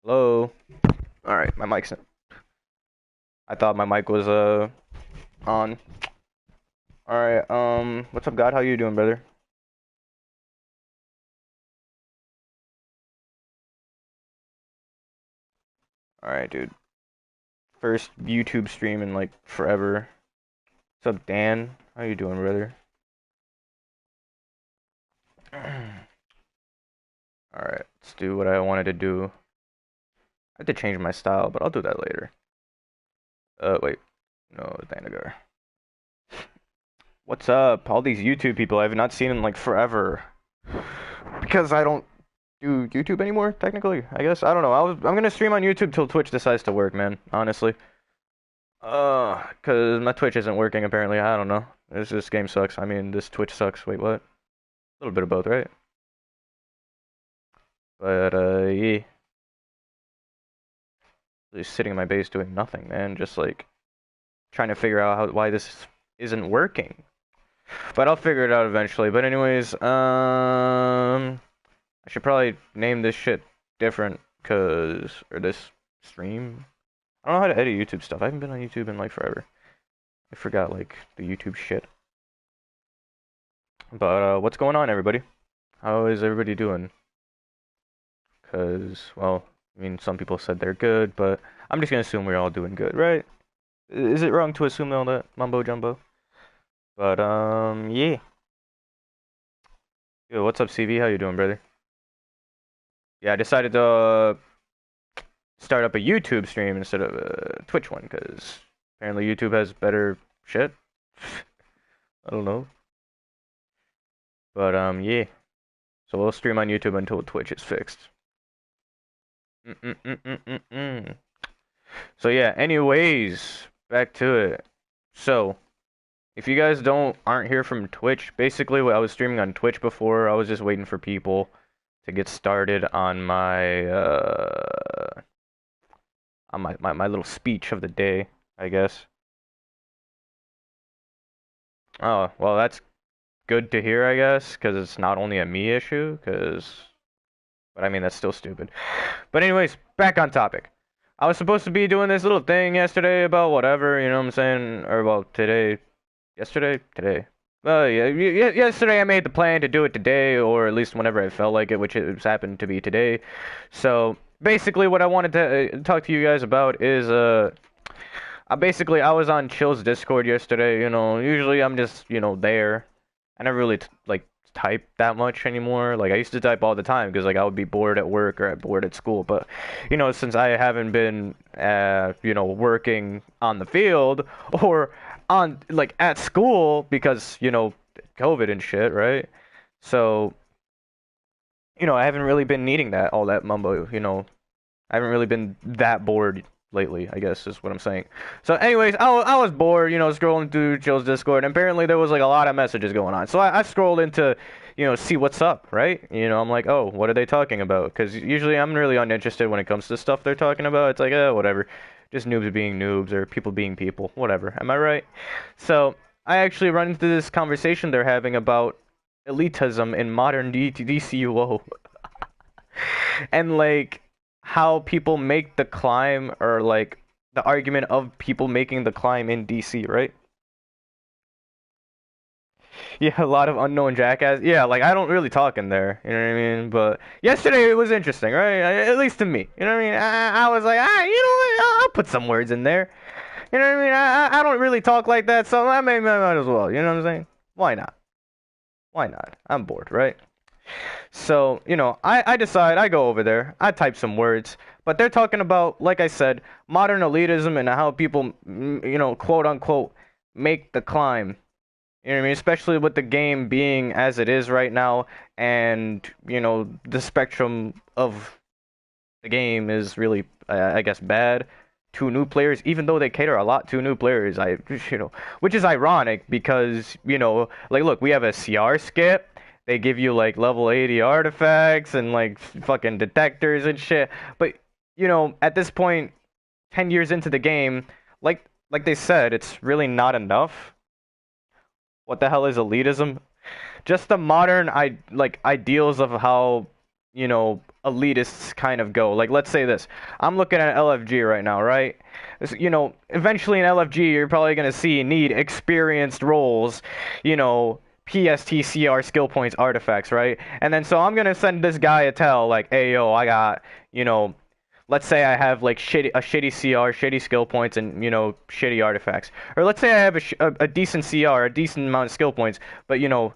Hello. All right, my mic's. I thought my mic was on. All right. What's up, God? How you doing, brother? All right, dude. First YouTube stream in like forever. What's up, Dan? How you doing, brother? All right, let's do what I wanted to do. I have to change my style, but I'll do that later. Wait. No, Thanagar. What's up? All these YouTube people I have not seen in like forever. Because I don't do YouTube anymore, technically. I guess I don't know. I'm gonna stream on YouTube till Twitch decides to work, man. Honestly, cause my Twitch isn't working apparently. I don't know. This game sucks. I mean, this Twitch sucks. Wait, what? A little bit of both, right? But yeah, just sitting in my base doing nothing, man. Just like trying to figure out why this isn't working. But I'll figure it out eventually. But anyways, I should probably name this shit different, or this stream. I don't know how to edit YouTube stuff. I haven't been on YouTube in like forever. I forgot like the YouTube shit. But what's going on, everybody? How is everybody doing? Cause well, I mean, some people said they're good, but I'm just gonna assume we're all doing good, right? Is it wrong to assume all that mumbo jumbo? But yeah. Yo, what's up, CV? How you doing, brother? Yeah, I decided to start up a YouTube stream instead of a Twitch one, because apparently YouTube has better shit. I don't know. But yeah. So we'll stream on YouTube until Twitch is fixed. So yeah, anyways, back to it. So, if you guys aren't here from Twitch, basically I was streaming on Twitch before. I was just waiting for people to get started on my little speech of the day, I guess. Oh, well, that's good to hear, I guess, because it's not only a me issue, but I mean, that's still stupid. But anyways, back on topic. I was supposed to be doing this little thing yesterday about whatever, you know what I'm saying? Or, well, today. Yesterday? Today. Well, yeah, yesterday I made the plan to do it today, or at least whenever I felt like it, which it happened to be today. So, basically what I wanted to talk to you guys about is, I was on Chill's Discord yesterday, you know, usually I'm just, you know, there. I never really, like, type that much anymore. Like, I used to type all the time, because, like, I would be bored at work or bored at school, but, you know, since I haven't been, you know, working on the field, or on, like, at school, because, you know, COVID and shit, right? So, you know, I haven't really been needing all that mumbo, you know. I haven't really been that bored lately, I guess is what I'm saying. So anyways, I was bored, you know, scrolling through Joe's Discord, and apparently there was like a lot of messages going on. So I scrolled into, you know, see what's up, right? You know, I'm like, oh, what are they talking about? Because usually I'm really uninterested when it comes to stuff they're talking about. It's like, whatever. Just noobs being noobs or people being people, whatever. Am I right? So I actually run into this conversation they're having about elitism in modern DCUO. And like how people make the climb, or like the argument of people making the climb in DC, right? Yeah, a lot of unknown jackass. Yeah, like I don't really talk in there, you know what I mean? But yesterday it was interesting, right? At least to me, you know what I mean? I was like, you know what? I'll put some words in there. You know what I mean? I don't really talk like that, so I might as well. You know what I'm saying? Why not? Why not? I'm bored, right? So, you know, I decide, I go over there, I type some words, but they're talking about, like I said, modern elitism and how people, you know, quote unquote, make the climb. You know what I mean? Especially with the game being as it is right now, and, you know, the spectrum of the game is really, I guess, bad to new players, even though they cater a lot to new players. You know, which is ironic because, you know, like, look, we have a CR skip. They give you like level 80 artifacts and like fucking detectors and shit. But, you know, at this point, 10 years into the game, like they said, it's really not enough. What the hell is elitism? Just the modern ideals of how, you know, elitists kind of go. Like, let's say this. I'm looking at LFG right now, right? You know, eventually in LFG, you're probably going to need experienced roles, you know, PSTCR skill points artifacts, right? And then so I'm going to send this guy a tell, like, hey, yo, I got, you know, let's say I have like shitty CR, shitty skill points, and you know shitty artifacts. Or let's say I have a decent CR, a decent amount of skill points, but you know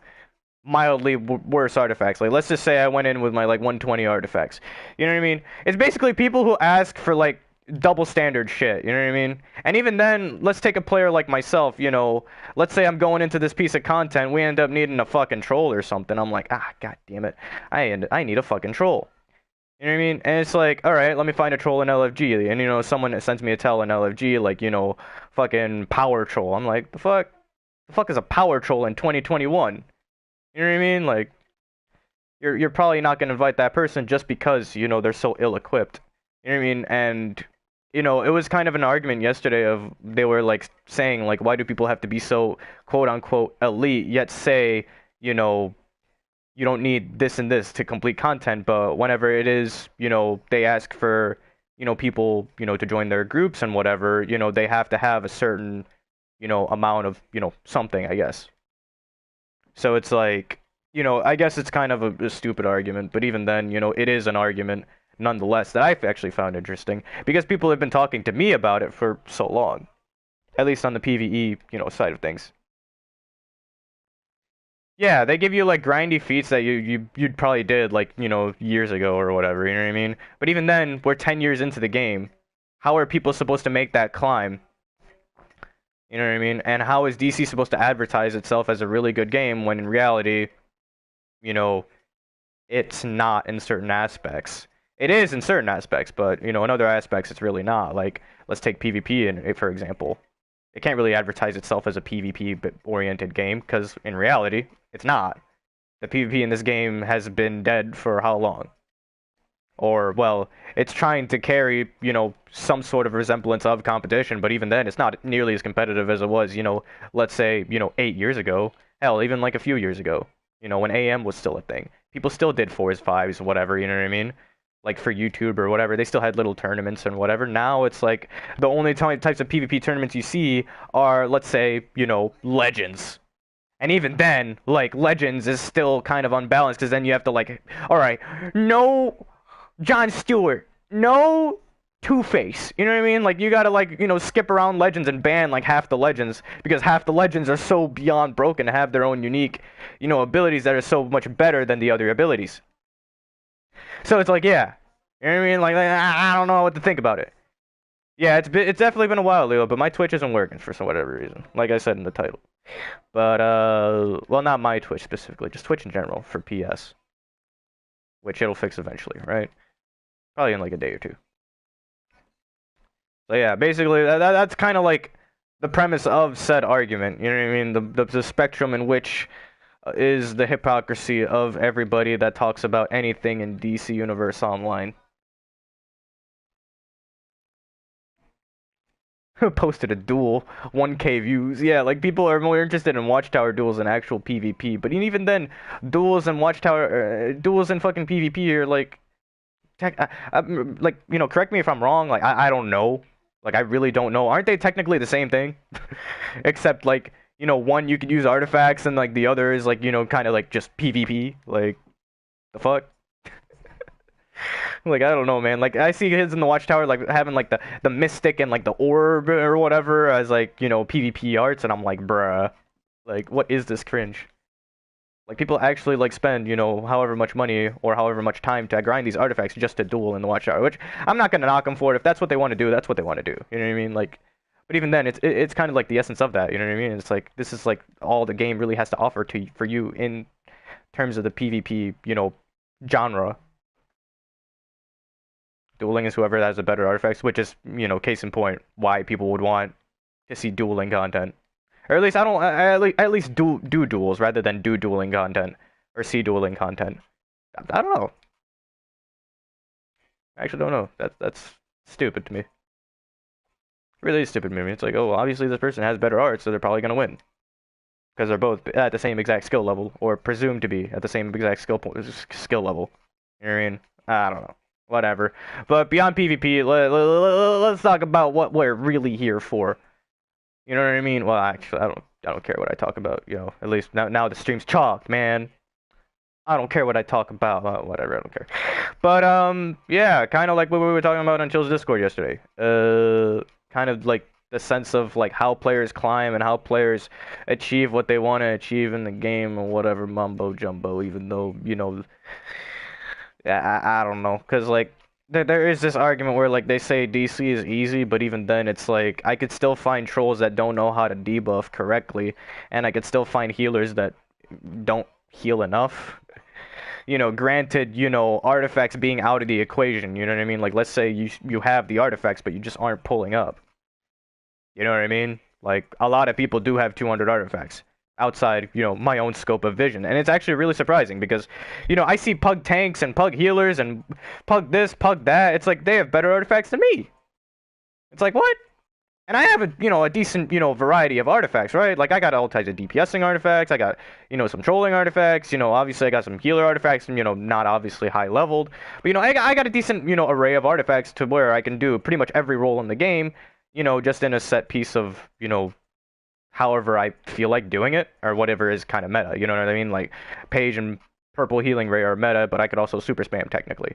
mildly worse artifacts. Like let's just say I went in with my like 120 artifacts. You know what I mean? It's basically people who ask for like double standard shit. You know what I mean? And even then, let's take a player like myself. You know, let's say I'm going into this piece of content, we end up needing a fucking troll or something. I'm like, ah, god damn it, I need a fucking troll. You know what I mean? And it's like, all right, let me find a troll in LFG. And, you know, someone sends me a tell in LFG, like, you know, fucking power troll. I'm like, the fuck? The fuck is a power troll in 2021? You know what I mean? Like, you're probably not going to invite that person just because, you know, they're so ill-equipped. You know what I mean? And, you know, it was kind of an argument yesterday of, they were, like, saying, like, why do people have to be so, quote-unquote, elite, yet say, you know, you don't need this and this to complete content, but whenever it is, you know, they ask for, you know, people, you know, to join their groups and whatever, you know, they have to have a certain, you know, amount of, you know, something, I guess. So it's like, you know, I guess it's kind of a stupid argument, but even then, you know, it is an argument nonetheless that I've actually found interesting because people have been talking to me about it for so long, at least on the PvE, you know, side of things. Yeah, they give you like grindy feats that you'd probably did like, you know, years ago or whatever, you know what I mean? But even then, we're 10 years into the game. How are people supposed to make that climb? You know what I mean? And how is DC supposed to advertise itself as a really good game when in reality, you know, it's not in certain aspects. It is in certain aspects, but you know, in other aspects it's really not. Like, let's take PvP in, for example. It can't really advertise itself as a PvP oriented game because in reality, it's not. The PvP in this game has been dead for how long? Or, well, it's trying to carry, you know, some sort of resemblance of competition, but even then, it's not nearly as competitive as it was, you know, let's say, you know, 8 years ago. Hell, even like a few years ago. You know, when AM was still a thing. People still did 4s, 5s, whatever, you know what I mean? Like for YouTube or whatever, they still had little tournaments and whatever. Now it's like the only types of PvP tournaments you see are, let's say, you know, Legends. And even then, like, Legends is still kind of unbalanced because then you have to, like, alright, no Jon Stewart, no Two-Face. You know what I mean? Like, you gotta, like, you know, skip around Legends and ban, like, half the Legends because half the Legends are so beyond broken to have their own unique, you know, abilities that are so much better than the other abilities. So it's like, yeah. You know what I mean? Like I don't know what to think about it. Yeah, it's definitely been a while, Leo, but my Twitch isn't working for some whatever reason. Like I said in the title. But well, not my Twitch specifically, just Twitch in general for PS, which it'll fix eventually, right? Probably in like a day or two. So yeah, basically that's kind of like the premise of said argument. You know what I mean? The spectrum in which is the hypocrisy of everybody that talks about anything in DC Universe Online. Posted a duel, 1K views. Yeah, like people are more interested in Watchtower duels than actual PvP. But even then, duels and Watchtower, duels and fucking PvP are like, like, you know, correct me if I'm wrong. Like I don't know. Like I really don't know. Aren't they technically the same thing? Except like, you know, one you could use artifacts and like the other is like, you know, kind of like just PvP. Like the fuck. Like I don't know, man. Like I see kids in the Watchtower like having like the mystic and like the orb or whatever as like, you know, PvP arts, and I'm like, bruh, like what is this cringe? Like people actually like spend, you know, however much money or however much time to grind these artifacts just to duel in the Watchtower, which I'm not gonna knock them for it. If that's what they want to do, that's what they want to do. You know what I mean? Like, but even then, it's kind of like the essence of that. You know what I mean? It's like this is like all the game really has to offer for you in terms of the PvP, you know, genre. Dueling is whoever has the better artifacts, which is, you know, case in point, why people would want to see dueling content. Or at least I don't, at least do duels rather than do dueling content or see dueling content. I don't know. I actually don't know. That's stupid to me. Really stupid to me. It's like, oh, well, obviously this person has better art, so they're probably gonna win because they're both at the same exact skill level, or presumed to be at the same exact skill level. You know what I mean? I don't know. Whatever. But beyond PvP, let's talk about what we're really here for. You know what I mean? Well, actually, I don't care what I talk about. At least now the stream's chalked, man. I don't care what I talk about. Whatever, I don't care. But yeah, kind of like what we were talking about on Chill's Discord yesterday. Kind of like the sense of like how players climb and how players achieve what they want to achieve in the game or whatever mumbo jumbo. Even though I don't know, cause like there is this argument where like they say DC is easy, but even then it's like I could still find trolls that don't know how to debuff correctly, and I could still find healers that don't heal enough. Granted, artifacts being out of the equation, you know what I mean? Like, let's say you have the artifacts, but you just aren't pulling up. You know what I mean? Like, a lot of people do have 200 artifacts outside, my own scope of vision. And it's actually really surprising because, I see pug tanks and pug healers and pug this, pug that. It's like they have better artifacts than me. It's like, what? And I have a decent, variety of artifacts, right? Like, I got all types of DPSing artifacts. I got, some trolling artifacts. Obviously I got some healer artifacts and, not obviously high leveled. But, I got a decent, array of artifacts to where I can do pretty much every role in the game, just in a set piece of, however I feel like doing it or whatever is kind of meta. You know what I mean? Like, Page and Purple Healing Ray are meta, but I could also super spam technically.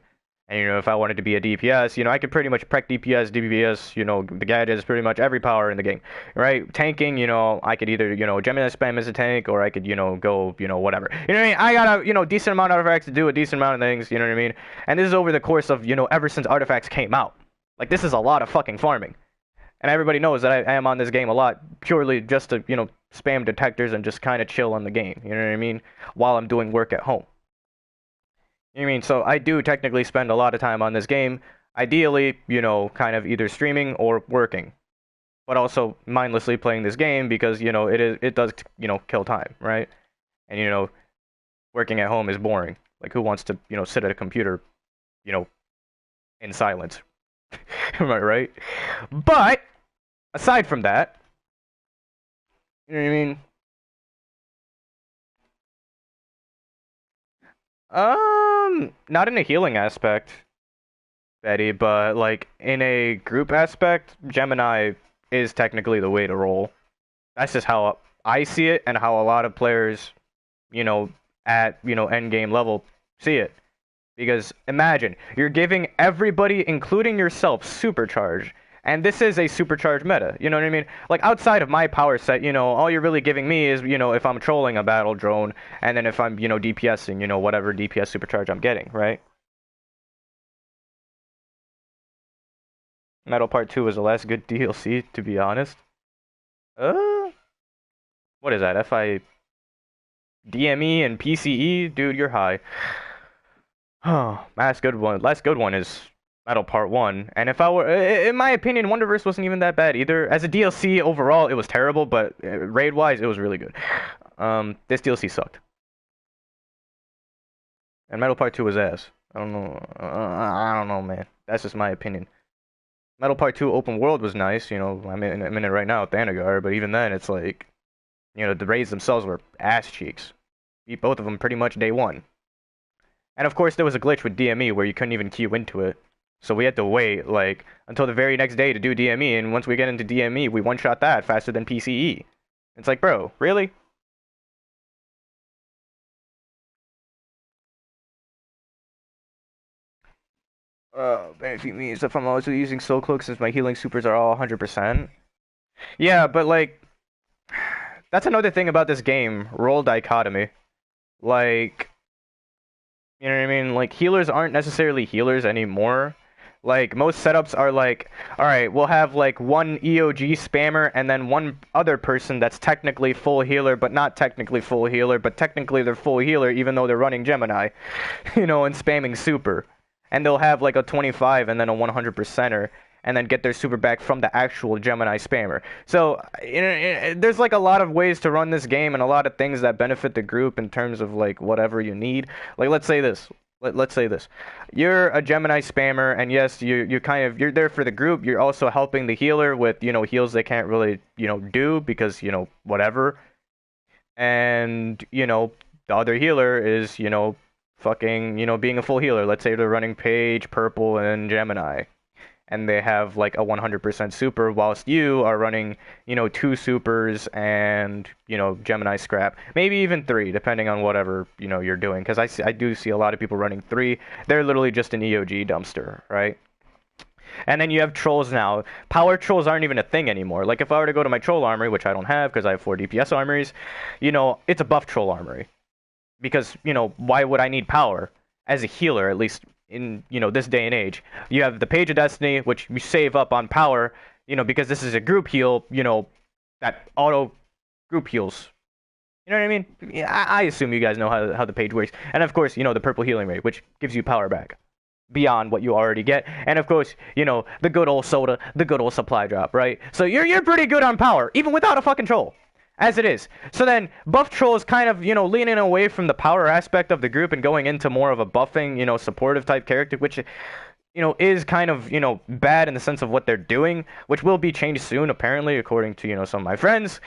And, if I wanted to be a DPS, I could pretty much prec DPS, DPS, the gadgets, pretty much every power in the game, right? Tanking, I could either, Gemini spam as a tank, or I could, go, whatever. You know what I mean? I got a, decent amount of artifacts to do a decent amount of things, you know what I mean? And this is over the course of, ever since artifacts came out. Like, this is a lot of fucking farming. And everybody knows that I am on this game a lot, purely just to, spam detectors and just kind of chill on the game, you know what I mean? While I'm doing work at home. You know what I mean? So I do technically spend a lot of time on this game, ideally, kind of either streaming or working, but also mindlessly playing this game because, it does, kill time, right? And, working at home is boring. Like, who wants to, sit at a computer, in silence? Am I right? But, aside from that, you know what I mean? Not in a healing aspect, Betty, but like in a group aspect, Gemini is technically the way to roll. That's just how I see it and how a lot of players, at, end game level see it. Because imagine, you're giving everybody, including yourself, supercharge. And this is a supercharged meta, you know what I mean? Like, outside of my power set, all you're really giving me is, if I'm trolling a battle drone, and then if I'm, DPSing, whatever DPS supercharge I'm getting, right? Metal Part 2 is the last good DLC, to be honest. What is that? FI... DME and PCE? Dude, you're high. Oh, last good one is Metal Part 1, and if I were, in my opinion, Wonderverse wasn't even that bad either. As a DLC overall, it was terrible, but raid-wise, it was really good. This DLC sucked. And Metal Part 2 was ass. I don't know. I don't know, man. That's just my opinion. Metal Part 2 open world was nice, I'm in it right now with Thanagar, but even then, it's like, the raids themselves were ass cheeks. Beat both of them pretty much day one. And of course, there was a glitch with DME where you couldn't even queue into it. So we had to wait, like, until the very next day to do DME, and once we get into DME, we one-shot that faster than PCE. It's like, bro, really? Benefit means if I'm also using Soul Cloak since my healing supers are all 100%. Yeah, but, like, that's another thing about this game, role dichotomy. Like, you know what I mean? Like, healers aren't necessarily healers anymore. Like, most setups are like, alright, we'll have, like, one EOG spammer and then one other person that's technically full healer, but not technically full healer, but technically they're full healer even though they're running Gemini, and spamming super. And they'll have, like, a 25 and then a 100%er, and then get their super back from the actual Gemini spammer. So, there's, like, a lot of ways to run this game and a lot of things that benefit the group in terms of, like, whatever you need. Like, let's say this. Let's say this. You're a Gemini spammer, and yes, you're there for the group. You're also helping the healer with, heals they can't really, do because, whatever. And, the other healer is, fucking, being a full healer. Let's say they're running Page, Purple, and Gemini, and they have like a 100% super, whilst you are running, two supers and, Gemini scrap. Maybe even three, depending on whatever, you're doing. Because I do see a lot of people running three. They're literally just an EOG dumpster, right? And then you have trolls now. Power trolls aren't even a thing anymore. Like, if I were to go to my troll armory, which I don't have because I have 4 DPS armories, it's a buff troll armory. Because, why would I need power? As a healer, at least in, this day and age. You have the Page of Destiny, which you save up on power, because this is a group heal, that auto group heals. You know what I mean? Yeah, I assume you guys know how the Page works. And of course, the purple healing rate, which gives you power back beyond what you already get. And of course, the good old soda, the good old supply drop, right? So you're pretty good on power, even without a fucking troll. As it is. So then, buff troll is kind of, leaning away from the power aspect of the group and going into more of a buffing, supportive type character, which, is kind of, bad in the sense of what they're doing, which will be changed soon, apparently, according to, some of my friends.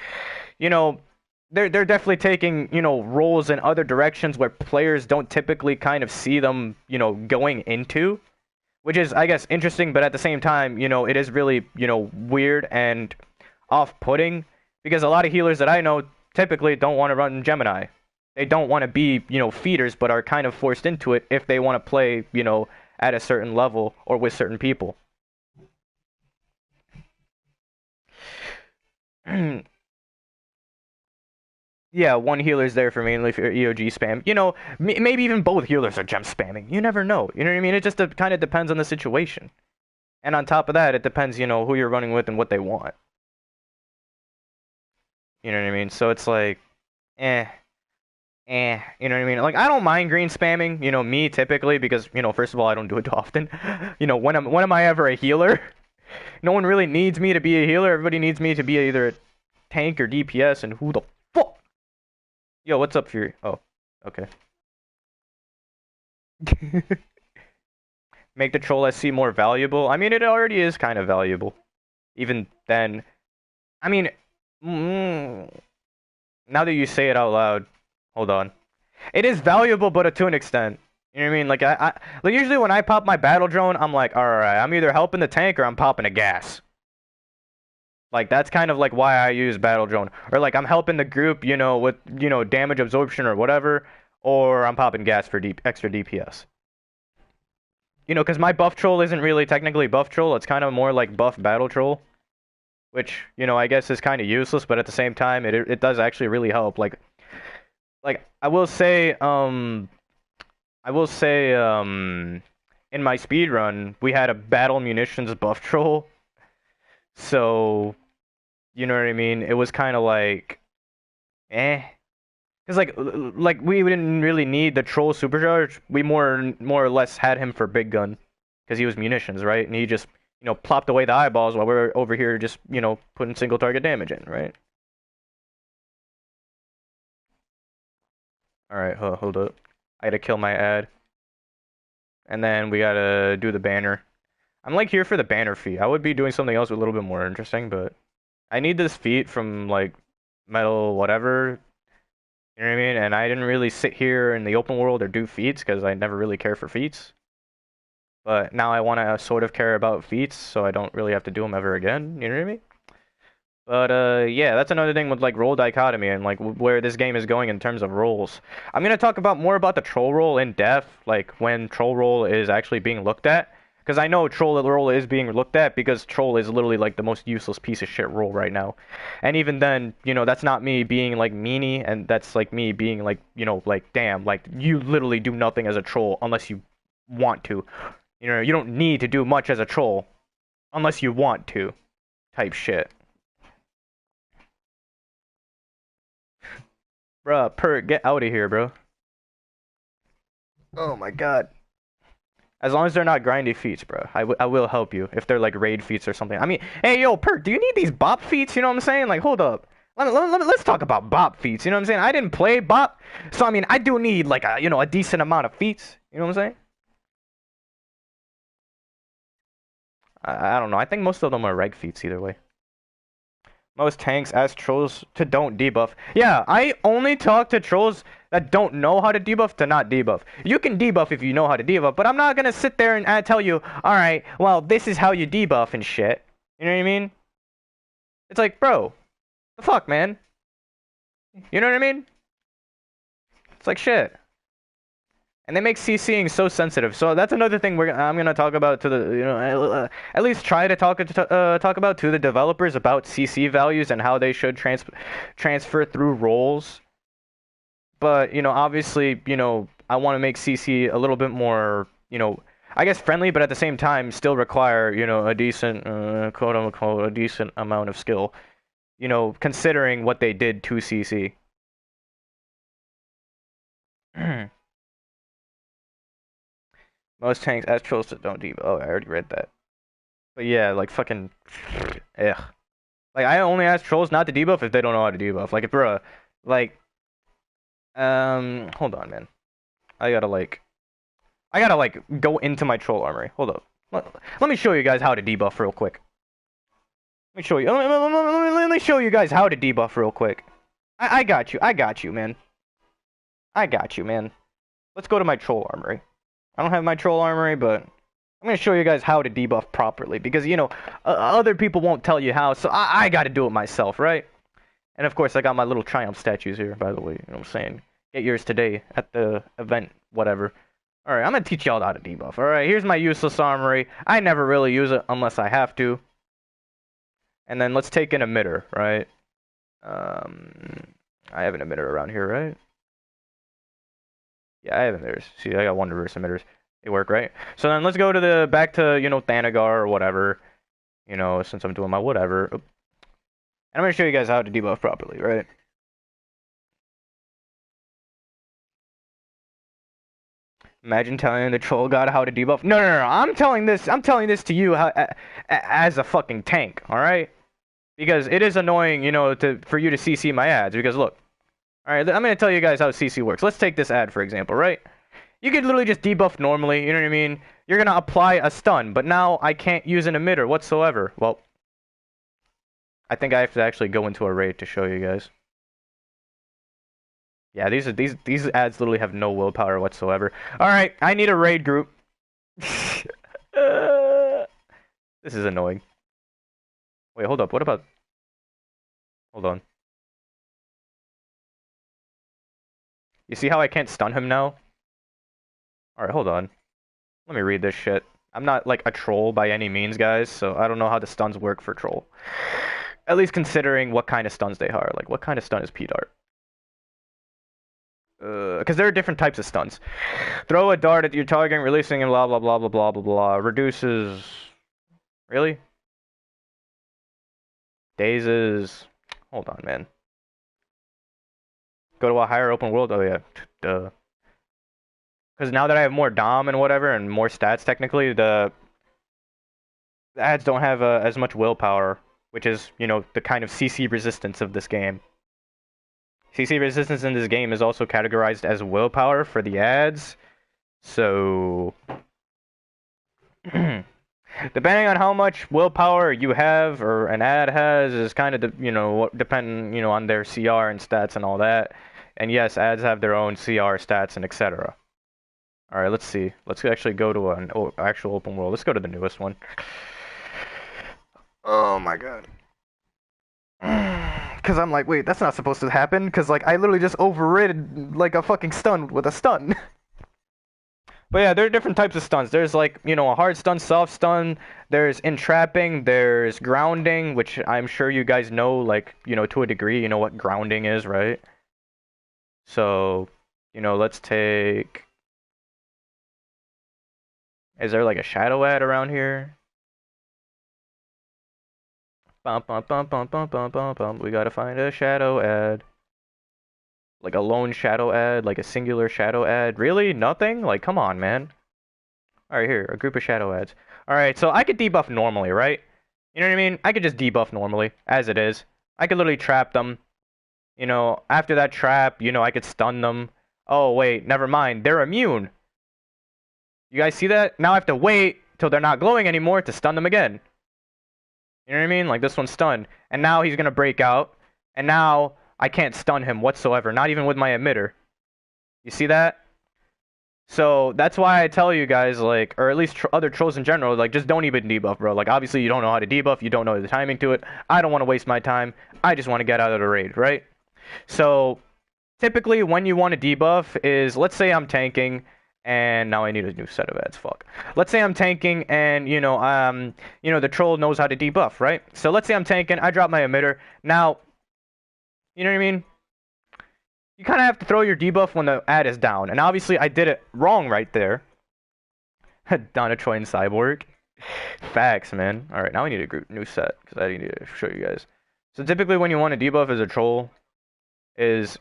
They're definitely taking, roles in other directions where players don't typically kind of see them, going into, which is, I guess, interesting, but at the same time, it is really, weird and off-putting, because a lot of healers that I know typically don't want to run Gemini. They don't want to be, feeders, but are kind of forced into it if they want to play, at a certain level or with certain people. Yeah, one healer's there for mainly for EOG spam. Maybe even both healers are gem spamming. You never know. You know what I mean? It just kind of depends on the situation. And on top of that, it depends, who you're running with and what they want. You know what I mean? So it's like, you know what I mean? Like, I don't mind green spamming, me typically, because, first of all, I don't do it often. When am I ever a healer? No one really needs me to be a healer. Everybody needs me to be either a tank or DPS, and who the fuck? Yo, what's up, Fury? Oh, okay. Make the troll SC more valuable? I mean, it already is kind of valuable. Even then, I mean, now that you say it out loud, hold on. It is valuable, but to an extent. You know what I mean? Like, like usually when I pop my battle drone, I'm like, alright, I'm either helping the tank or I'm popping a gas. Like, that's kind of like why I use battle drone. Or like, I'm helping the group, with, damage absorption or whatever. Or I'm popping gas for extra DPS. Because my buff troll isn't really technically buff troll. It's kind of more like buff battle troll. Which, I guess is kind of useless, but at the same time, it does actually really help. Like I will say, in my speedrun, we had a battle munitions buff troll. So, you know what I mean? It was kind of like, because like we didn't really need the troll supercharge. We more or less had him for big gun, because he was munitions, right? And he just, plopped away the eyeballs while we're over here just, putting single target damage in, right? Alright, hold up. I gotta kill my ad. And then we gotta do the banner. I'm like here for the banner feat. I would be doing something else a little bit more interesting, but I need this feat from like metal whatever. You know what I mean? And I didn't really sit here in the open world or do feats because I never really care for feats. But now I want to sort of care about feats, so I don't really have to do them ever again. You know what I mean? But yeah, that's another thing with like role dichotomy and like where this game is going in terms of roles. I'm gonna talk about more about the troll role in depth, like when troll role is actually being looked at. Because I know troll role is being looked at because troll is literally like the most useless piece of shit role right now. And even then, that's not me being like meanie, and that's like me being like, like damn, like you literally do nothing as a troll unless you want to. You don't need to do much as a troll unless you want to, type shit. Bruh, Pert, get out of here, bro. Oh my god. As long as they're not grindy feats, bro. I will help you if they're like raid feats or something. I mean, hey, yo, Pert, do you need these bop feats? You know what I'm saying? Like, hold up. Let's talk about bop feats. You know what I'm saying? I didn't play bop, so I mean, I do need like a decent amount of feats. You know what I'm saying? I don't know. I think most of them are reg feats either way. Most tanks ask trolls to don't debuff. Yeah, I only talk to trolls that don't know how to debuff to not debuff. You can debuff if you know how to debuff, but I'm not gonna sit there and tell you, alright, well, this is how you debuff and shit. You know what I mean? It's like, bro, the fuck, man? You know what I mean? It's like shit. And they make CCing so sensitive. So that's another thing I'm gonna talk about to the at least try to talk about to the developers about CC values and how they should transfer through roles. But obviously, I want to make CC a little bit more, I guess friendly, but at the same time still require a decent quote unquote a decent amount of skill. Considering what they did to CC. Most tanks as trolls don't debuff. Oh, I already read that. But yeah, like fucking, ugh. Like I only ask trolls not to debuff if they don't know how to debuff. Like if bruh, like, hold on, man. I gotta go into my troll armory. Hold up. Let me show you guys how to debuff real quick. Let me show you. Let me show you guys how to debuff real quick. I got you. I got you, man. I got you, man. Let's go to my troll armory. I don't have my troll armory, but I'm going to show you guys how to debuff properly. Because, other people won't tell you how, so I got to do it myself, right? And, of course, I got my little Triumph statues here, by the way. You know what I'm saying? Get yours today at the event, whatever. Alright, I'm going to teach y'all how to debuff. Alright, here's my useless armory. I never really use it unless I have to. And then let's take an emitter, right? I have an emitter around here, right? Yeah, I have emitters. See, I got one reverse emitters. They work, right? So then let's go to back to, Thanagar or whatever. Since I'm doing my whatever. And I'm going to show you guys how to debuff properly, right? Imagine telling the troll god how to debuff. No. I'm telling this to you as a fucking tank, alright? Because it is annoying, for you to CC my ads. Because look. Alright, I'm going to tell you guys how CC works. Let's take this ad, for example, right? You could literally just debuff normally, you know what I mean? You're going to apply a stun, but now I can't use an emitter whatsoever. Well, I think I have to actually go into a raid to show you guys. Yeah, these ads literally have no willpower whatsoever. Alright, I need a raid group. This is annoying. Wait, hold up, what about... Hold on. You see how I can't stun him now? Alright, hold on. Let me read this shit. I'm not, like, a troll by any means, guys, so I don't know how the stuns work for troll. At least considering what kind of stuns they are. Like, what kind of stun is P-Dart? Because there are different types of stuns. Throw a dart at your target, releasing and blah, blah, blah, blah, blah, blah, blah. Reduces... Really? Dazes... Hold on, man. Go to a higher open world? Oh, yeah. Duh. Because now that I have more Dom and whatever, and more stats, technically, the ads don't have as much willpower, which is, the kind of CC resistance of this game. CC resistance in this game is also categorized as willpower for the ads, so... Depending on how much willpower you have, or an ad has, is kind of, depending, on their CR and stats and all that. And yes, ads have their own CR stats and etc. Alright, let's see. Let's actually go to an actual open world. Let's go to the newest one. Oh my god. Because I'm like, wait, that's not supposed to happen. Because, like, I literally just overrid, like, a fucking stun with a stun. But yeah, there are different types of stuns. There's, like, a hard stun, soft stun. There's entrapping. There's grounding, which I'm sure you guys know, like, to a degree, you know what grounding is, right? So, let's take... Is there, like, a shadow ad around here? Bum, bum, bum, bum, bum, bum, bum, bum. We gotta find a shadow ad. Like a lone shadow ad, like a singular shadow ad. Really? Nothing? Like, come on, man. Alright, here, a group of shadow ads. Alright, so I could debuff normally, right? You know what I mean? I could just debuff normally, as it is. I could literally trap them. After that trap, I could stun them. Oh, wait, never mind. They're immune. You guys see that? Now I have to wait till they're not glowing anymore to stun them again. You know what I mean? Like, this one's stunned. And now he's gonna break out. And now I can't stun him whatsoever. Not even with my emitter. You see that? So that's why I tell you guys, like, or at least other trolls in general, like, just don't even debuff, bro. Like, obviously you don't know how to debuff, you don't know the timing to it. I don't want to waste my time. I just want to get out of the raid, right? So typically when you want to debuff is, let's say I'm tanking, and now I need a new set of ads. Fuck. Let's say I'm tanking, and the troll knows how to debuff, right? So let's say I'm tanking, I drop my emitter. Now, you know what I mean? You kind of have to throw your debuff when the ad is down, and obviously I did it wrong right there. Donna Troy and Cyborg. Facts, man. All right, now we need a new set because I need to show you guys. So typically when you want to debuff as a troll, is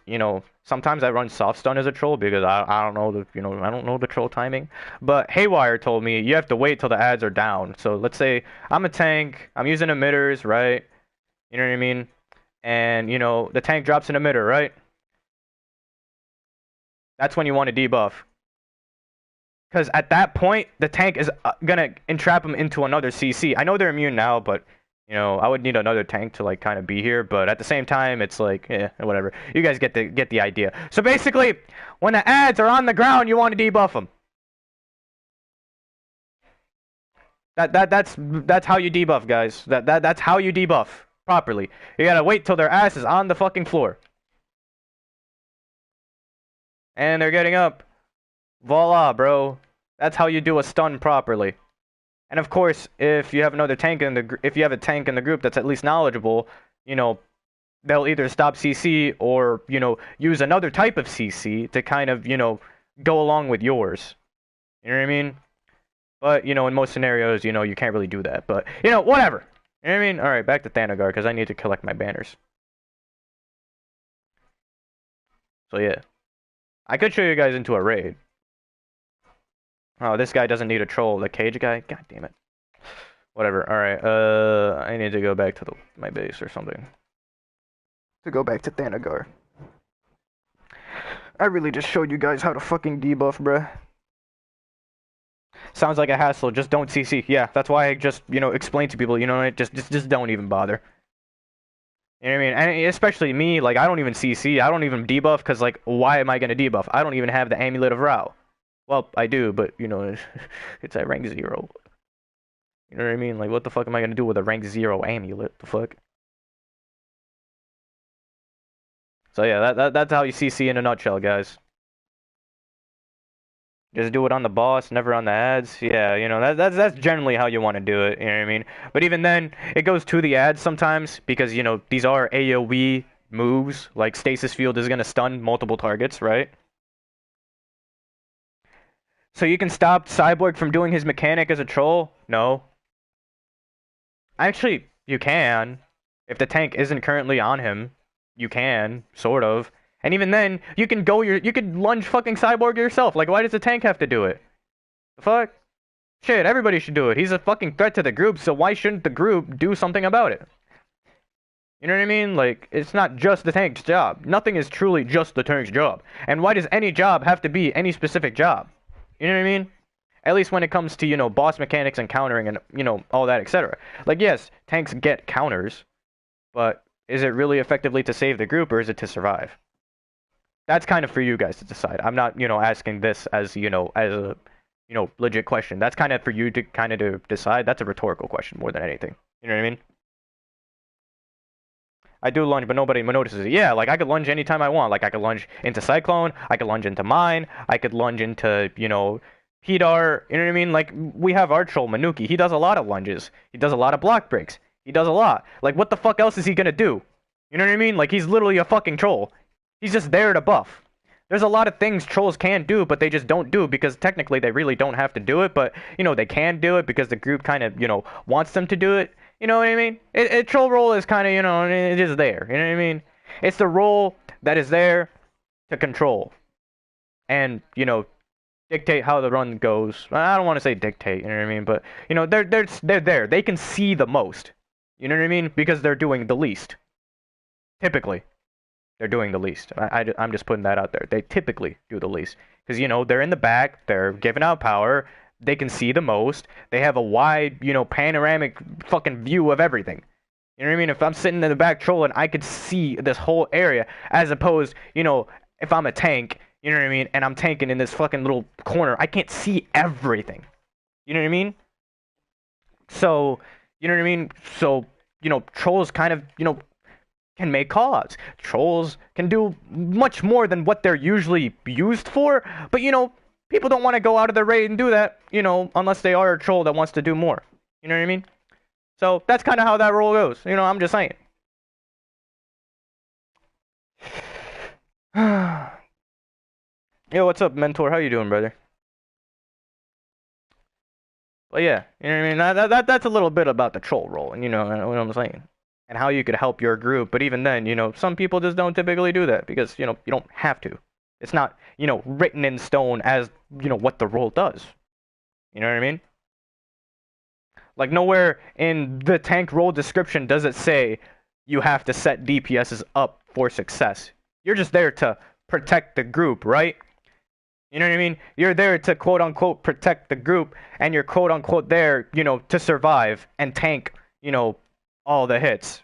sometimes I run soft stun as a troll because I don't know I don't know the troll timing. But Haywire told me you have to wait till the ads are down. So let's say I'm a tank, I'm using emitters, right? You know what I mean? And the tank drops an emitter, right? That's when you want to debuff. Because at that point, the tank is gonna entrap him into another CC. I know they're immune now, but I would need another tank to like kind of be here. But at the same time, it's like, whatever. You guys get the idea. So basically, when the ads are on the ground, you want to debuff them. That's how you debuff, guys. That's how you debuff properly. You gotta wait till their ass is on the fucking floor. And they're getting up. Voila, bro. That's how you do a stun properly. And of course, if you have another tank if you have a tank in the group that's at least knowledgeable, they'll either stop CC or use another type of CC to kind of go along with yours. You know what I mean? But in most scenarios, you can't really do that. But whatever. You know what I mean? All right, back to Thanagar because I need to collect my banners. So yeah. I could show you guys into a raid. Oh, this guy doesn't need a troll. The cage guy? God damn it. Whatever. Alright, I need to go back to my base or something. To go back to Thanagar. I really just showed you guys how to fucking debuff, bruh. Sounds like a hassle. Just don't CC. Yeah, that's why I just, explain to people, just don't even bother. You know what I mean? And especially me, like, I don't even CC, I don't even debuff, because, like, why am I going to debuff? I don't even have the Amulet of Rao. Well, I do, but, it's at rank 0. You know what I mean? Like, what the fuck am I going to do with a rank 0 Amulet? The fuck? So, yeah, that's how you CC in a nutshell, guys. Just do it on the boss, never on the ads. Yeah, that's generally how you want to do it, you know what I mean? But even then, it goes to the ads sometimes, because, these are AoE moves, like Stasis Field is going to stun multiple targets, right? So you can stop Cyborg from doing his mechanic as a troll? No. Actually, you can. If the tank isn't currently on him, you can, sort of. And even then, you could lunge fucking Cyborg yourself. Like, why does the tank have to do it? The fuck? Shit, everybody should do it. He's a fucking threat to the group, so why shouldn't the group do something about it? You know what I mean? Like, it's not just the tank's job. Nothing is truly just the tank's job. And why does any job have to be any specific job? You know what I mean? At least when it comes to, boss mechanics and countering and, all that, etc. Like, yes, tanks get counters, but is it really effectively to save the group, or is it to survive? That's kind of for you guys to decide. I'm not, asking this as, as a, legit question. That's kind of for you to kind of to decide. That's a rhetorical question more than anything. You know what I mean? I do lunge, but nobody notices it. Yeah, like, I could lunge anytime I want. Like, I could lunge into Cyclone, I could lunge into Mine, I could lunge into, Pedar, you know what I mean? Like, we have our troll, Manuki. He does a lot of lunges. He does a lot of block breaks. He does a lot. Like, what the fuck else is he gonna do? You know what I mean? Like, he's literally a fucking troll. He's just there to buff. There's a lot of things trolls can do, but they just don't do because technically they really don't have to do it. But, they can do it because the group kind of, wants them to do it. You know what I mean? Troll role is kind of, it is there. You know what I mean? It's the role that is there to control. And, dictate how the run goes. I don't want to say dictate, you know what I mean? But, they're there. They can see the most. You know what I mean? Because they're doing the least. Typically. They're doing the least. I'm just putting that out there. They typically do the least. Because, they're in the back. They're giving out power. They can see the most. They have a wide, panoramic fucking view of everything. You know what I mean? If I'm sitting in the back trolling, I could see this whole area. As opposed, if I'm a tank, You know what I mean? And I'm tanking in this fucking little corner. I can't see everything. You know what I mean? So, you know what I mean? So, trolls kind of, can make callouts. Trolls can do much more than what they're usually used for, but people don't want to go out of their raid and do that, unless they are a troll that wants to do more. You know what I mean? So that's kind of how that role goes. I'm just saying. Yo, what's up, mentor? How you doing, brother? But yeah, you know what I mean? That's a little bit about the troll role, and what I'm saying, and how you could help your group. But even then, some people just don't typically do that because you don't have to. It's not written in stone as what the role does. You know what I mean? Like nowhere in the tank role description does it say you have to set DPSs up for success. You're just there to protect the group, right? You know what I mean? You're there to quote unquote protect the group, and you're quote unquote there, to survive and tank, all the hits.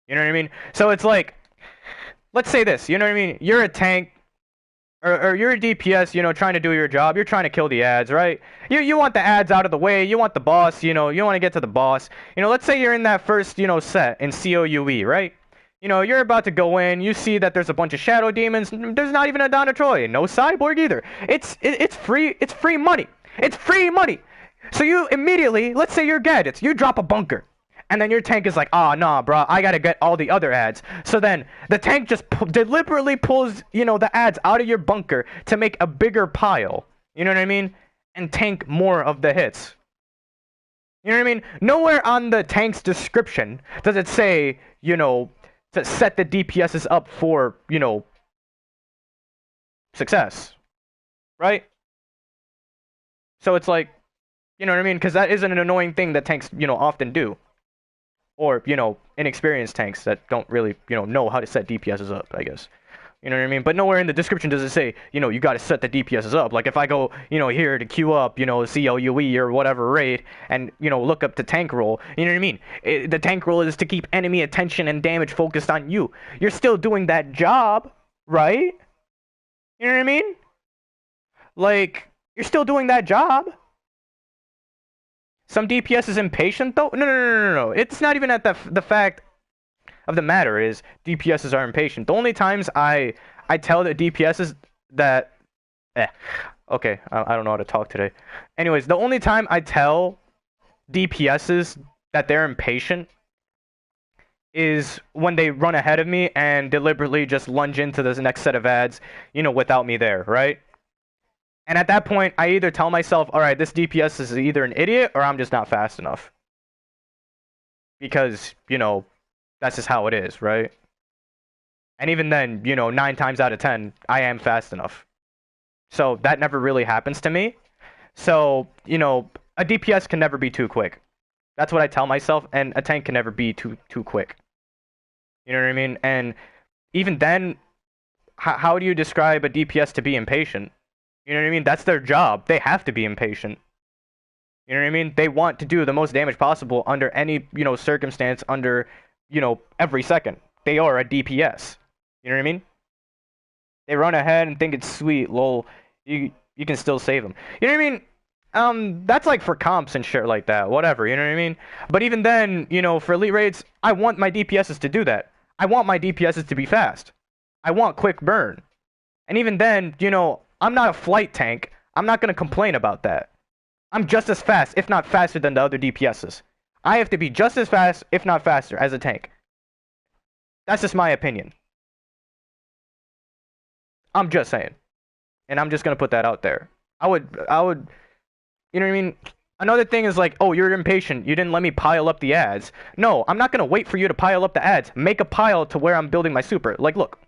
You know what I mean? So it's like, let's say this, you know what I mean? You're a tank, or you're a DPS, trying to do your job. You're trying to kill the ads, right? You want the ads out of the way. You want the boss, you want to get to the boss. Let's say you're in that first, set in COUE, right? You're about to go in. You see that there's a bunch of shadow demons. There's not even a Donna Troy, no cyborg either. It's free. It's free money. It's free money. So you immediately, let's say you're gadgets, you drop a bunker, and then your tank is like, oh nah, bro, I gotta get all the other ads. So then the tank just deliberately pulls, the ads out of your bunker to make a bigger pile. You know what I mean? And tank more of the hits. You know what I mean? Nowhere on the tank's description does it say, to set the DPSs up for, success. Right? So it's like, you know what I mean? Because that isn't an annoying thing that tanks, often do. Or, inexperienced tanks that don't really, know how to set DPSs up, I guess. You know what I mean? But nowhere in the description does it say, you got to set the DPSs up. Like if I go, here to queue up, CLUE or whatever raid, and, look up the tank roll, you know what I mean? The tank roll is to keep enemy attention and damage focused on you. You're still doing that job, right? You know what I mean? Like, you're still doing that job. Some DPS is impatient, though? No. It's not even at the fact of the matter is DPSs are impatient. The only times I tell the DPSs that okay, I don't know how to talk today. Anyways, the only time I tell DPSs that they're impatient is when they run ahead of me and deliberately just lunge into this next set of ads, without me there, right? And at that point, I either tell myself, all right, this DPS is either an idiot or I'm just not fast enough. Because, that's just how it is, right? And even then, 9 times out of 10, I am fast enough. So that never really happens to me. So, a DPS can never be too quick. That's what I tell myself, and a tank can never be too quick. You know what I mean? And even then, how do you describe a DPS to be impatient? You know what I mean? That's their job. They have to be impatient. You know what I mean? They want to do the most damage possible under any, circumstance, under, every second. They are a DPS. You know what I mean? They run ahead and think it's sweet, lol. You can still save them. You know what I mean? That's like for comps and shit like that. Whatever, you know what I mean? But even then, for elite raids, I want my DPSs to do that. I want my DPSs to be fast. I want quick burn. And even then, I'm not a flight tank. I'm not going to complain about that. I'm just as fast, if not faster than the other DPSs. I have to be just as fast, if not faster, as a tank. That's just my opinion. I'm just saying. And I'm just going to put that out there. I would, you know what I mean? Another thing is like, oh, you're impatient. You didn't let me pile up the ads. No, I'm not going to wait for you to pile up the ads. Make a pile to where I'm building my super. Like, look.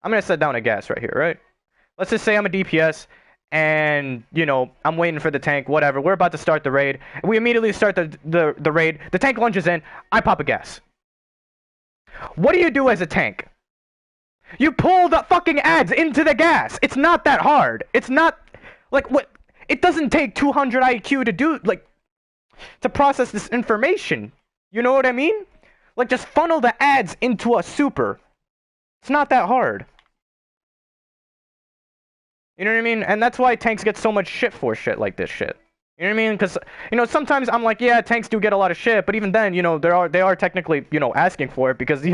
I'm going to set down a gas right here, right? Let's just say I'm a DPS, and, I'm waiting for the tank, whatever. We're about to start the raid. We immediately start the raid. The tank lunges in. I pop a gas. What do you do as a tank? You pull the fucking ads into the gas. It's not that hard. It's not, like, what? It doesn't take 200 IQ to do, like, to process this information. You know what I mean? Like, just funnel the ads into a super. It's not that hard. You know what I mean? And that's why tanks get so much shit for shit like this shit. You know what I mean? Because sometimes I'm like, yeah, tanks do get a lot of shit, but even then, they are technically, asking for it because,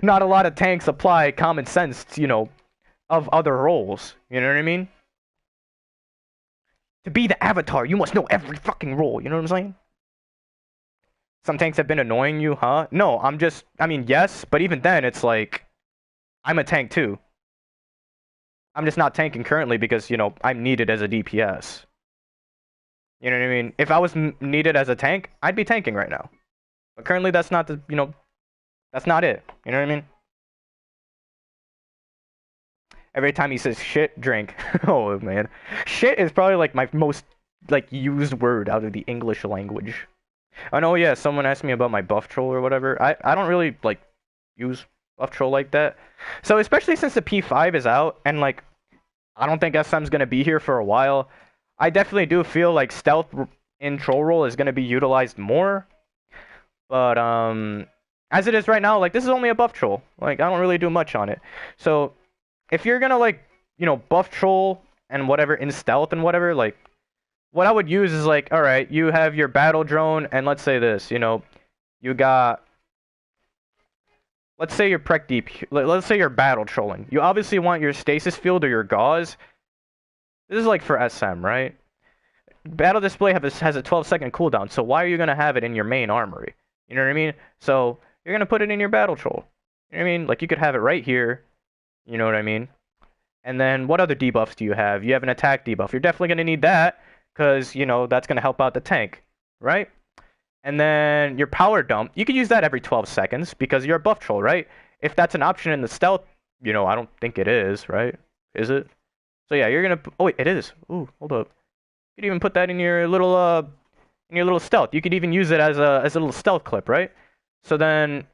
not a lot of tanks apply common sense, of other roles. You know what I mean? To be the Avatar, you must know every fucking role. You know what I'm saying? Some tanks have been annoying you, huh? No, I mean, yes, but even then, it's like, I'm a tank too. I'm just not tanking currently because, I'm needed as a DPS. You know what I mean? If I was needed as a tank, I'd be tanking right now. But currently, that's not that's not it. You know what I mean? Every time he says shit, drink. Oh man, shit is probably like my most like used word out of the English language. I know, yeah. Someone asked me about my buff troll or whatever. I don't really like use buff troll like that. So especially since the P5 is out and like I don't think SM's gonna be here for a while. I definitely do feel like stealth in troll role is gonna be utilized more. But as it is right now, like this is only a buff troll. Like I don't really do much on it. So if you're gonna like buff troll and whatever in stealth and whatever, like what I would use is like, all right, you have your battle drone, and let's say this, you got, let's say you're prec deep, let's say you're battle trolling. You obviously want your stasis field or your gauze. This is like for SM, right? Battle display has a 12-second cooldown, so why are you gonna have it in your main armory? You know what I mean? So you're gonna put it in your battle troll. You know what I mean? Like you could have it right here. You know what I mean? And then what other debuffs do you have? You have an attack debuff. You're definitely gonna need that because that's gonna help out the tank, right? And then your power dump, you could use that every 12 seconds because you're a buff troll, right? If that's an option in the stealth, I don't think it is, right? Is it? So yeah, you're gonna. Oh wait, it is. Ooh, hold up. You could even put that in your little stealth. You could even use it as a little stealth clip, right? So then,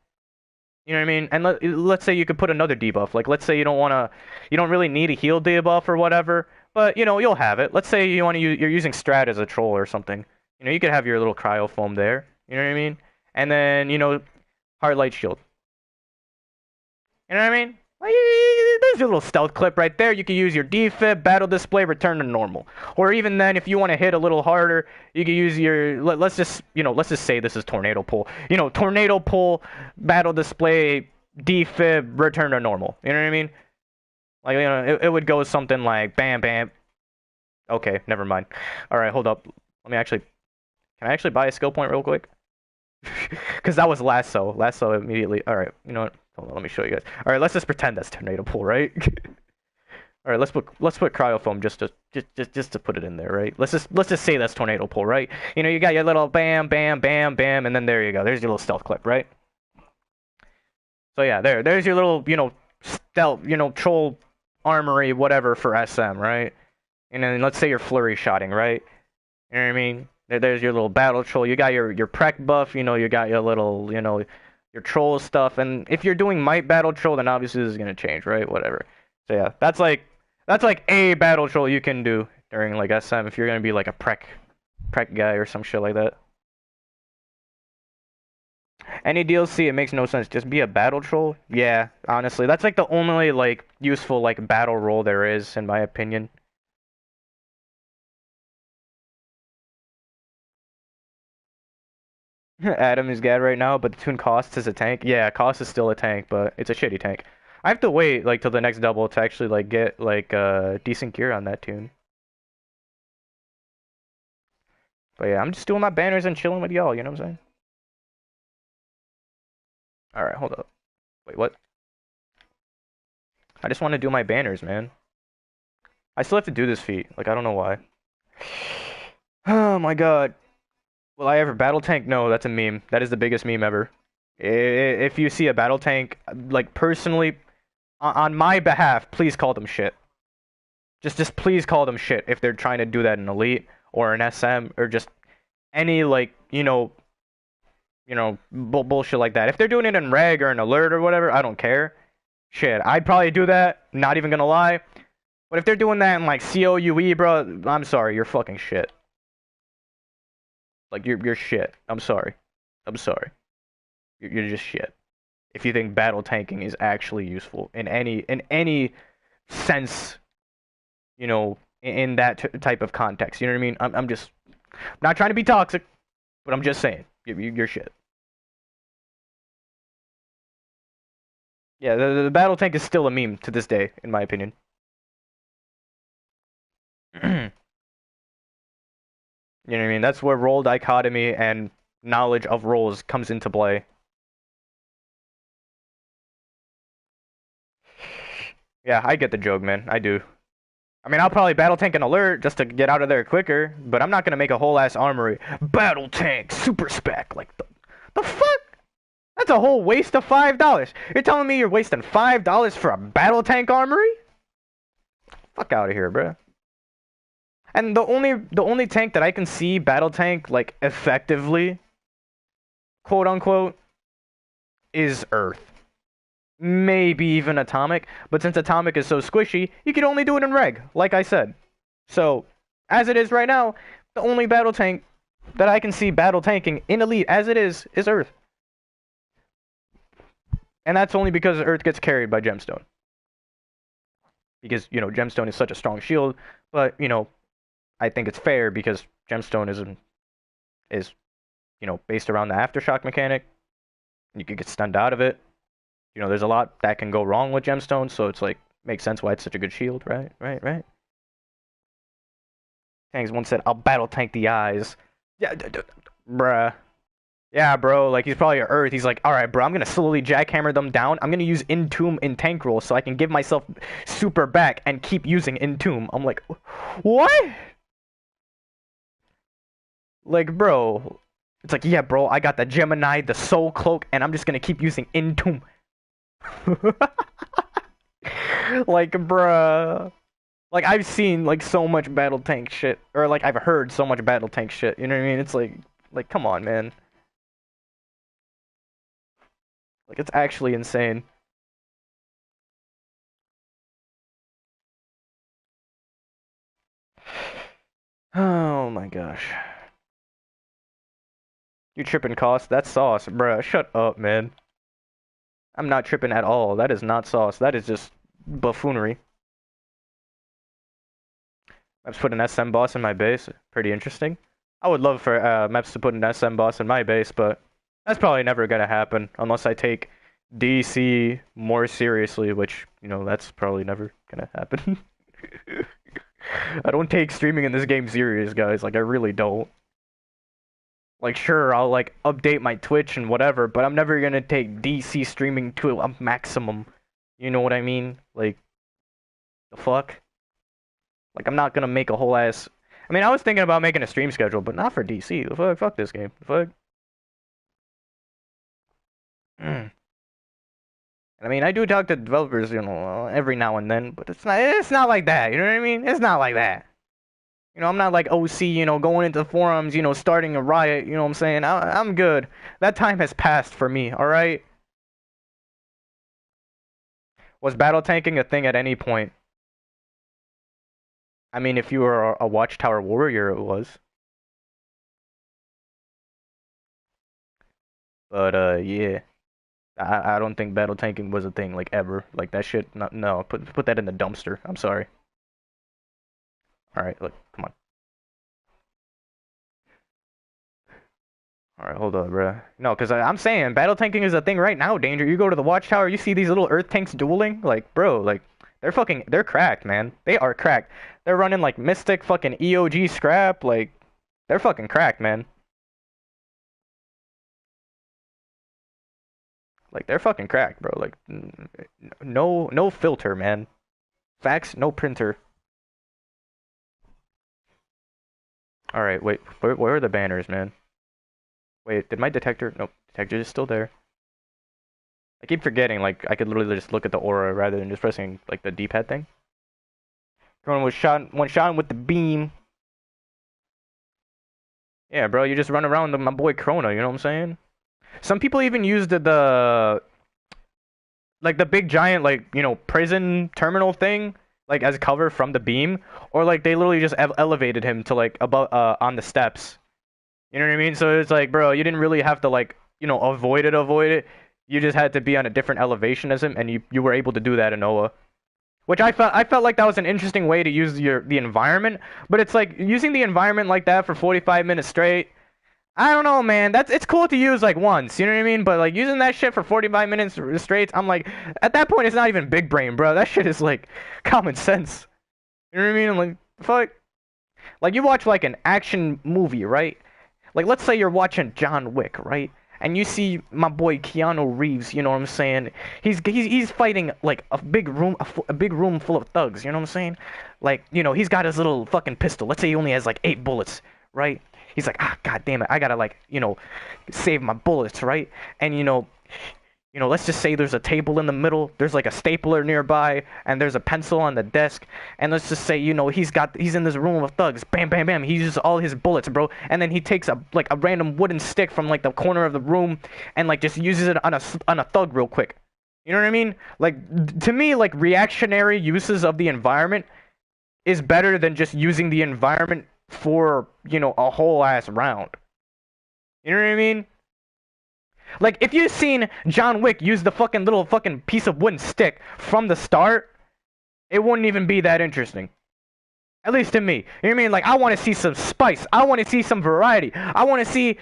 you know what I mean? And let's say you could put another debuff. Like let's say you don't really need a heal debuff or whatever, but you'll have it. Let's say you're using Strat as a troll or something. You could have your little cryo foam there. You know what I mean? And then heart light shield. You know what I mean? Like, there's your little stealth clip right there. You can use your defib, battle display, return to normal. Or even then, if you want to hit a little harder, you can use your, let's just say this is tornado pull. Tornado pull, battle display, defib, return to normal. You know what I mean? Like, it would go something like bam, bam. Okay, never mind. All right, hold up. Can I actually buy a skill point real quick? Because that was lasso. Lasso immediately. All right, you know what? Hold on, let me show you guys. All right, let's just pretend that's tornado pull, right? All right, let's put cryofoam just to put it in there, right? Let's just say that's tornado pull, right? You got your little bam, bam, bam, bam, and then there you go. There's your little stealth clip, right? So yeah, there's your little stealth, troll armory, whatever for SM, right? And then let's say you're flurry shotting, right? You know what I mean? There's your little battle troll. You got your prec buff. You got your little your troll stuff. And if you're doing might battle troll, then obviously this is gonna change, right? Whatever. So yeah, that's like a battle troll you can do during like SM if you're gonna be like a prec guy or some shit like that. Any DLC, it makes no sense. Just be a battle troll. Yeah, honestly, that's like the only like useful like battle role there is, in my opinion. Adam is Gad right now, but the tune costs as a tank. Yeah, cost is still a tank, but it's a shitty tank. I have to wait like till the next double to actually like get like decent gear on that tune. But yeah, I'm just doing my banners and chilling with y'all, you know what I'm saying? Alright, hold up. Wait, what? I just want to do my banners, man. I still have to do this feat. Like, I don't know why. Oh my god. Will I ever battle tank? No, that's a meme. That is the biggest meme ever. If you see a battle tank, like personally, on my behalf, please call them shit. Just please call them shit if they're trying to do that in Elite or an SM or just any like bullshit like that. If they're doing it in Reg or an Alert or whatever, I don't care. Shit, I'd probably do that. Not even gonna lie. But if they're doing that in like COUE, bro, I'm sorry, you're fucking shit. Like you're shit. I'm sorry. I'm sorry. You're just shit. If you think battle tanking is actually useful in any sense, you know, in that type of context. You know what I mean? I'm just not trying to be toxic, but I'm just saying, you're shit. Yeah, the battle tank is still a meme to this day, in my opinion. You know what I mean? That's where role dichotomy and knowledge of roles comes into play. Yeah, I get the joke, man. I do. I mean, I'll probably battle tank an alert just to get out of there quicker, but I'm not gonna make a whole ass armory. Battle tank, super spec, like the fuck? That's a whole waste of $5. You're telling me you're wasting $5 for a battle tank armory? Fuck out of here, bro. And the only tank that I can see battle tank like effectively, quote unquote, is Earth. Maybe even Atomic, but since Atomic is so squishy, you can only do it in Reg, like I said. So, as it is right now, the only battle tank that I can see battle tanking in Elite as it is Earth. And that's only because Earth gets carried by Gemstone. Because, you know, Gemstone is such a strong shield, but, you know, I think it's fair because Gemstone is, you know, based around the Aftershock mechanic. You could get stunned out of it. You know, there's a lot that can go wrong with Gemstone, so it's like, makes sense why it's such a good shield, right? Right. Tanks once said, I'll battle tank the eyes. Yeah, bruh. Yeah, bro, like, he's probably a Earth. He's like, alright, bro, I'm gonna slowly jackhammer them down. I'm gonna use Entomb in tank roll so I can give myself super back and keep using Entomb. I'm like, what? Like, bro. It's like, yeah, bro, I got the Gemini, the Soul Cloak, and I'm just gonna keep using Entomb. Like, bruh. Like, I've seen, like, so much battle tank shit. Or, like, I've heard so much battle tank shit. You know what I mean? It's like, come on, man. Like, it's actually insane. Oh my gosh. You tripping, Cost? That's sauce, bruh. Shut up, man. I'm not tripping at all. That is not sauce. That is just buffoonery. Maps put an SM boss in my base. Pretty interesting. I would love for Maps to put an SM boss in my base, but that's probably never gonna happen unless I take DC more seriously, which, you know, that's probably never gonna happen. I don't take streaming in this game serious, guys. Like, I really don't. Like, sure, I'll, like, update my Twitch and whatever, but I'm never gonna take DC streaming to a maximum. You know what I mean? Like, the fuck? Like, I'm not gonna make a whole ass... I mean, I was thinking about making a stream schedule, but not for DC. The fuck? Fuck this game. The fuck? I mean, I do talk to developers, you know, every now and then, but it's not like that, you know what I mean? It's not like that. You know, I'm not like OC, you know, going into forums, you know, starting a riot, you know what I'm saying? I'm good. That time has passed for me, alright? Was battle tanking a thing at any point? I mean, if you were a Watchtower warrior, it was. But, yeah. I don't think battle tanking was a thing, like, ever. Like, that shit, no, put that in the dumpster. I'm sorry. Alright, look, come on. Alright, hold on, bro. No, because I'm saying, battle tanking is a thing right now, Danger. You go to the Watchtower, you see these little Earth tanks dueling. Like, bro, like, they're cracked, man. They are cracked. They're running, like, Mystic fucking EOG scrap. Like, they're fucking cracked, man. Like, they're fucking cracked, bro. Like, no filter, man. Facts, no printer. Alright, wait. Where are the banners, man? Wait, did my detector... Nope, detector is still there. I keep forgetting, like, I could literally just look at the aura rather than just pressing, like, the D-pad thing. One shot with the beam. Yeah, bro, you just run around with my boy Krona, you know what I'm saying? Some people even use like, the big giant, like, you know, prison terminal thing, like, as cover from the beam. Or, like, they literally just elevated him to, like, above, on the steps. You know what I mean? So it's like, bro, you didn't really have to, like, you know, avoid it. You just had to be on a different elevation as him, and you were able to do that in Oa. Which I felt like that was an interesting way to use the environment, but it's like using the environment like that for 45 minutes straight. I don't know, man. It's cool to use like once, you know what I mean? But like using that shit for 45 minutes straight, I'm like, at that point, it's not even big brain, bro. That shit is like common sense. You know what I mean? I'm like, fuck. Like you watch like an action movie, right? Like let's say you're watching John Wick, right? And you see my boy Keanu Reeves, you know what I'm saying? He's fighting like a big room full of thugs, you know what I'm saying? Like, you know, he's got his little fucking pistol. Let's say he only has like 8 bullets, right? He's like, ah, god damn it, I gotta like, you know, save my bullets, right? And let's just say there's a table in the middle, there's like a stapler nearby, and there's a pencil on the desk, and let's just say, he's in this room of thugs, bam, bam, bam, he uses all his bullets, bro, and then he takes a random wooden stick from like the corner of the room, and like just uses it on a thug real quick. You know what I mean? Like, to me, like, reactionary uses of the environment is better than just using the environment for, a whole ass round. You know what I mean? Like, if you've seen John Wick use the fucking little fucking piece of wooden stick from the start, it wouldn't even be that interesting. At least to me. You know what I mean? Like, I want to see some spice. I want to see some variety. I want to see,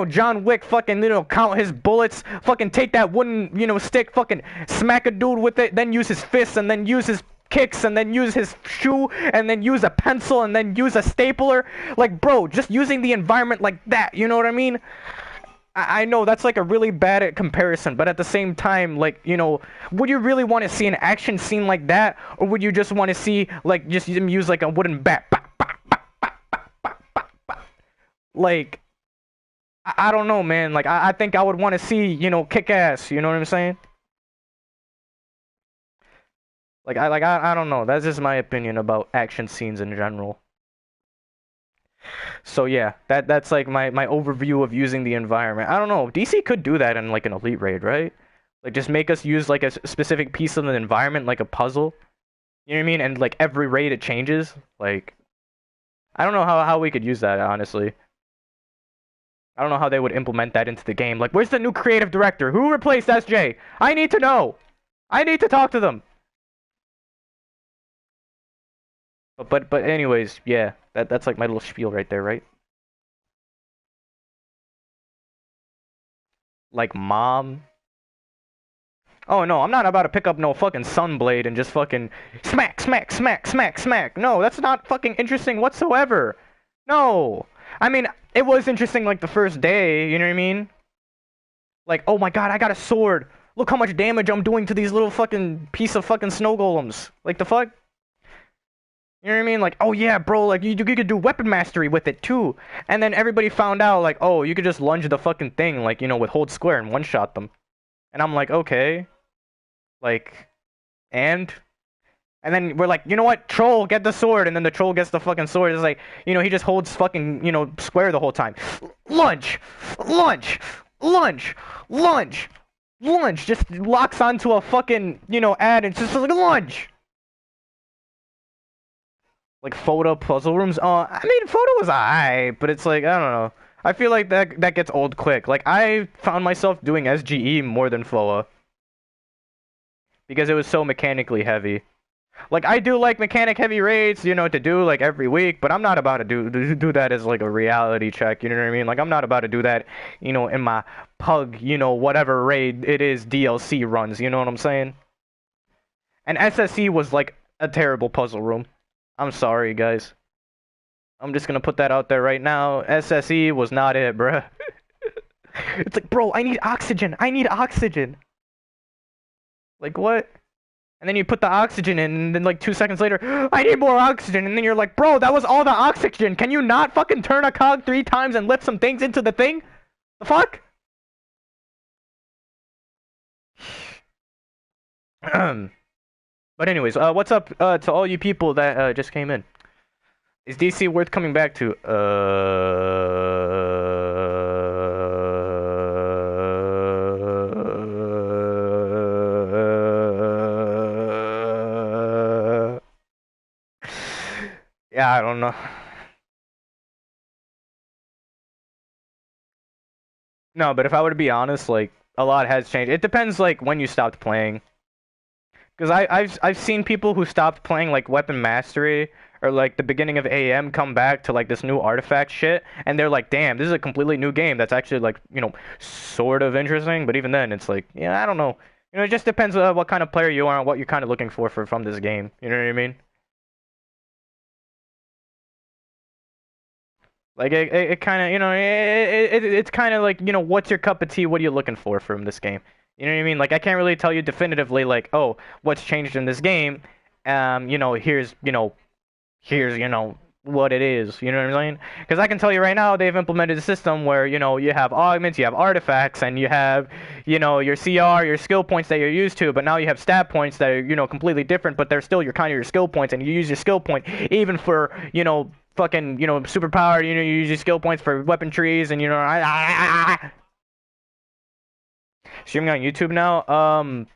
John Wick fucking, count his bullets, fucking take that wooden, stick, fucking smack a dude with it, then use his fists, and then use his kicks, and then use his shoe, and then use a pencil, and then use a stapler. Like, bro, just using the environment like that, you know what I mean? I know that's like a really bad comparison, but at the same time, like, would you really want to see an action scene like that, or would you just want to see, like, just him use like a wooden bat? Like, I don't know, man. Like, I think I would want to see, kick ass. You know what I'm saying? I don't know. That's just my opinion about action scenes in general. So yeah, that's like my overview of using the environment. I don't know. DC could do that in like an Elite Raid, right? Like just make us use like a specific piece of an environment, like a puzzle. You know what I mean? And like every raid it changes. Like I don't know how we could use that, honestly. I don't know how they would implement that into the game. Like, where's the new creative director? Who replaced SJ? I need to know. I need to talk to them. But anyways, yeah, that's like my little spiel right there, right? Like mom. Oh no, I'm not about to pick up no fucking Sunblade and just fucking smack, smack, smack, smack, smack. No, that's not fucking interesting whatsoever. No. I mean, it was interesting like the first day, you know what I mean? Like, oh my god, I got a sword. Look how much damage I'm doing to these little fucking piece of fucking snow golems. Like the fuck? You know what I mean? Like, oh yeah, bro, like you could do weapon mastery with it too. And then everybody found out like, oh, you could just lunge the fucking thing, like, with hold square and one-shot them. And I'm like, okay. Like, and then we're like, you know what? Troll, get the sword. And then the troll gets the fucking sword. It's like, he just holds fucking, square the whole time. Lunge! Lunge! Lunge! Lunge! Lunge! Just locks onto a fucking, ad and it's just like, lunge! Like, photo puzzle rooms. I mean, photo was alright, but it's like, I don't know. I feel like that gets old quick. Like, I found myself doing SGE more than FOA. Because it was so mechanically heavy. Like, I do like mechanic heavy raids, to do like every week, but I'm not about to do that as like a reality check, you know what I mean? Like, I'm not about to do that, in my pug, whatever raid it is DLC runs, you know what I'm saying? And SSE was like a terrible puzzle room. I'm sorry, guys. I'm just gonna put that out there right now. SSE was not it, bruh. It's like, bro, I need oxygen. I need oxygen. Like, what? And then you put the oxygen in, and then like 2 seconds later, I need more oxygen. And then you're like, bro, that was all the oxygen. Can you not fucking turn a cog 3 times and lift some things into the thing? The fuck? But anyways, what's up to all you people that just came in? Is DC worth coming back to? Yeah, I don't know. No, but if I were to be honest, like, a lot has changed. It depends, like, when you stopped playing. Because I've seen people who stopped playing like Weapon Mastery or like the beginning of AM come back to like this new artifact shit, and they're like, damn, this is a completely new game that's actually like, sort of interesting. But even then, it's like, yeah, I don't know. It just depends on what kind of player you are and what you're kind of looking for from this game. You know what I mean? Like it kind of, it's kind of like, what's your cup of tea? What are you looking for from this game? You know what I mean? Like I can't really tell you definitively like, oh, what's changed in this game. Here's what it is. You know what I'm saying? Because I can tell you right now, they've implemented a system where you have augments, you have artifacts, and you have your CR, your skill points that you're used to. But now you have stat points that are completely different, but they're still your kind of your skill points, and you use your skill point even for fucking superpower. You use your skill points for weapon trees, and streaming on YouTube now.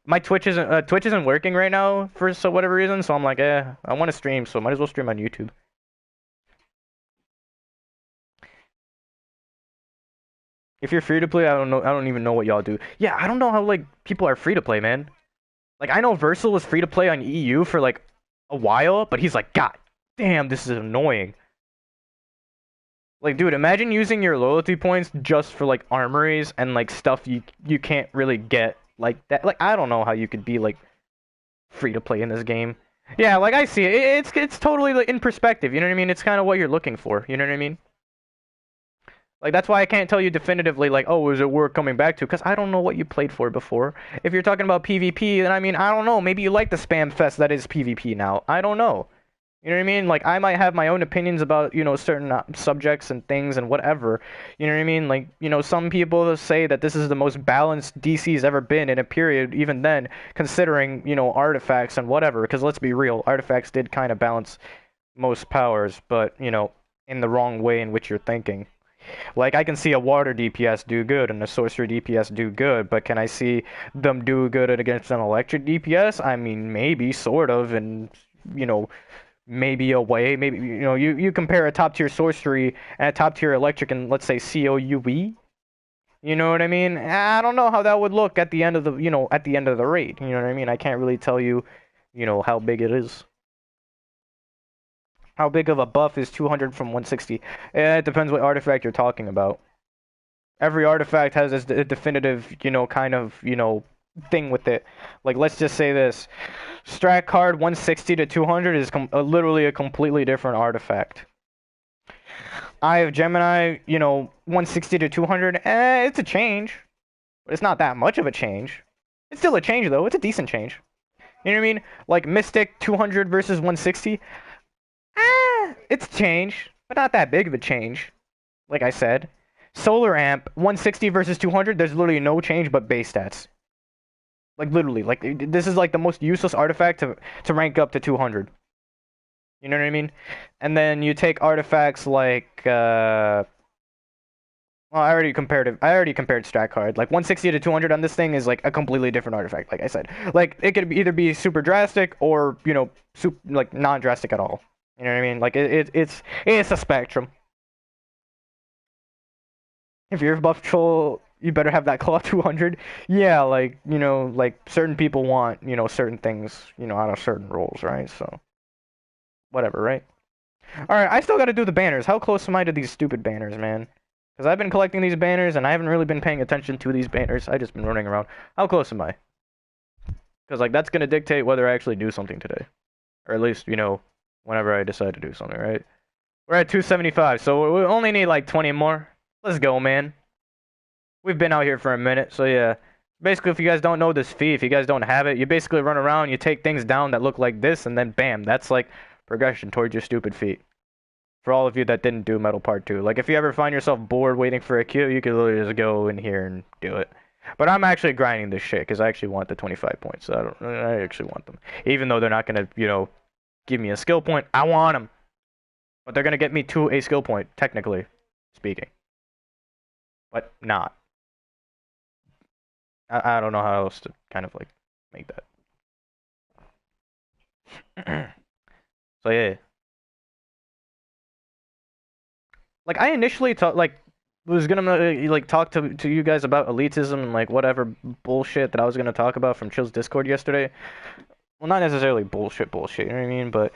My Twitch isn't working right now for whatever reason, so I'm like, I want to stream, so might as well stream on YouTube. If you're free to play, I don't know. I don't even know what y'all do. Yeah, I don't know how like people are free to play, man. Like I know Versal was free to play on EU for like a while, but he's like, God damn, this is annoying. Like, dude, imagine using your loyalty points just for like armories and like stuff you can't really get like that. Like I don't know how you could be like free to play in this game. Yeah, like I see it. It's totally like, in perspective. You know what I mean? It's kind of what you're looking for. You know what I mean? Like that's why I can't tell you definitively like, oh, is it worth coming back to? Because I don't know what you played for before. If you're talking about PvP, then I mean I don't know. Maybe you like the spam fest that is PvP now. I don't know. You know what I mean? Like I might have my own opinions about certain subjects and things and whatever. You know what I mean? Like some people say that this is the most balanced DC's ever been in a period. Even then, considering artifacts and whatever. Because let's be real, artifacts did kind of balance most powers, but in the wrong way in which you're thinking. Like I can see a water DPS do good and a sorcery DPS do good, but can I see them do good against an electric DPS? I mean, maybe, sort of, and you know, maybe a way. Maybe you compare a top tier sorcery and a top tier electric, and let's say COUE. You know what I mean? I don't know how that would look at the end of the at the end of the raid. You know what I mean? I can't really tell you, how big it is. How big of a buff is 200 from 160? It depends what artifact you're talking about. Every artifact has its definitive, kind of, thing with it. Like, let's just say this. Strat card 160 to 200 is literally a completely different artifact. Eye of Gemini, 160 to 200, it's a change. But it's not that much of a change. It's still a change, though. It's a decent change. You know what I mean? Like, Mystic 200 versus 160. It's a change, but not that big of a change. Like I said. Solar Amp, 160 versus 200, there's literally no change but base stats. Like, literally. Like, this is, like, the most useless artifact to rank up to 200. You know what I mean? And then you take artifacts like, well, I already compared it. I already compared Strat Card. Like, 160 to 200 on this thing is, like, a completely different artifact, like I said. Like, it could either be super drastic or, like, non-drastic at all. You know what I mean? Like, it's a spectrum. If you're a buff troll, you better have that claw 200. Yeah, like, like certain people want, certain things, out of certain roles, right? So, whatever, right? Alright, I still gotta do the banners. How close am I to these stupid banners, man? Because I've been collecting these banners and I haven't really been paying attention to these banners. I just been running around. How close am I? Because, like, that's gonna dictate whether I actually do something today. Or at least, whenever I decide to do something, right? We're at 275, so we only need, like, 20 more. Let's go, man. We've been out here for a minute, so yeah. Basically, if you guys don't know this feat, if you guys don't have it, you basically run around, you take things down that look like this, and then bam, that's like progression towards your stupid feat. For all of you that didn't do Metal Part 2. Like, if you ever find yourself bored waiting for a queue, you can literally just go in here and do it. But I'm actually grinding this shit, because I actually want the 25 points. So I actually want them. Even though they're not going to, give me a skill point, I want them. But they're going to get me to a skill point, technically speaking. But not. I don't know how else to kind of like make that. So yeah. Like I initially thought like was gonna like talk to you guys about elitism and like whatever bullshit that I was gonna talk about from Chill's Discord yesterday. Well, not necessarily bullshit, you know what I mean? But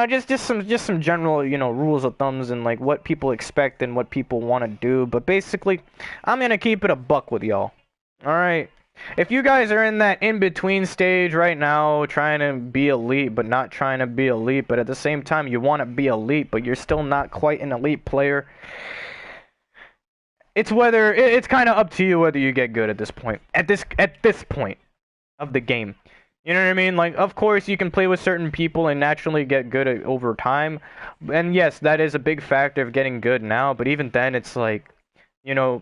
just some general, rules of thumbs and like what people expect and what people want to do. But basically, I'm gonna keep it a buck with y'all. All right. If you guys are in that in-between stage right now, trying to be elite but not trying to be elite, but at the same time you want to be elite but you're still not quite an elite player, it's kind of up to you whether you get good at this point. At this point of the game. You know what I mean? Like, of course, you can play with certain people and naturally get good over time. And yes, that is a big factor of getting good now. But even then, it's like, you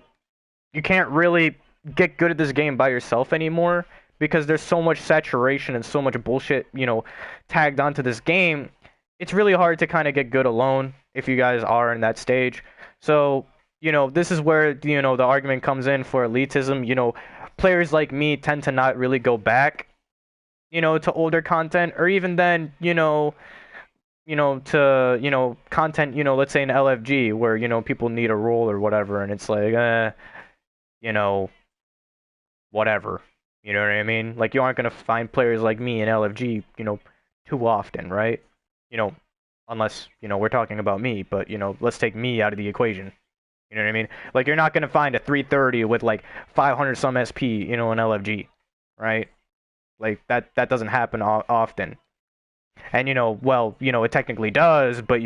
can't really get good at this game by yourself anymore because there's so much saturation and so much bullshit, tagged onto this game. It's really hard to kind of get good alone if you guys are in that stage. So, this is where, the argument comes in for elitism. Players like me tend to not really go back to older content, or even then, to, content, let's say in LFG, where, people need a role or whatever, and it's like, you know, whatever. You know what I mean? Like, you aren't gonna find players like me in LFG, too often, right? You know, unless, we're talking about me, but, let's take me out of the equation. You know what I mean? Like, you're not gonna find a 330 with, like, 500 some SP, in LFG, right? Like that doesn't happen often. And well, it technically does, but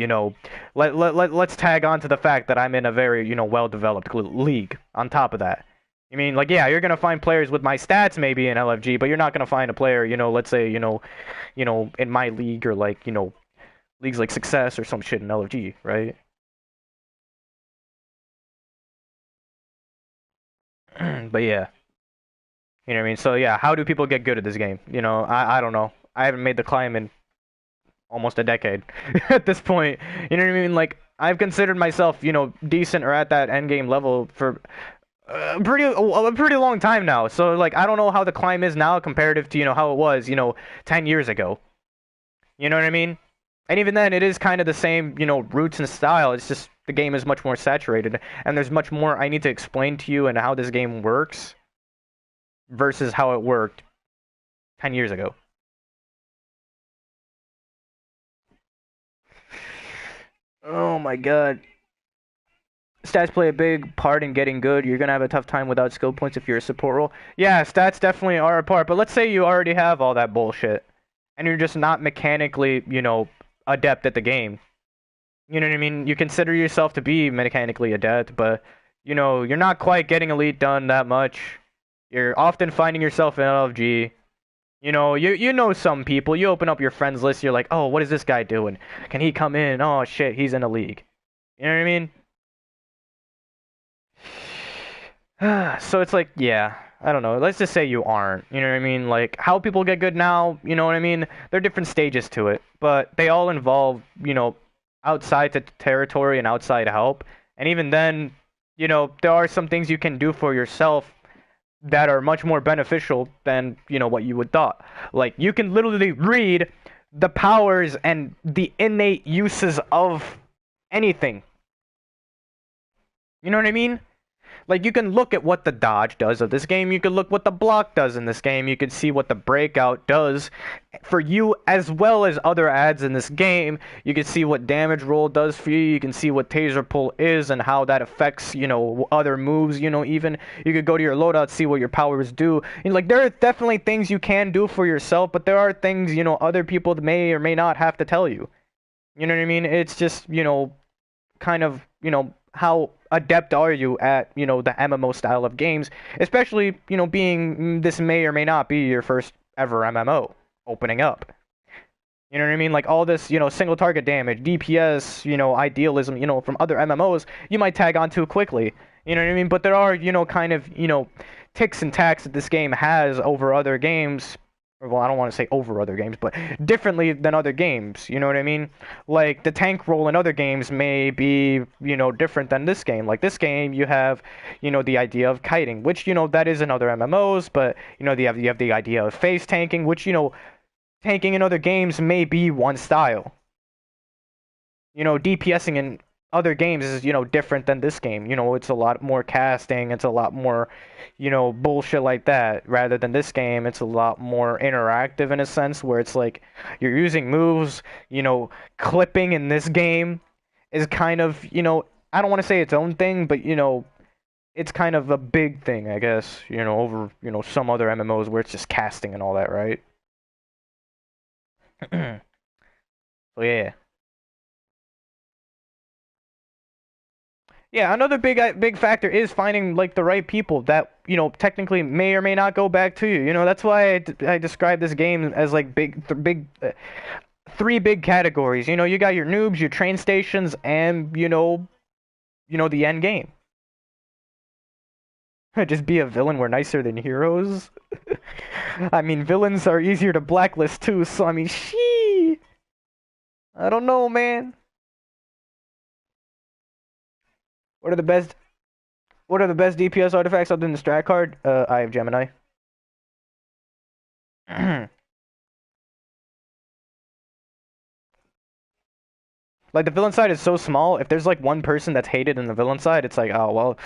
let's tag on to the fact that I'm in a very, well-developed league on top of that. I mean, like, yeah, you're going to find players with my stats maybe in LFG, but you're not going to find a player, let's say, in my league, or like, leagues like Success or some shit in LFG, right? But yeah. You know what I mean? So yeah, how do people get good at this game? I don't know. I haven't made the climb in almost a decade at this point. You know what I mean? Like, I've considered myself, decent or at that end game level for a pretty long time now. So like, I don't know how the climb is now comparative to, how it was, 10 years ago. You know what I mean? And even then, it is kind of the same, roots and style. It's just the game is much more saturated, and there's much more I need to explain to you and how this game works versus how it worked 10 years ago. Oh my god. Stats play a big part in getting good. You're gonna have a tough time without skill points if you're a support role. Yeah, stats definitely are a part, but let's say you already have all that bullshit, and you're just not mechanically, adept at the game. You know what I mean? You consider yourself to be mechanically adept, but, you're not quite getting elite done that much. You're often finding yourself in LFG. You know some people. You open up your friends list. You're like, oh, what is this guy doing? Can he come in? Oh shit, he's in a league. You know what I mean? So it's like, yeah, I don't know. Let's just say you aren't. You know what I mean? Like, how people get good now. You know what I mean? There are different stages to it, but they all involve, outside the territory and outside help. And even then, there are some things you can do for yourself that are much more beneficial than what you would thought. Like, you can literally read the powers and the innate uses of anything. You know what I mean? Like, you can look at what the dodge does of this game. You can look what the block does in this game. You can see what the breakout does for you, as well as other ads in this game. You can see what damage roll does for you. You can see what taser pull is and how that affects, other moves. Even you could go to your loadout, see what your powers do. And like, there are definitely things you can do for yourself, but there are things, other people may or may not have to tell you. You know what I mean? It's just, kind of, how adept are you at, the MMO style of games, especially, being this may or may not be your first ever MMO opening up. You know what I mean? Like, all this, single target damage, DPS, idealism, from other MMOs, you might tag on too quickly. You know what I mean? But there are, kind of, ticks and tacks that this game has over other games. Well, I don't want to say over other games, but differently than other games. You know what I mean? Like, the tank roll in other games may be, different than this game. Like, this game, you have, the idea of kiting, which, that is in other MMOs, but, you have the idea of phase tanking, which, tanking in other games may be one style. DPSing in other games is, different than this game. It's a lot more casting, it's a lot more, bullshit like that. Rather than this game, it's a lot more interactive in a sense where it's like you're using moves, clipping in this game is kind of, I don't want to say its own thing, but it's kind of a big thing, I guess, over, some other MMOs where it's just casting and all that, right? So yeah. Yeah, another big factor is finding like the right people that technically may or may not go back to you. That's why I describe this game as like three big categories. You got your noobs, your train stations, and the end game. Just be a villain. We're nicer than heroes. I mean, villains are easier to blacklist too. So I mean, I don't know, man. What are the best? What are the best DPS artifacts other than the strat card? I have Gemini. Like the villain side is so small. If there's like one person that's hated in the villain side, it's like, oh well,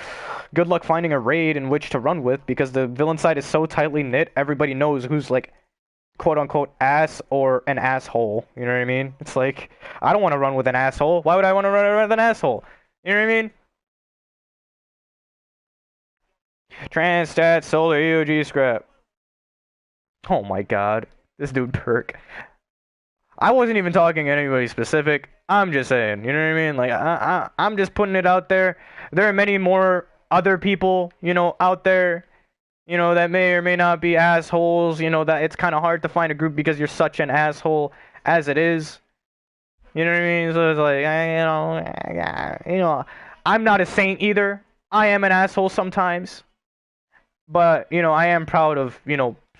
good luck finding a raid in which to run with because the villain side is so tightly knit. Everybody knows who's like quote unquote ass or an asshole. You know what I mean? It's like I don't want to run with an asshole. Why would I want to run with an asshole? You know what I mean? Transstat, solar, EOG, scrap. Oh my god. This dude perk. I wasn't even talking anybody specific. I'm just saying, you know what I mean? Like, I'm just putting it out there. There are many more other people, out there, that may or may not be assholes. That it's kind of hard to find a group because you're such an asshole as it is. You know what I mean? So it's like, I'm not a saint either. I am an asshole sometimes. But I am proud of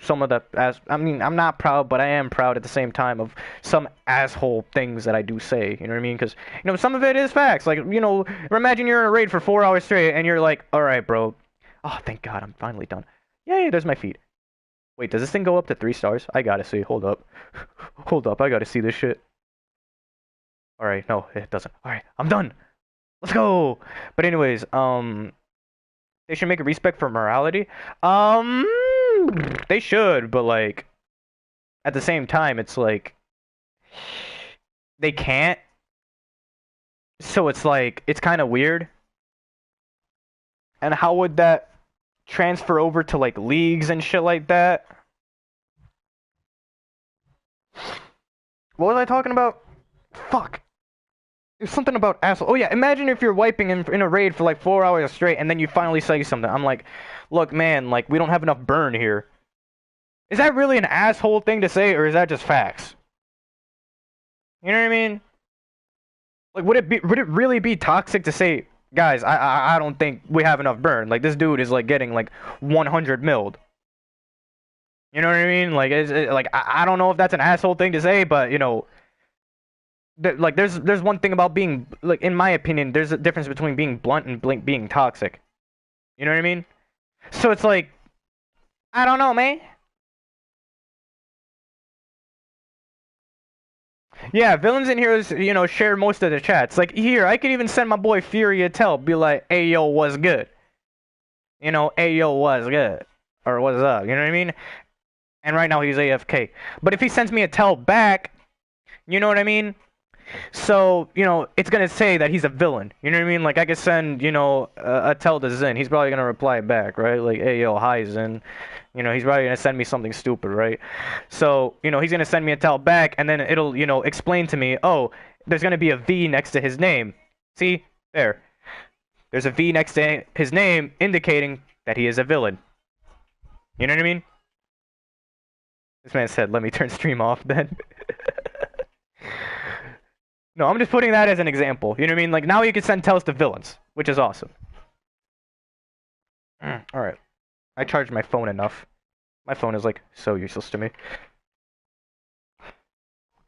some of the I mean I'm not proud, but I am proud at the same time of some asshole things that I do say. You know what I mean? Because some of it is facts. Like imagine you're in a raid for 4 hours straight and you're like, all right, bro. Oh, thank God, I'm finally done. Yay, there's my feet. Wait, does this thing go up to 3 stars? I gotta see. Hold up, hold up. I gotta see this shit. All right, no, it doesn't. All right, I'm done. Let's go. But anyways, they should make a respect for morality. They should, but like at the same time, it's like they can't. So it's like it's kind of weird. And how would that transfer over to like leagues and shit like that? What was I talking about? Fuck. There's something about asshole. Oh yeah, imagine if you're wiping in a raid for like 4 hours straight and then you finally say something. I'm like, look, man, like we don't have enough burn here. Is that really an asshole thing to say, or is that just facts? You know what I mean? Like, would it really be toxic to say, guys, I don't think we have enough burn. Like this dude is like getting like 100 milled. You know what I mean? Like, like I don't know if that's an asshole thing to say, but like there's one thing about being like in my opinion there's a difference between being blunt and being toxic. You know what I mean? So it's like I don't know, man. Yeah, villains and heroes, share most of the chats. Like here, I could even send my boy Fury a tell, be like, "Hey yo, what's good?" "Hey yo, what's good?" or "What's up?" You know what I mean? And right now he's AFK. But if he sends me a tell back, you know what I mean? So, it's gonna say that he's a villain. You know what I mean? Like, I could send, a tell to Zen. He's probably gonna reply back, right? Like, hey, yo, hi, Zen. He's probably gonna send me something stupid, right? So, he's gonna send me a tell back, and then it'll, explain to me, oh, there's gonna be a V next to his name. See? There. There's a V next to his name, indicating that he is a villain. You know what I mean? This man said, let me turn stream off then. No, I'm just putting that as an example. You know what I mean? Like, now you can send tells to villains, which is awesome. Alright. I charged my phone enough. My phone is, like, so useless to me.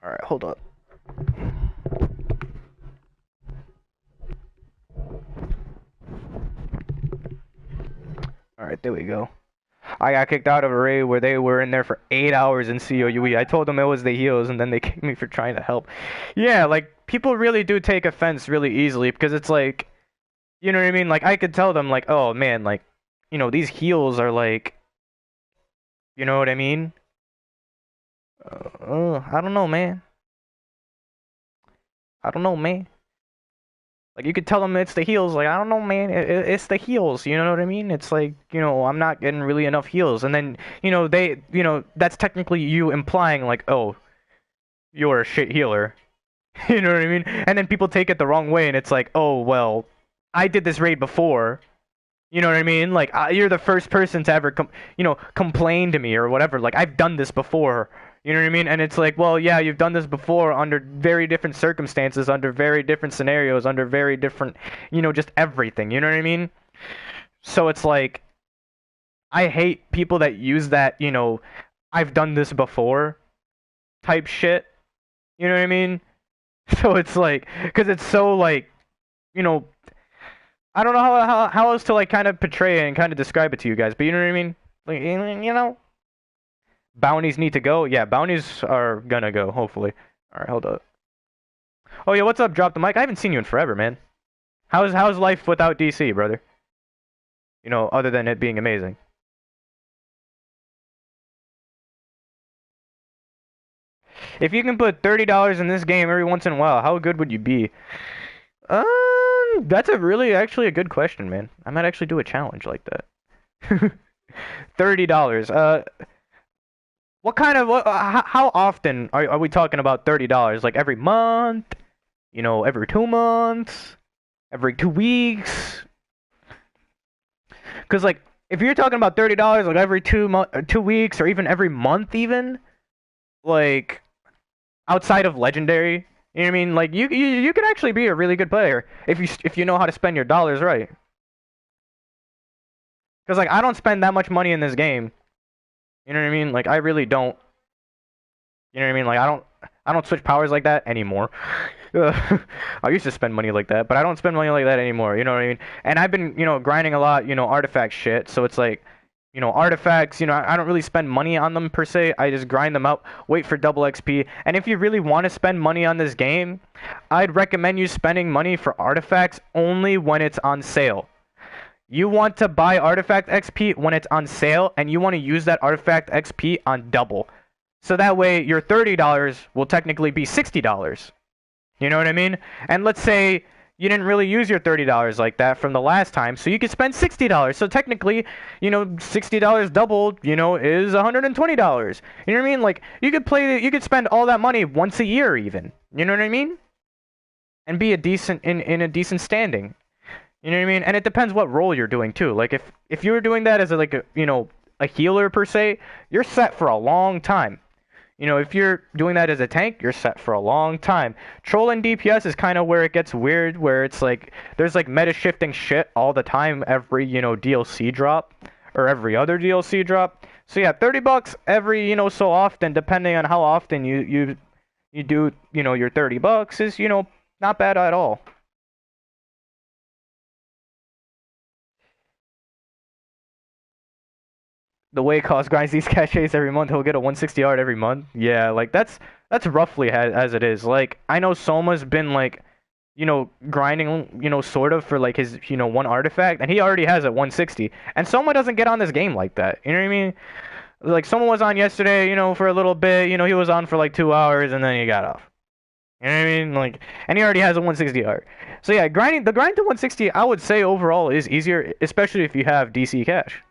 Alright, hold up. Alright, there we go. I got kicked out of a raid where they were in there for 8 hours in COUE. I told them it was the heals, and then they kicked me for trying to help. Yeah, like, people really do take offense really easily, because it's like, you know what I mean? Like, I could tell them, like, oh, man, like, these heals are, like, you know what I mean? I don't know, man. I don't know, man. Like, you could tell them it's the heals. Like, I don't know, man. It's the heals. You know what I mean? It's like, I'm not getting really enough heals. And then, that's technically you implying, like, oh, you're a shit healer. You know what I mean? And then people take it the wrong way, and it's like, oh, well, I did this raid before. You know what I mean? Like, you're the first person to ever, complain to me or whatever. Like, I've done this before. You know what I mean? And it's like, well, yeah, you've done this before under very different circumstances, under very different scenarios, under very different, just everything. You know what I mean? So it's like, I hate people that use that, I've done this before type shit. You know what I mean? So it's like, because it's so like, I don't know how else to like kind of portray it and kind of describe it to you guys, but you know what I mean? Like, bounties need to go. Yeah, bounties are gonna go, hopefully. Alright, hold up. Oh yeah, what's up, Drop the Mic? I haven't seen you in forever, man. How's life without DC, brother? Other than it being amazing. If you can put $30 in this game every once in a while, how good would you be? That's actually a good question, man. I might actually do a challenge like that. $30. How often are we talking about $30? Like every month? Every 2 months? Every 2 weeks? Because, like, if you're talking about $30, like every 2 weeks, or even every month, even, like, outside of Legendary, you know what I mean? Like, you can actually be a really good player if you know how to spend your dollars right. Because, like, I don't spend that much money in this game. You know what I mean? Like, I really don't. You know what I mean? Like, I don't switch powers like that anymore. I used to spend money like that, but I don't spend money like that anymore. You know what I mean? And I've been, grinding a lot, artifact shit. So it's like, artifacts, I don't really spend money on them per se. I just grind them out, wait for double XP. And if you really want to spend money on this game, I'd recommend you spending money for artifacts only when it's on sale. You want to buy artifact XP when it's on sale, and you want to use that artifact XP on double. So that way, your $30 will technically be $60. You know what I mean? And let's say you didn't really use your $30 like that from the last time, so you could spend $60. So technically, $60 doubled, is $120. You know what I mean? Like, you could spend all that money once a year even. You know what I mean? And be in a decent standing. You know what I mean? And it depends what role you're doing too. Like if you were doing that as a healer per se, you're set for a long time. If you're doing that as a tank, you're set for a long time. Troll and DPS is kind of where it gets weird, where it's like there's like meta shifting shit all the time every, DLC drop or every other DLC drop. So yeah, $30 every, so often, depending on how often you do, your $30 is, not bad at all. The way Cos grinds these caches every month, he'll get a 160 yard every month. Yeah, like that's roughly as it is. Like, I know Soma's been like, grinding, sort of for like his, one artifact, and he already has a 160. And Soma doesn't get on this game like that. You know what I mean? Like, Soma was on yesterday, for a little bit. He was on for like 2 hours, and then he got off. You know what I mean? Like, and he already has a 160 yard. So yeah, the grind to 160, I would say overall is easier, especially if you have DC cash.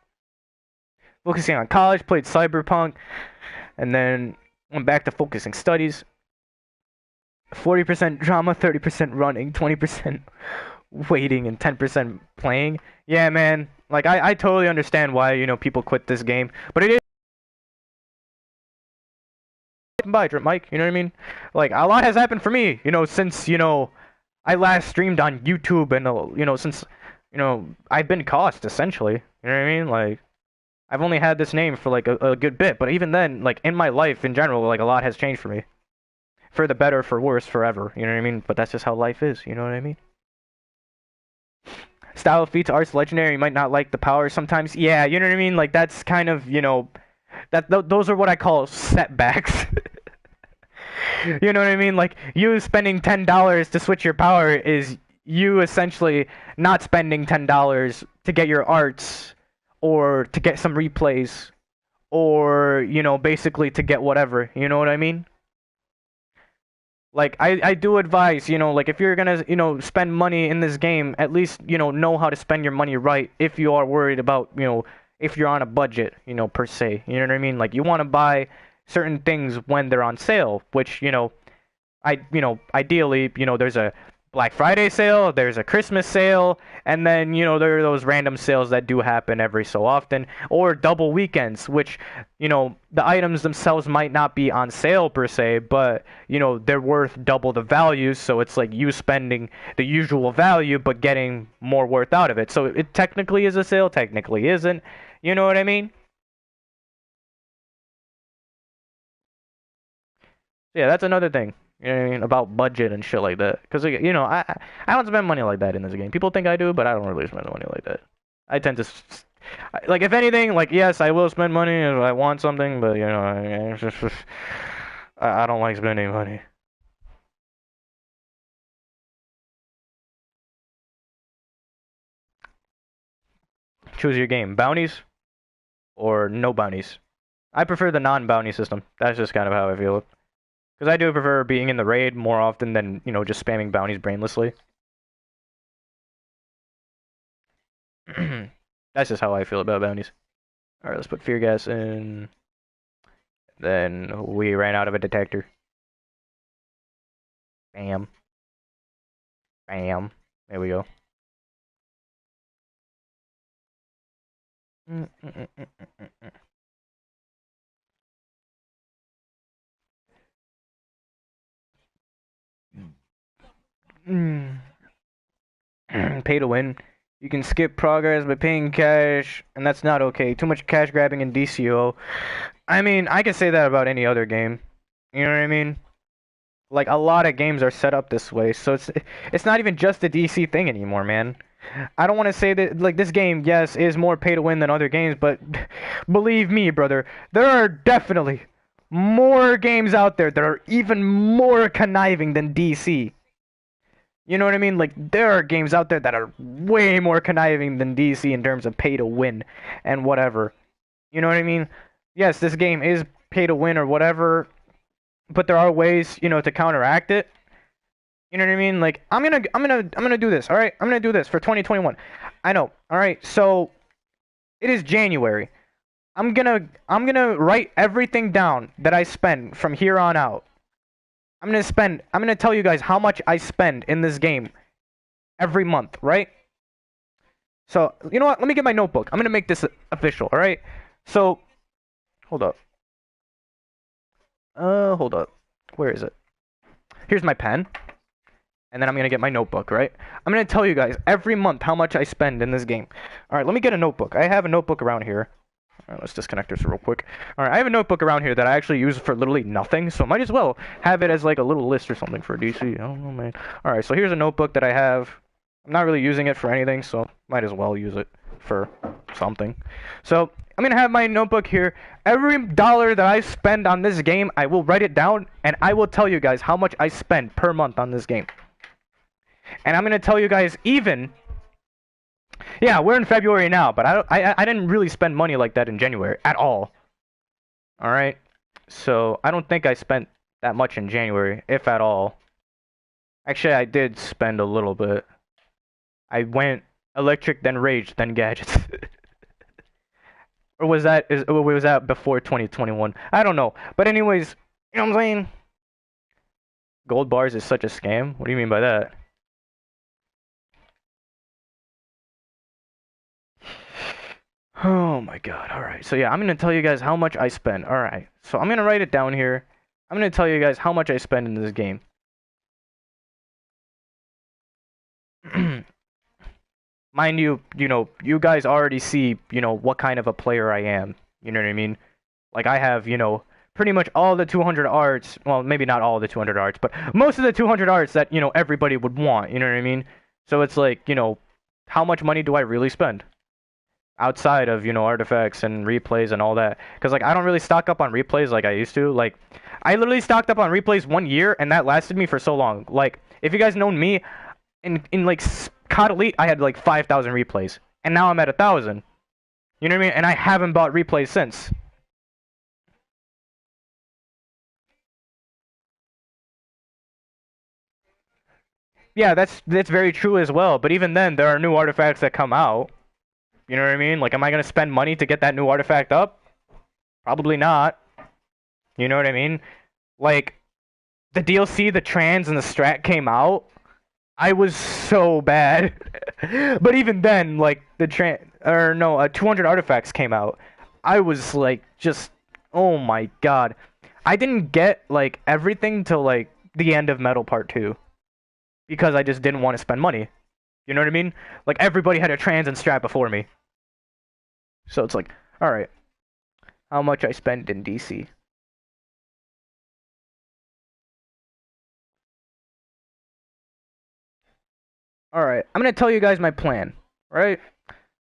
Focusing on college, played Cyberpunk, and then went back to focusing studies. 40% drama, 30% running, 20% waiting, and 10% playing. Yeah, man. Like, I totally understand why, people quit this game. But it is... Bye, Drip Mike, you know what I mean? Like, a lot has happened for me, since, I last streamed on YouTube and, since, I've been Cost, essentially. You know what I mean? Like... I've only had this name for like a good bit, but even then, like in my life in general, like a lot has changed for me. For the better, for worse, forever. You know what I mean? But that's just how life is, you know what I mean? style feats arts legendary. You might not like the power sometimes. Yeah, you know what I mean. Like that's kind of those are what I call setbacks. You know what I mean? Like you spending $10 to switch your power is you essentially not spending $10 to get your arts or to get some replays or basically to get whatever. You know what I mean? Like I do advise, like if you're gonna, spend money in this game, at least, know how to spend your money right if you are worried about, if you're on a budget, per se. You know what I mean? Like you want to buy certain things when they're on sale, which, ideally, there's a Black Friday sale, there's a Christmas sale, and then, there are those random sales that do happen every so often, or double weekends, which, the items themselves might not be on sale per se, but, they're worth double the value, so it's like you spending the usual value, but getting more worth out of it. So it technically is a sale, technically isn't. You know what I mean? Yeah, that's another thing. You know what I mean? About budget and shit like that. Because, I don't spend money like that in this game. People think I do, but I don't really spend money like that. I tend to, like, if anything, like, yes, I will spend money if I want something, but, I don't like spending money. Choose your game. Bounties or no bounties? I prefer the non-bounty system. That's just kind of how I feel. Because I do prefer being in the raid more often than, just spamming bounties brainlessly. That's just how I feel about bounties. Alright, let's put fear gas in. Then we ran out of a detector. Bam. Bam. There we go. Pay to win. You can skip progress by paying cash, and that's not okay. Too much cash grabbing in DCO. I mean, I can say that about any other game. You know what I mean? Like a lot of games are set up this way, so it's not even just a DC thing anymore, man. I don't want to say that like this game, yes, is more pay to win than other games, but believe me, brother, there are definitely more games out there that are even more conniving than DC. You know what I mean? Like, there are games out there that are way more conniving than DC in terms of pay to win and whatever. You know what I mean? Yes, this game is pay to win or whatever, but there are ways, to counteract it. You know what I mean? Like, I'm gonna do this, alright? I'm gonna do this for 2021. I know, alright? So, it is January. I'm gonna write everything down that I spend from here on out. I'm gonna tell you guys how much I spend in this game every month, right? So, you know what? Let me get my notebook. I'm gonna make this official, alright? So, hold up. Hold up. Where is it? Here's my pen. And then I'm gonna get my notebook, right? I'm gonna tell you guys every month how much I spend in this game. Alright, let me get a notebook. I have a notebook around here. Alright, let's disconnect this real quick. Alright, I have a notebook around here that I actually use for literally nothing, so might as well have it as like a little list or something for DC. I don't know, man. Alright, so here's a notebook that I have. I'm not really using it for anything, so might as well use it for something. So, I'm gonna have my notebook here. Every dollar that I spend on this game, I will write it down, and I will tell you guys how much I spend per month on this game. And I'm gonna tell you guys even... Yeah, we're in February now, but I didn't really spend money like that in January at all. Alright? So, I don't think I spent that much in January, if at all. Actually, I did spend a little bit. I went electric, then rage, then gadgets. Or was that before 2021? I don't know. But anyways, you know what I'm saying? Gold bars is such a scam? What do you mean by that? Oh my god, alright. So yeah, I'm gonna tell you guys how much I spend. Alright. So I'm gonna write it down here. I'm gonna tell you guys how much I spend in this game. Mind you, you guys already see, what kind of a player I am. You know what I mean? Like, I have, pretty much all the 200 arts. Well, maybe not all the 200 arts, but most of the 200 arts that, everybody would want. You know what I mean? So it's like, how much money do I really spend outside of, artifacts and replays and all that? Because, like, I don't really stock up on replays like I used to. Like, I literally stocked up on replays 1 year, and that lasted me for so long. Like, if you guys known me, in like, COD Elite, I had, like, 5,000 replays. And now I'm at 1,000. You know what I mean? And I haven't bought replays since. Yeah, that's very true as well. But even then, there are new artifacts that come out. You know what I mean? Like, am I gonna spend money to get that new artifact up? Probably not. You know what I mean? Like, the DLC, the trans, and the strat came out. I was so bad. But even then, like, the trans, or no, 200 artifacts came out. I was like, just, oh my god. I didn't get, like, everything till, like, the end of Metal Part 2. Because I just didn't want to spend money. You know what I mean? Like, everybody had a trans and strat before me. So it's like, alright. How much I spend in DC? Alright, I'm gonna tell you guys my plan, right?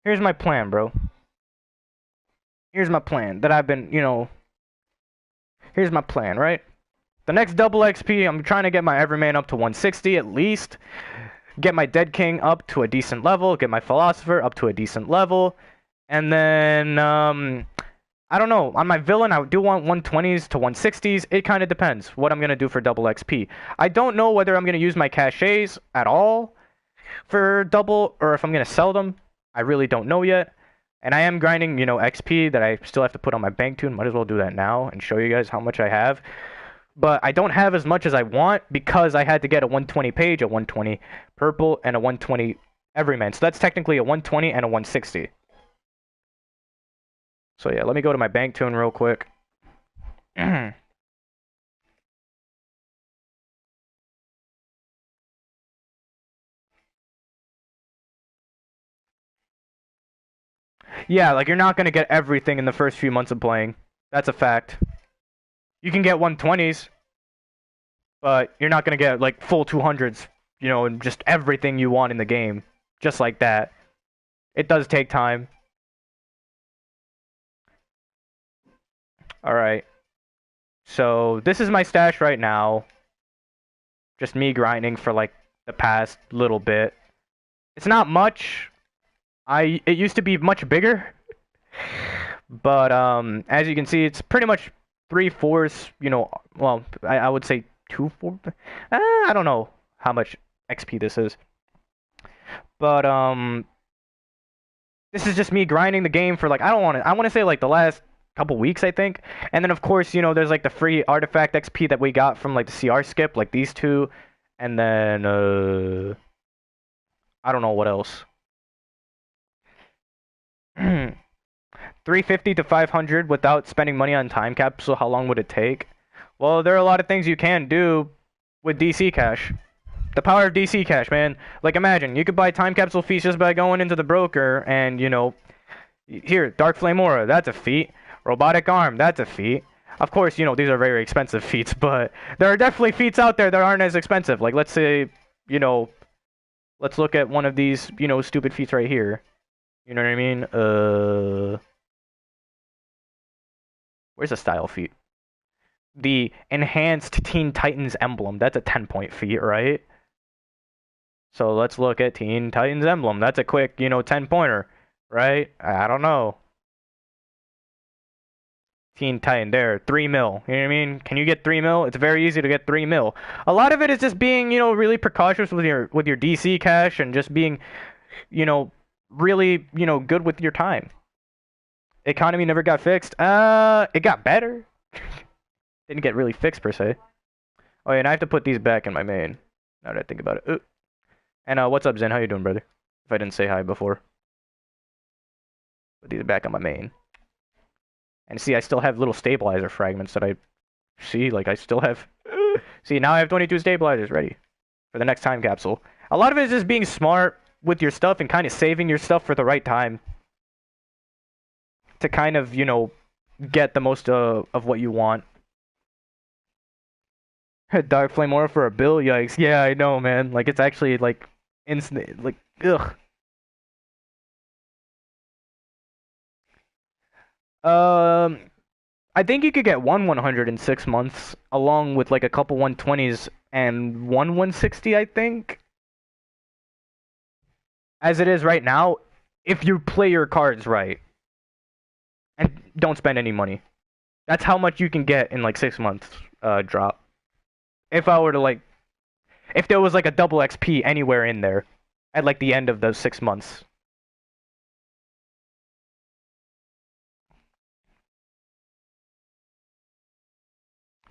Here's my plan, bro. Here's my plan that I've been, here's my plan, right? The next double XP, I'm trying to get my Everyman up to 160 at least. Get my Dead King up to a decent level. Get my Philosopher up to a decent level. And then, I don't know. On my Villain, I do want 120s to 160s. It kind of depends what I'm going to do for double XP. I don't know whether I'm going to use my cachets at all for double or if I'm going to sell them. I really don't know yet. And I am grinding, XP that I still have to put on my bank tune. Might as well do that now and show you guys how much I have. But I don't have as much as I want because I had to get a 120 page, a 120 purple, and a 120 everyman. So that's technically a 120 and a 160. So yeah, let me go to my bank tune real quick. Yeah, like you're not gonna get everything in the first few months of playing. That's a fact. You can get 120s, but you're not gonna get like full 200s, and just everything you want in the game, just like that. It does take time. All right. So this is my stash right now. Just me grinding for like the past little bit. It's not much. It used to be much bigger. But as you can see, it's pretty much 3/4, well, I would say 2/4. I don't know how much XP this is. But this is just me grinding the game for like I want to say like the last couple weeks, I think. And then of course, there's like the free artifact XP that we got from like the CR skip, like these two, and then I don't know what else. 350 to 500 without spending money on time capsule. How long would it take? Well, there are a lot of things you can do with DC cash. The power of DC cash, man. Like imagine you could buy time capsule feats just by going into the broker and here, Dark Flame Aura, that's a feat. Robotic Arm, that's a feat. Of course, these are very expensive feats, but there are definitely feats out there that aren't as expensive. Like, let's say, let's look at one of these, stupid feats right here. You know what I mean? Where's the style feat? The Enhanced Teen Titans Emblem. That's a 10-point feat, right? So let's look at Teen Titans Emblem. That's a quick, 10-pointer, right? I don't know. Teen Titan there, 3 mil. You know what I mean? Can you get 3 mil? It's very easy to get 3 mil. A lot of it is just being, really precautious with your DC cash and just being, really, good with your time. Economy never got fixed. It got better. Didn't get really fixed per se. Oh yeah, and I have to put these back in my main. Now that I think about it. Ooh. And what's up, Zen? How you doing, brother? If I didn't say hi before. Put these back on my main. And see, I still have little stabilizer fragments that I see. Like I still have. See, now I have 22 stabilizers ready for the next time capsule. A lot of it is just being smart with your stuff and kind of saving your stuff for the right time. To kind of, get the most of what you want. Dark Flame Aura for a bill? Yikes. Yeah, I know, man. Like, it's actually, like, instant. Like, ugh. I think you could get one 100 in 6 months, along with like a couple 120s and one 160, I think. As it is right now, if you play your cards right and don't spend any money. That's how much you can get in like 6 months drop. If I were to like, if there was like a double XP anywhere in there at like the end of those 6 months.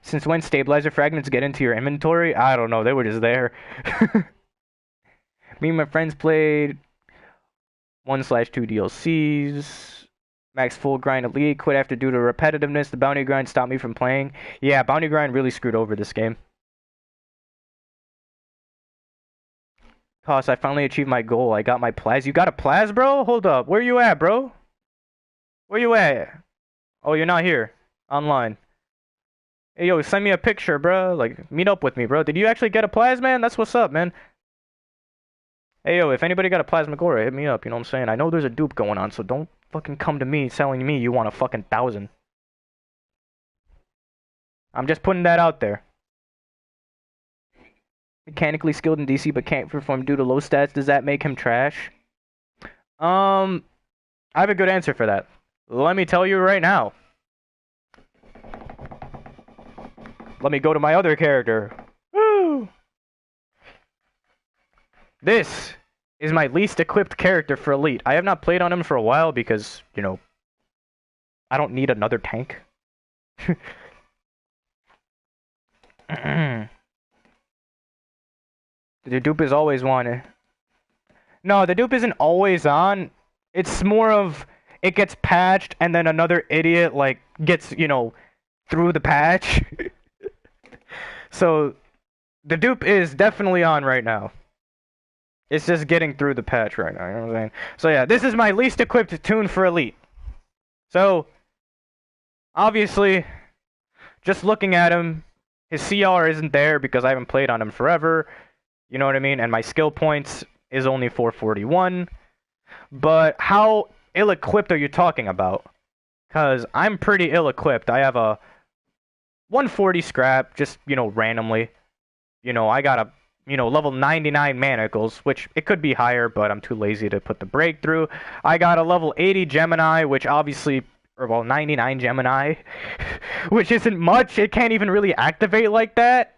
Since when stabilizer fragments get into your inventory? I don't know. They were just there. Me and my friends played 1/2 DLCs. Max full grind elite. Quit after due to repetitiveness. The bounty grind stopped me from playing. Yeah, bounty grind really screwed over this game. Cost, I finally achieved my goal. I got my Plaz. You got a Plaz, bro? Hold up. Where you at, bro? Where you at? Oh, you're not here. Online. Hey, yo, send me a picture, bro. Like, meet up with me, bro. Did you actually get a Plaz, man? That's what's up, man. Hey, yo, if anybody got a Plasmagora, hit me up. You know what I'm saying? I know there's a dupe going on, so don't fucking come to me telling me you want a fucking 1,000. I'm just putting that out there. Mechanically skilled in DC but can't perform due to low stats. Does that make him trash? I have a good answer for that. Let me tell you right now. Let me go to my other character. Woo! This is my least equipped character for Elite. I have not played on him for a while because, you know, I don't need another tank. The dupe is always on. No, the dupe isn't always on. It's more of it gets patched and then another idiot like gets, you know, through the patch. So the dupe is definitely on right now. It's just getting through the patch right now, you know what I'm saying? So yeah, this is my least equipped tune for Elite. So obviously, just looking at him, his CR isn't there because I haven't played on him forever. You know what I mean? And my skill points is only 441. But how ill-equipped are you talking about? Because I'm pretty ill-equipped. I have a 140 scrap, just, you know, randomly. You know, I got a, you know, level 99 manacles, which it could be higher, but I'm too lazy to put the breakthrough. I got a level 80 Gemini, which obviously, or well, 99 Gemini, which isn't much. It can't even really activate like that.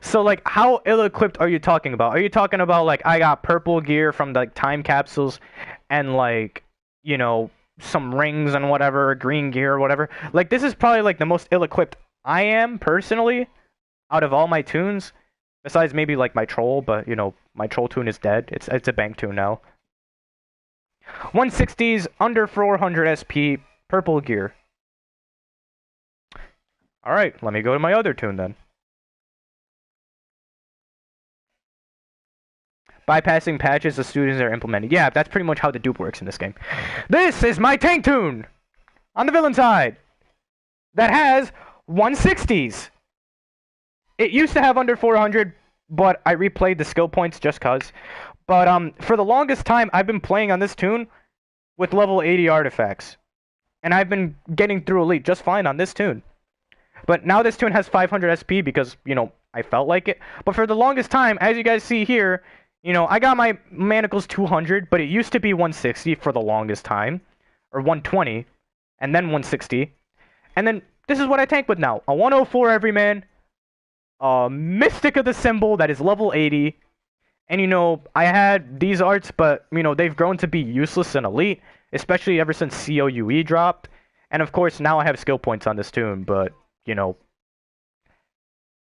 So, like, how ill-equipped are you talking about? Are you talking about, like, I got purple gear from, like, time capsules and, like, you know, some rings and whatever, green gear or whatever? Like, this is probably, like, the most ill-equipped I am, personally, out of all my tunes. Besides maybe, like, my troll, but, you know, my troll tune is dead. It's a bank tune now. 160s, under 400 SP, purple gear. Alright, let me go to my other tune, then. Bypassing patches the students are implemented. Yeah, that's pretty much how the dupe works in this game. This is my tank tune! On the villain side! That has 160s! It used to have under 400, but I replayed the skill points just cuz. But for the longest time, I've been playing on this tune with level 80 artifacts. And I've been getting through Elite just fine on this tune. But now this tune has 500 SP because, you know, I felt like it. But for the longest time, as you guys see here, you know, I got my manacles 200, but it used to be 160 for the longest time. Or 120. And then 160. And then, this is what I tank with now. A 104 everyman. A Mystic of the Symbol that is level 80. And, you know, I had these arts, but, you know, they've grown to be useless in Elite. Especially ever since COUE dropped. And, of course, now I have skill points on this tune, but, you know,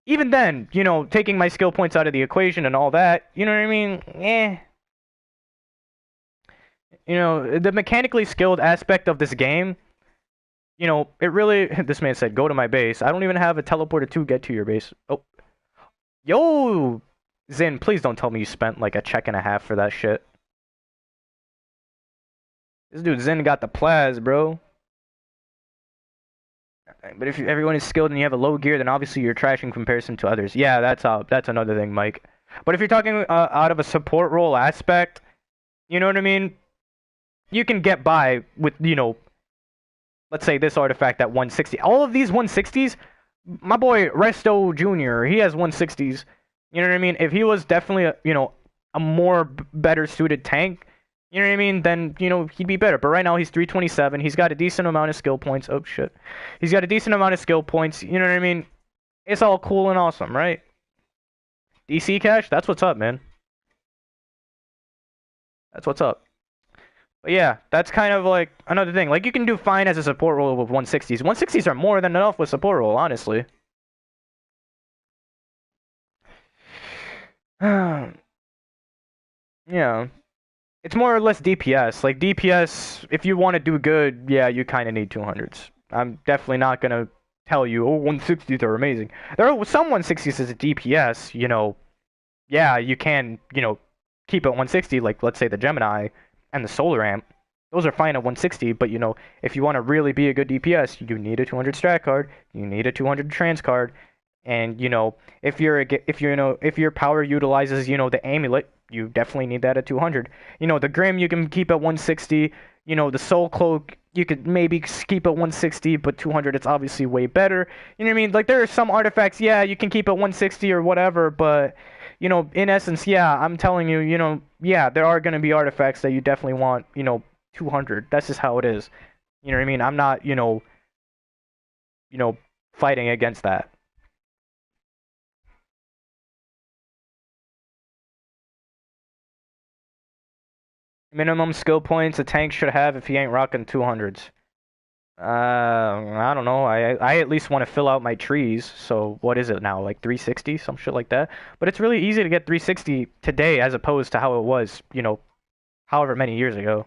even then, you know, taking my skill points out of the equation and all that, you know what I mean? You know, the mechanically skilled aspect of this game, you know, it really... This man said, go to my base. I don't even have a teleporter to get to your base. Oh. Yo! Zin, please don't tell me you spent like a check and a half for that shit. This dude Zin got the Plaz, bro. But if everyone is skilled and you have a low gear, then obviously you're trash in comparison to others. Yeah, that's another thing, Mike. But if you're talking out of a support role aspect, you know what I mean? You can get by with, you know, let's say this artifact at 160. All of these 160s, my boy Resto Jr., he has 160s. You know what I mean? If he was definitely a more better suited tank, you know what I mean, then he'd be better. But right now he's 327. He's got a decent amount of skill points. Oh shit. He's got a decent amount of skill points. You know what I mean? It's all cool and awesome, right? DC cash, that's what's up, man. That's what's up. But yeah, that's kind of like another thing. Like, you can do fine as a support role with 160s. 160s are more than enough with support role, honestly. Yeah. It's more or less DPS. Like, DPS, if you want to do good, yeah, you kind of need 200s. I'm definitely not going to tell you, oh, 160s are amazing. There are some 160s as a DPS, yeah, you can, keep it 160, like, let's say the Gemini and the Solar Amp. Those are fine at 160, but, if you want to really be a good DPS, you need a 200 strat card, you need a 200 trans card, and, if your power utilizes, the amulet, you definitely need that at 200. The Grim you can keep at 160. The Soul Cloak you could maybe keep at 160, but 200 it's obviously way better. You know what I mean? Like, there are some artifacts, yeah, you can keep at 160 or whatever, but in essence, yeah, I'm telling you, yeah, there are gonna be artifacts that you definitely want, 200. That's just how it is. You know what I mean? I'm not, fighting against that. Minimum skill points a tank should have if he ain't rocking 200s. I don't know. I at least want to fill out my trees. So what is it now? Like 360, some shit like that. But it's really easy to get 360 today as opposed to how it was, however many years ago.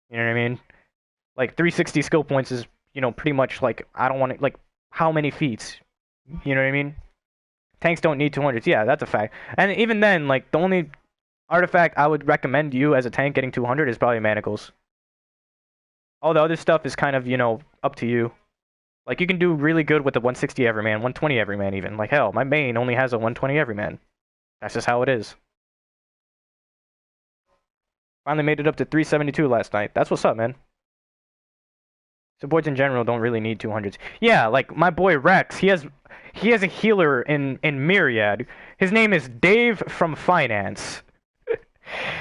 You know what I mean? Like 360 skill points is, pretty much like, I don't want to, like, how many feats? You know what I mean? Tanks don't need 200s. Yeah, that's a fact. And even then, like, the only artifact I would recommend you as a tank getting 200 is probably Manacles. All the other stuff is kind of, up to you. Like, you can do really good with the 160 Everyman, 120 Everyman even. Like, hell, my main only has a 120 Everyman. That's just how it is. Finally made it up to 372 last night. That's what's up, man. Supports in general don't really need 200s. Yeah, like, my boy Rex, he has a healer in Myriad. His name is Dave from Finance.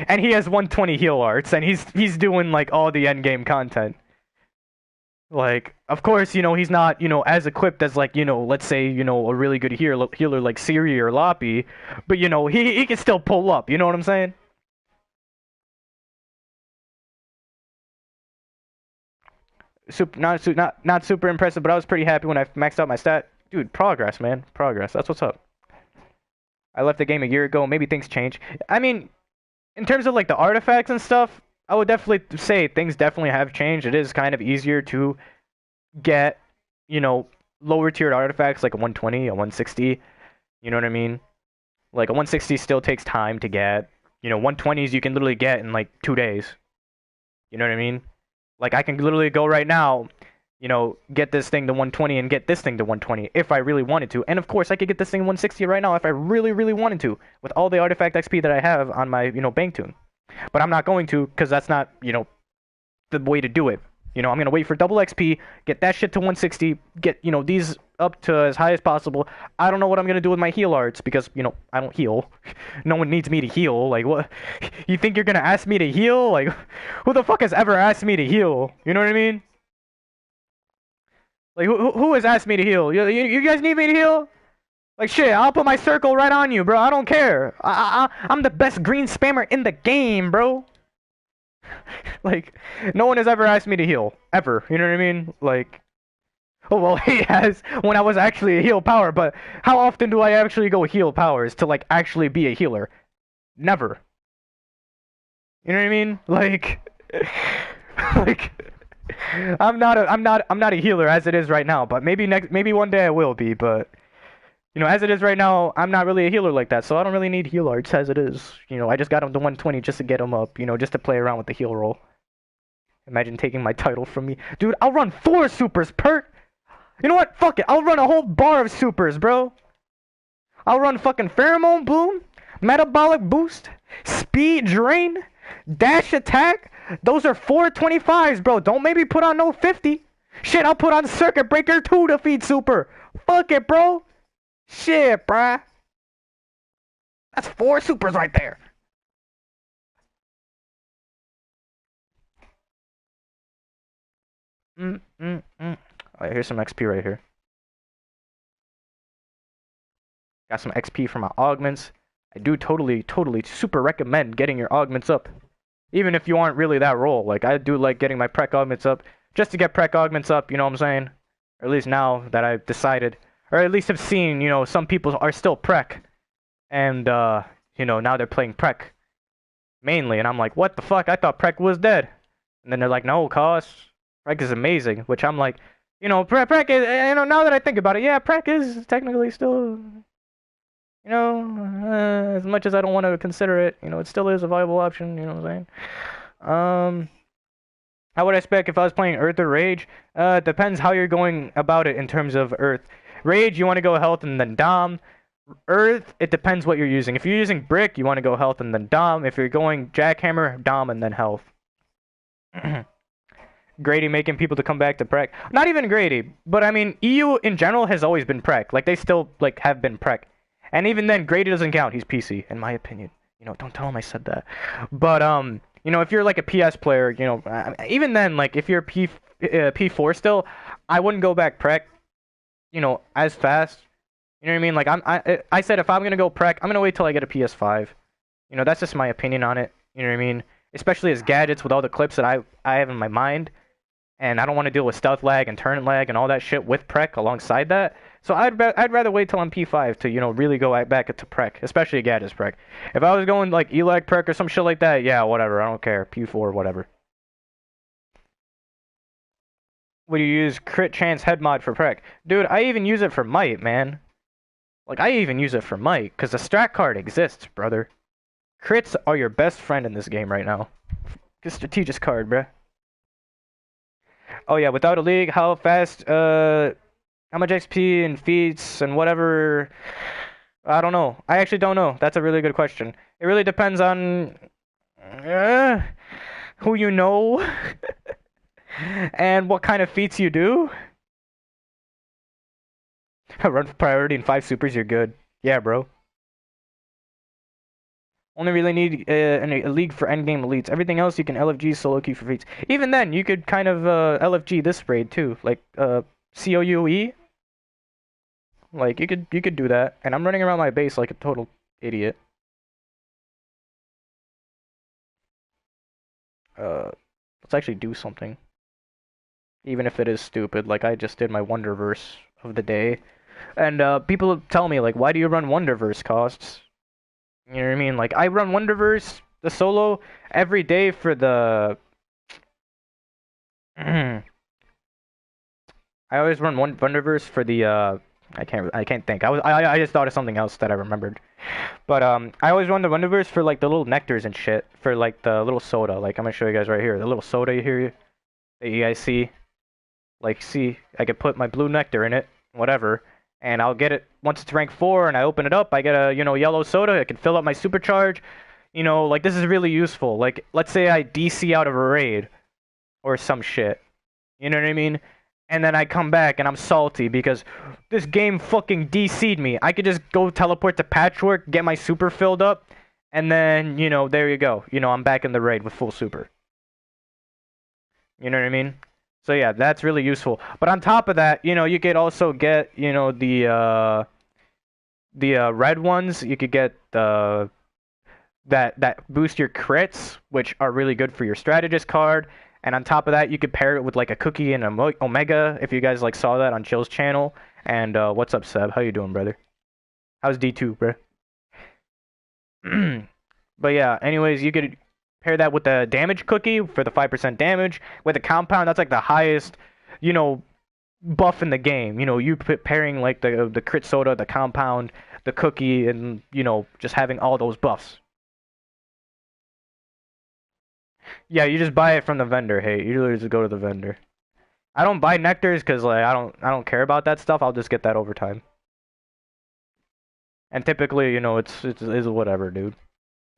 And he has 120 heal arts, and he's doing, like, all the endgame content. Like, of course, he's not, as equipped as, like, let's say, a really good healer like Siri or Loppy, but, he can still pull up, you know what I'm saying? Not super impressive, but I was pretty happy when I maxed out my stat. Dude, progress, man. Progress. That's what's up. I left the game a year ago. Maybe things change. I mean, in terms of, like, the artifacts and stuff, I would definitely say things definitely have changed. It is kind of easier to get, lower tiered artifacts like a 120, a 160. You know what I mean? Like, a 160 still takes time to get. 120s you can literally get in, like, 2 days. You know what I mean? Like, I can literally go right now, get this thing to 120 and get this thing to 120 if I really wanted to. And of course, I could get this thing 160 right now if I really, really wanted to, with all the artifact XP that I have on my, bank tune. But I'm not going to, because that's not, the way to do it. I'm going to wait for double XP, get that shit to 160, get, these up to as high as possible. I don't know what I'm going to do with my heal arts, because, I don't heal. No one needs me to heal. Like, what? You think you're going to ask me to heal? Like, who the fuck has ever asked me to heal? You know what I mean? Like, who has asked me to heal? You guys need me to heal? Like, shit, I'll put my circle right on you, bro. I don't care. I'm the best green spammer in the game, bro. Like, no one has ever asked me to heal. Ever. You know what I mean? Like, oh, well, he has when I was actually a heal power, but how often do I actually go heal powers to, like, actually be a healer? Never. You know what I mean? Like, like, I'm not a healer as it is right now, but maybe one day I will be, but as it is right now, I'm not really a healer like that, so I don't really need heal arts as it is. I just got him to 120 just to get him up, just to play around with the heal roll. Imagine taking my title from me. Dude, I'll run 4 supers per... You know what? Fuck it. I'll run a whole bar of supers, bro. I'll run fucking Pheromone Boom, Metabolic Boost, Speed Drain, Dash Attack. Those are 425s, bro. Don't maybe put on no 50. Shit, I'll put on Circuit Breaker 2 to feed Super. Fuck it, bro. Shit, bruh. That's 4 Supers right there. Alright, here's some XP right here. Got some XP from my augments. I do totally super recommend getting your augments up. Even if you aren't really that role. Like, I do like getting my prec augments up. Just to get prec augments up, you know what I'm saying? Or at least now that I've decided. Or at least have seen, you know, some people are still prec. And, you know, now they're playing prec. Mainly. And I'm like, what the fuck? I thought prec was dead. And then they're like, no, cause prec is amazing. Which I'm like, you know, prec is, you know, now that I think about it, yeah, prec is technically still, you know, as much as I don't want to consider it, you know, it still is a viable option, you know what I'm saying? How would I spec if I was playing Earth or Rage? It depends how you're going about it in terms of Earth. Rage, you want to go Health and then Dom. Earth, it depends what you're using. If you're using Brick, you want to go Health and then Dom. If you're going Jackhammer, Dom and then Health. Grady making people to come back to Prec. Not even Grady, but I mean, EU in general has always been Prec. Like, they still, like, have been Prec. And even then, Grady doesn't count. He's PC, in my opinion. You know, don't tell him I said that. But, you know, if you're like a PS player, you know, even then, like, if you're P4 still, I wouldn't go back Prec, you know, as fast. You know what I mean? Like, I said if I'm going to go Prec, I'm going to wait till I get a PS5. You know, that's just my opinion on it. You know what I mean? Especially as gadgets with all the clips that I have in my mind. And I don't want to deal with stealth lag and turn lag and all that shit with Prec alongside that. So I'd rather wait till I'm P5 to, you know, really go back to Prec, especially gadgets Prec. If I was going like Elag Prec or some shit like that, yeah, whatever, I don't care. P4, whatever. Would you use crit chance head mod for Prec? Dude, I even use it for might, man. Like, I even use it for might, because the strat card exists, brother. Crits are your best friend in this game right now. Good strategist card, bruh. Oh yeah, without a league, how fast, how much XP and feats and whatever, I don't know. I actually don't know. That's a really good question. It really depends on who you know and what kind of feats you do. Run for priority in 5 supers, you're good. Yeah, bro. Only really need a league for endgame elites. Everything else you can LFG solo queue for feats. Even then, you could kind of LFG this raid too, like COUE. Like you could do that. And I'm running around my base like a total idiot. Let's actually do something. Even if it is stupid, like I just did my Wonderverse of the day. And people tell me like, why do you run Wonderverse costs? You know what I mean? Like, I run Wonderverse, the solo, every day for the... I always run Wonderverse for the, I can't think. I just thought of something else that I remembered. But, I always run the Wonderverse for, like, the little nectars and shit. For, like, the little soda. Like, I'm gonna show you guys right here. The little soda here that you guys see. Like, see, I could put my blue nectar in it. Whatever. And I'll get it, once it's rank 4 and I open it up, I get a, you know, yellow soda. I can fill up my supercharge. You know, like, this is really useful. Like, let's say I DC out of a raid. Or some shit. You know what I mean? And then I come back and I'm salty because this game fucking DC'd me. I could just go teleport to Patchwork, get my super filled up, and then, you know, there you go. You know, I'm back in the raid with full super. You know what I mean? So yeah, that's really useful. But on top of that, you know, you could also get, you know, the red ones. You could get the that boost your crits, which are really good for your strategist card. And on top of that, you could pair it with like a cookie and a Omega, if you guys like saw that on Chill's channel. And what's up, Seb? How you doing, brother? How's D2, bro? But yeah, anyways, you could pair that with the damage cookie for the 5% damage. With the compound, that's like the highest, you know, buff in the game. You know, you pairing like the crit soda, the compound, the cookie, and, you know, just having all those buffs. Yeah, you just buy it from the vendor. Hey, you literally just go to the vendor. I don't buy nectars because like I don't care about that stuff. I'll just get that over time. And typically, you know, it's whatever, dude.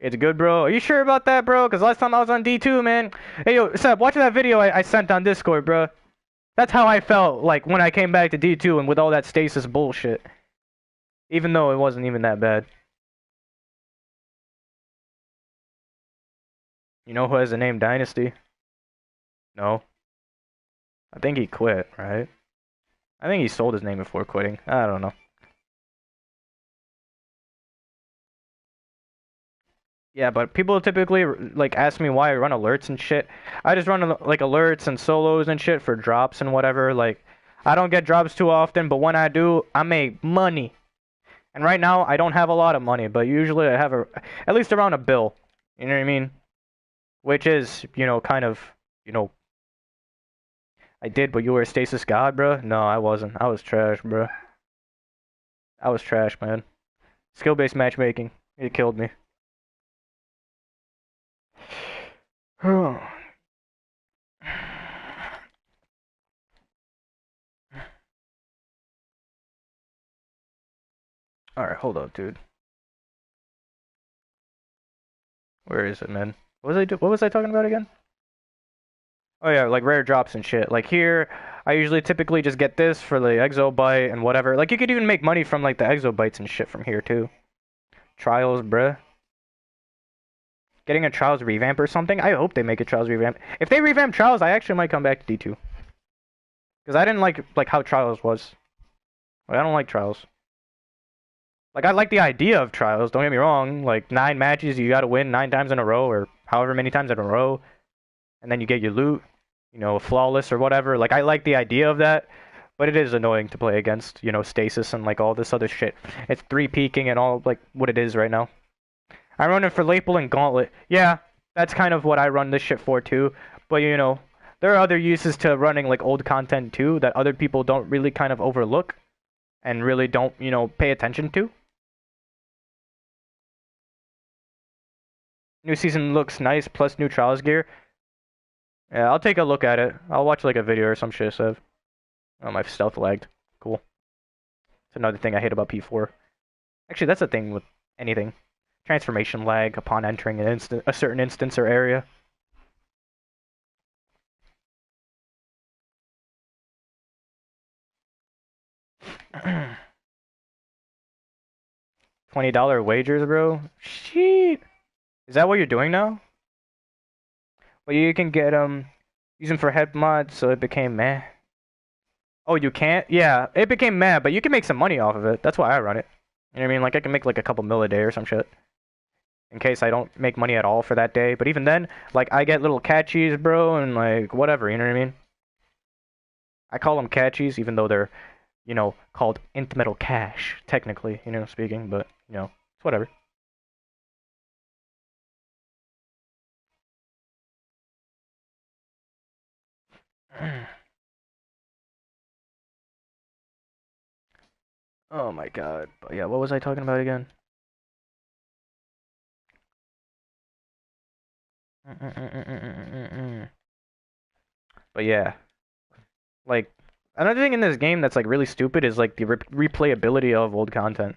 It's good, bro. Are you sure about that, bro? Because last time I was on D2, man. Hey, yo, Seb, watch that video I sent on Discord, bro. That's how I felt like when I came back to D2 and with all that stasis bullshit. Even though it wasn't even that bad. You know who has the name Dynasty? No. I think he quit, right? I think he sold his name before quitting. I don't know. Yeah, but people typically like ask me why I run alerts and shit. I just run like alerts and solos and shit for drops and whatever. Like, I don't get drops too often, but when I do, I make money. And right now, I don't have a lot of money, but usually I have at least around a bill. You know what I mean? Which is, kind of, you know, I did, but you were a stasis god, bro? No, I wasn't. I was trash, bro. I was trash, man. Skill-based matchmaking. It killed me. Alright, hold up, dude. Where is it, man? What was I talking about again? Oh yeah, like rare drops and shit. Like here, I usually typically just get this for the exobyte and whatever. Like you could even make money from like the exobytes and shit from here too. Trials, bruh. Getting a Trials revamp or something? I hope they make a Trials revamp. If they revamp Trials, I actually might come back to D2. Because I didn't like how Trials was. Like, I don't like Trials. Like, I like the idea of Trials, don't get me wrong. Like, 9 matches, you gotta win 9 times in a row, or however many times in a row. And then you get your loot, flawless or whatever. Like, I like the idea of that. But it is annoying to play against, stasis and, like, all this other shit. It's 3 peaking and all, like, what it is right now. I run it for Lapel and Gauntlet. Yeah, that's kind of what I run this shit for too. But there are other uses to running like old content too that other people don't really kind of overlook and really don't, pay attention to. New season looks nice plus new trials gear. Yeah, I'll take a look at it. I'll watch like a video or some shit, Sev. Oh, my stealth lagged. Cool. It's another thing I hate about P4. Actually, that's a thing with anything. Transformation lag upon entering a certain instance or area. $20 wagers, bro? Shit. Is that what you're doing now? Well, you can get use them for head mods, so it became meh. Oh, you can't? Yeah, it became meh, but you can make some money off of it. That's why I run it. You know what I mean? Like I can make like a couple mil a day or some shit. In case I don't make money at all for that day. But even then, like I get little catchies, bro, and like whatever, you know what I mean? I call them catchies, even though they're, called int metal cash, technically, speaking, but it's whatever. Oh my god. But yeah, what was I talking about again? But yeah, like another thing in this game that's like really stupid is like the replayability of old content.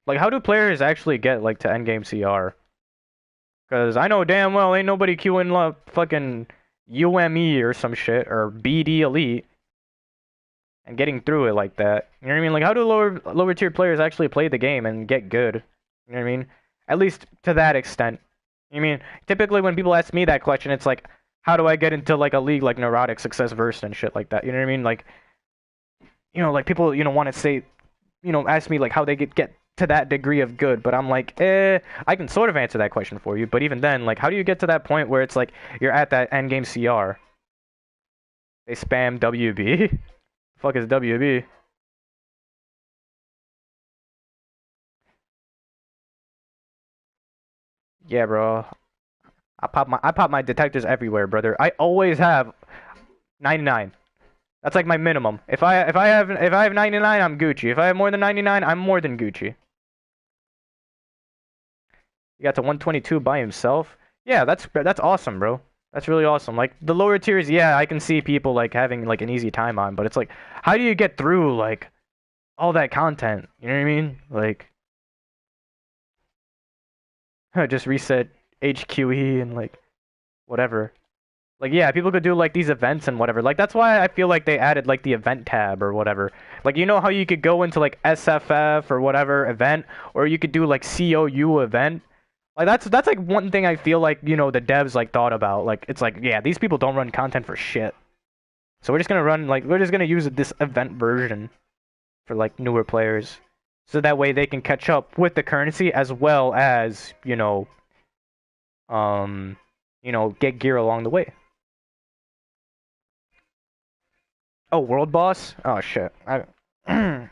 Like, how do players actually get like to endgame CR? Because I know damn well ain't nobody queuing fucking UME or some shit or BD Elite and getting through it like that. You know what I mean? Like, how do lower tier players actually play the game and get good? You know what I mean? At least to that extent. I mean, typically when people ask me that question, it's like, how do I get into like a league like Neurotic, Success Versed and shit like that? You know what I mean? Like, like people, want to say, ask me like how they get to that degree of good, but I'm like, I can sort of answer that question for you, but even then, like, how do you get to that point where it's like you're at that endgame CR? They spam WB. Fuck is WB? Yeah, bro. I pop my detectors everywhere, brother. I always have 99. That's like my minimum. If I have 99, I'm Gucci. If I have more than 99, I'm more than Gucci. He got to 122 by himself. Yeah, that's awesome, bro. That's really awesome. Like the lower tiers, yeah, I can see people like having like an easy time on, but it's like, how do you get through like all that content? You know what I mean? Like, just reset HQE and like whatever. Like, yeah, people could do like these events and whatever. Like, that's why I feel like they added like the event tab or whatever. Like, you know how you could go into like SFF or whatever event, or you could do like COU event. Like, that's like one thing I feel like, you know, the devs like thought about. Like, it's like, yeah, these people don't run content for shit. So we're just gonna run like we're just gonna use this event version for like newer players, so that way they can catch up with the currency as well as um, get gear along the way. Oh, world boss? Oh shit. Yeah,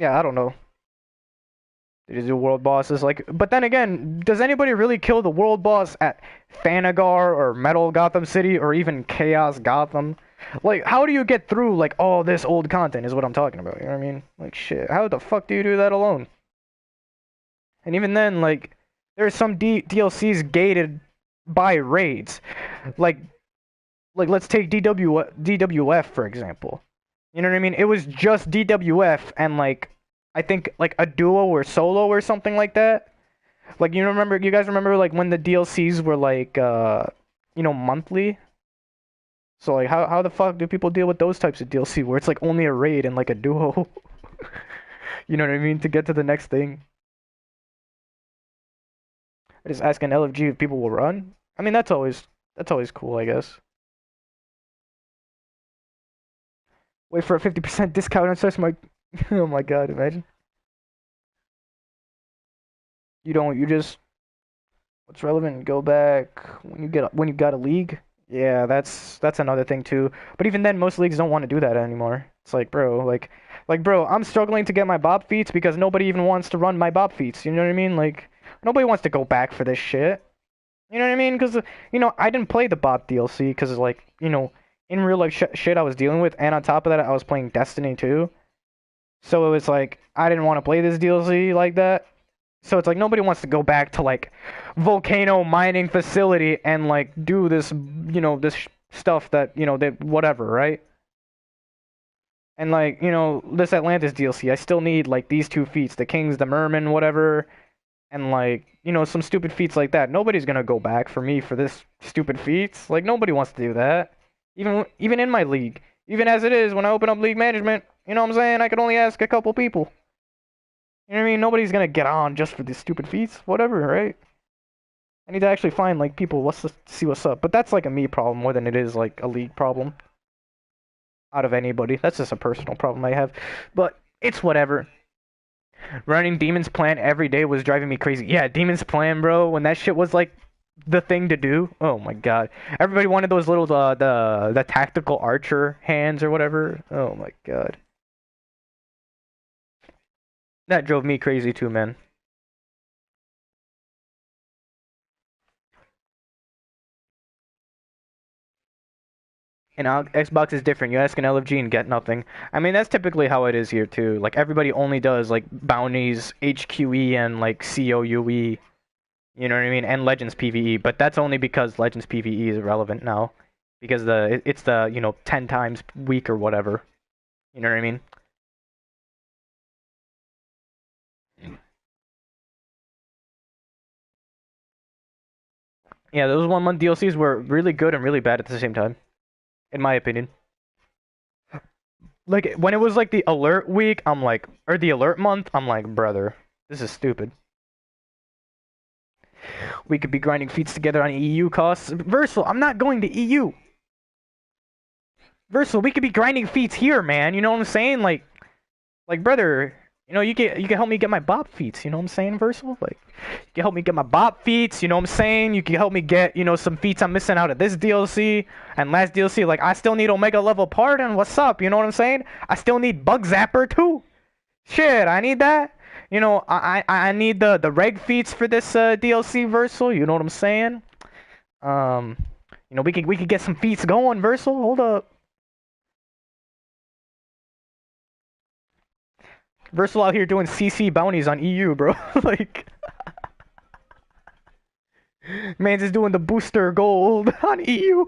I don't know. They just do world bosses like, but then again, does anybody really kill the world boss at Thanagar or Metal Gotham City or even Chaos Gotham? Like, how do you get through like all this old content is what I'm talking about, you know what I mean? Like shit, how the fuck do you do that alone? And even then, like, there's some DLCs gated by raids. Like let's take DWF for example. You know what I mean? It was just DWF and like I think like a duo or solo or something like that. Like you guys remember like when the DLCs were like monthly? So like how the fuck do people deal with those types of DLC where it's like only a raid and like a duo? You know what I mean? To get to the next thing. I just asking LFG if people will run. I mean that's always cool, I guess. Wait for a 50% discount on such my oh my god, imagine. You just what's relevant, go back when you got a league. Yeah, that's another thing too. But even then most leagues don't want to do that anymore. It's like, bro, bro, I'm struggling to get my Bob feats because nobody even wants to run my Bob feats. You know what I mean? Like nobody wants to go back for this shit. You know what I mean? Because I didn't play the Bob DLC because like, in real life shit I was dealing with, and on top of that I was playing Destiny too. So it was like I didn't want to play this DLC like that. So it's like nobody wants to go back to like volcano mining facility and like do this, this stuff that, that whatever, right? And like, this Atlantis DLC, I still need like these two feats, the Kings, the Merman, whatever, and like, some stupid feats like that. Nobody's gonna go back for me for this stupid feats. Like nobody wants to do that. Even in my league. Even as it is, when I open up league management, you know what I'm saying? I could only ask a couple people. You know what I mean? Nobody's gonna get on just for these stupid feats. Whatever, right? I need to actually find, like, people, see what's up. But that's, like, a me problem more than it is, like, a league problem. Out of anybody. That's just a personal problem I have. But it's whatever. Running Demon's Plan every day was driving me crazy. Yeah, Demon's Plan, bro. When that shit was, like, the thing to do. Oh, my God. Everybody wanted those little, the tactical archer hands or whatever. Oh, my God. That drove me crazy too, man. And Xbox is different. You ask an LFG and get nothing. I mean, that's typically how it is here too. Like everybody only does like bounties, HQE, and like COUE. You know what I mean? And Legends PVE. But that's only because Legends PVE is relevant now, because it's the 10 times week or whatever. You know what I mean? Yeah, those 1 month DLCs were really good and really bad at the same time, in my opinion. Like when it was like the alert week, I'm like, or the alert month, I'm like, brother, this is stupid. We could be grinding feats together on EU costs. Versal, I'm not going to EU. Versal, we could be grinding feats here, man. You know what I'm saying? Like brother, you can help me get my bop feats. You know what I'm saying, Versal? Like, you can help me get my bop feats. You know what I'm saying? You can help me get some feats I'm missing out of this DLC and last DLC. Like, I still need Omega level Pardon. What's up? You know what I'm saying? I still need Bug Zapper too. Shit, I need that. I need the reg feats for this DLC, Versal. You know what I'm saying? We could get some feats going, Versal. Hold up. Versal out here doing CC bounties on EU, bro. Like, man's is doing the booster gold on EU.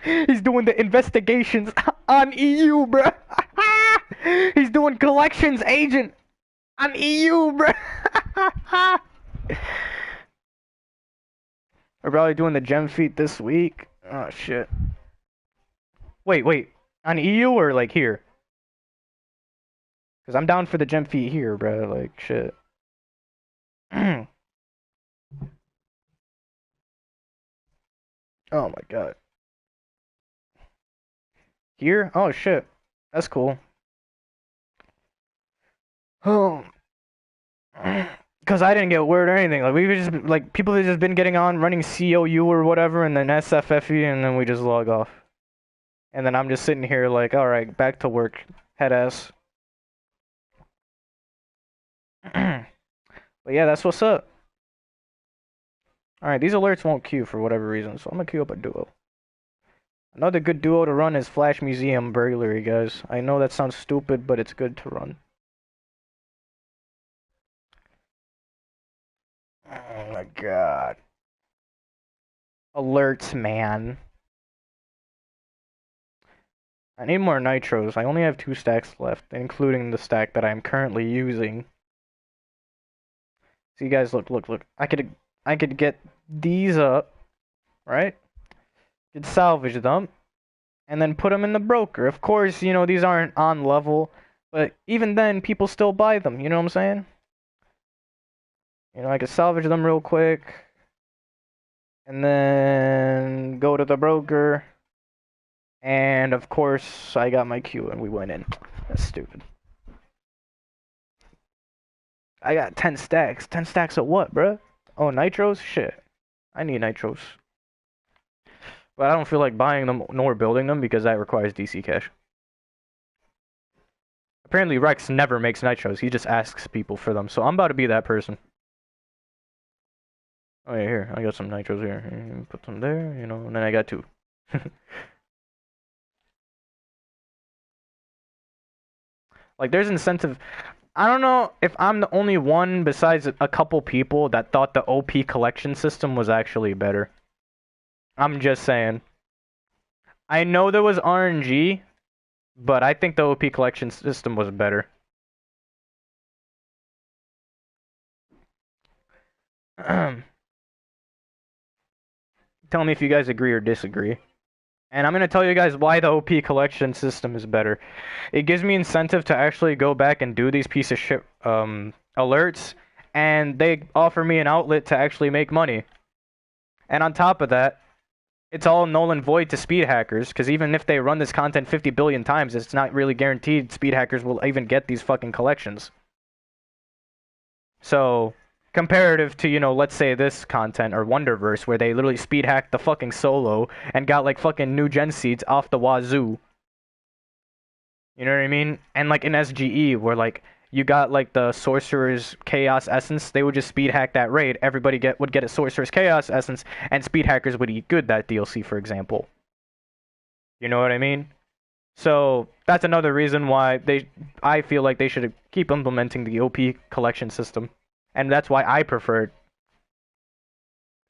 He's doing the investigations on EU, bro. He's doing collections agent on EU, bro. We're probably doing the gem feat this week. Oh shit. Wait. On EU or like here? Cause I'm down for the gem feat here, bro. Like shit. Oh my god. Here? Oh shit. That's cool. Oh. Cause I didn't get word or anything. Like we've just like people have just been getting on running COU or whatever, and then SFFE, and then we just log off. And then I'm just sitting here like, all right, back to work, head ass. But yeah, that's what's up. All right, these alerts won't queue for whatever reason, so I'm gonna queue up a duo. Another good duo to run is Flash Museum Burglary, guys. I know that sounds stupid, but it's good to run. Oh my god. Alerts, man. I need more nitros. I only have 2 stacks left, including the stack that I'm currently using. See, guys, look. I could get these up, right? Could salvage them, and then put them in the broker. Of course, you know, these aren't on level, but even then, people still buy them. You know what I'm saying? You know, I could salvage them real quick, and then go to the broker. And of course, I got my queue and we went in. That's stupid. I got 10 stacks. 10 stacks of what, bruh? Oh, nitros? Shit. I need nitros. But I don't feel like buying them nor building them because that requires DC cash. Apparently, Rex never makes nitros. He just asks people for them. So I'm about to be that person. Oh, yeah, here. I got some nitros here. Put them there, you know, and then I got 2. Like, there's incentive. I don't know if I'm the only one besides a couple people that thought the OP collection system was actually better. I'm just saying. I know there was RNG, but I think the OP collection system was better. Tell me if you guys agree or disagree. And I'm going to tell you guys why the OP collection system is better. It gives me incentive to actually go back and do these piece of shit alerts, and they offer me an outlet to actually make money. And on top of that, it's all null and void to speed hackers, because even if they run this content 50 billion times, it's not really guaranteed speed hackers will even get these fucking collections. So, comparative to, you know, let's say this content, or Wonderverse, where they literally speed hacked the fucking solo, and got, like, fucking new gen seeds off the wazoo. You know what I mean? And, like, in SGE, where, like, you got, like, the Sorcerer's Chaos Essence, they would just speed hack that raid, everybody would get a Sorcerer's Chaos Essence, and speed hackers would eat good that DLC, for example. You know what I mean? So, that's another reason why I feel like they should keep implementing the OP collection system. And that's why I prefer it,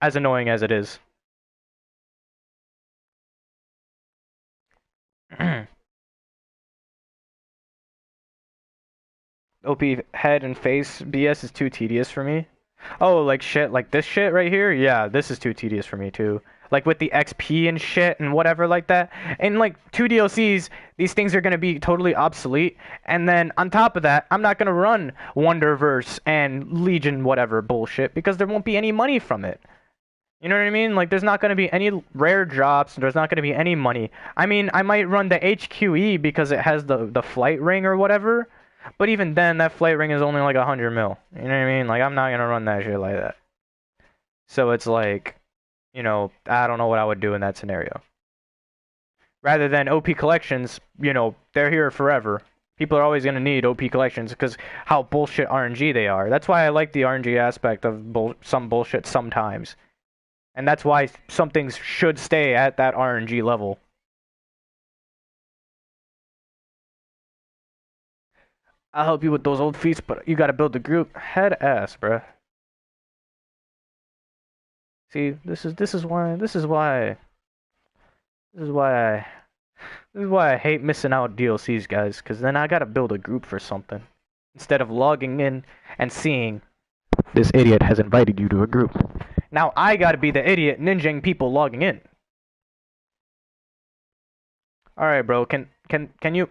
as annoying as it is. OP head and face BS is too tedious for me. Oh, like shit, like this shit right here? Yeah, this is too tedious for me too. Like with the XP and shit and whatever like that. In like 2 DLCs, these things are going to be totally obsolete. And then on top of that, I'm not going to run Wonderverse and Legion whatever bullshit because there won't be any money from it. You know what I mean? Like there's not going to be any rare drops, there's not going to be any money. I mean, I might run the HQE because it has the flight ring or whatever. But even then, that flight ring is only like 100 mil. You know what I mean? Like, I'm not going to run that shit like that. So it's like, you know, I don't know what I would do in that scenario. Rather than OP collections, you know, they're here forever. People are always going to need OP collections because how bullshit RNG they are. That's why I like the RNG aspect of some bullshit sometimes. And that's why some things should stay at that RNG level. I'll help you with those old feats, but you gotta build the group. Head ass, bruh. See, this is why I hate missing out DLCs, guys. Cause then I gotta build a group for something instead of logging in and seeing This idiot has invited you to a group. Now I gotta be the idiot ninjing people logging in. Alright, bro, can you...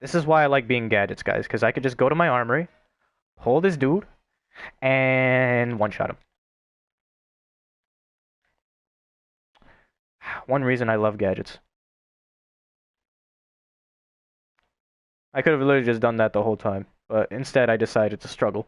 This is why I like being gadgets, guys, because I could just go to my armory, hold this dude, and one-shot him. One reason I love gadgets. I could have literally just done that the whole time, but instead I decided to struggle.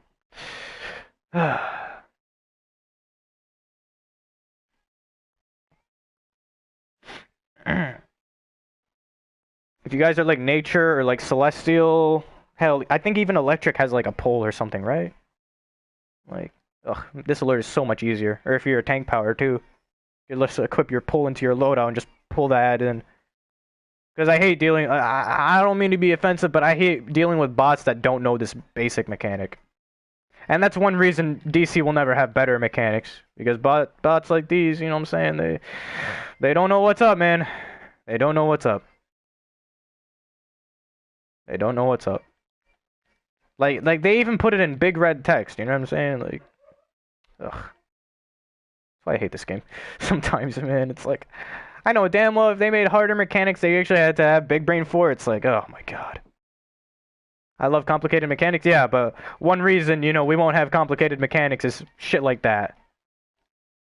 If you guys are like nature or like celestial, hell, I think even electric has like a pole or something, right? Like, ugh, this alert is so much easier. Or if you're a tank power too, you just equip your pull into your loadout and just pull that in. Because I hate dealing. I don't mean to be offensive, but I hate dealing with bots that don't know this basic mechanic. And that's one reason DC will never have better mechanics, because bots like these, you know what I'm saying? They don't know what's up, man. They don't know what's up. They don't know what's up. Like they even put it in big red text, you know what I'm saying? Like, ugh. That's why I hate this game. Sometimes, man, it's like, I know damn well if they made harder mechanics, they actually had to have big brain for it. It's like, oh my god. I love complicated mechanics, yeah, but one reason, you know, we won't have complicated mechanics is shit like that.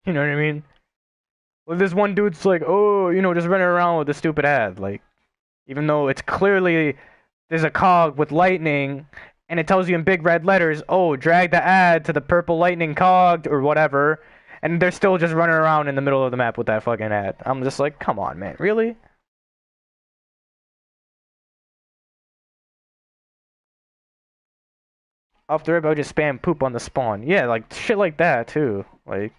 You know what I mean? Well, this one dude's like, oh, you know, just running around with a stupid ad, like, even though it's clearly there's a cog with lightning, and it tells you in big red letters, oh, drag the ad to the purple lightning cog or whatever, and they're still just running around in the middle of the map with that fucking ad. I'm just like, come on, man, really? Off the rip, I would just spam poop on the spawn. Yeah, like, shit like that, too. Like,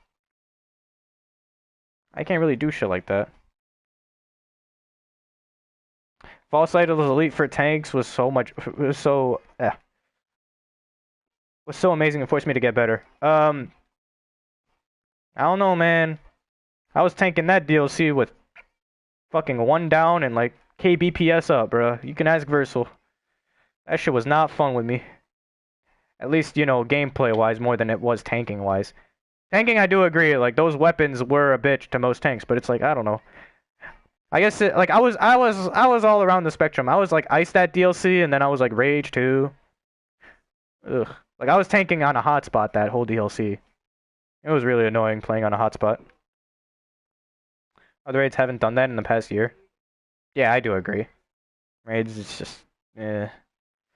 I can't really do shit like that. False Idol's Elite for tanks was so amazing and forced me to get better. I don't know, man. I was tanking that DLC with fucking 1 down and like KBPS up, bro. You can ask Versal. That shit was not fun with me. At least, you know, gameplay-wise more than it was tanking-wise. Tanking, I do agree. Like, those weapons were a bitch to most tanks, but it's like, I don't know. I guess like I was all around the spectrum. I was like Ice that DLC, and then I was like Rage too. Ugh. Like I was tanking on a hotspot that whole DLC. It was really annoying playing on a hotspot. Other raids haven't done that in the past year. Yeah, I do agree. Raids is just eh.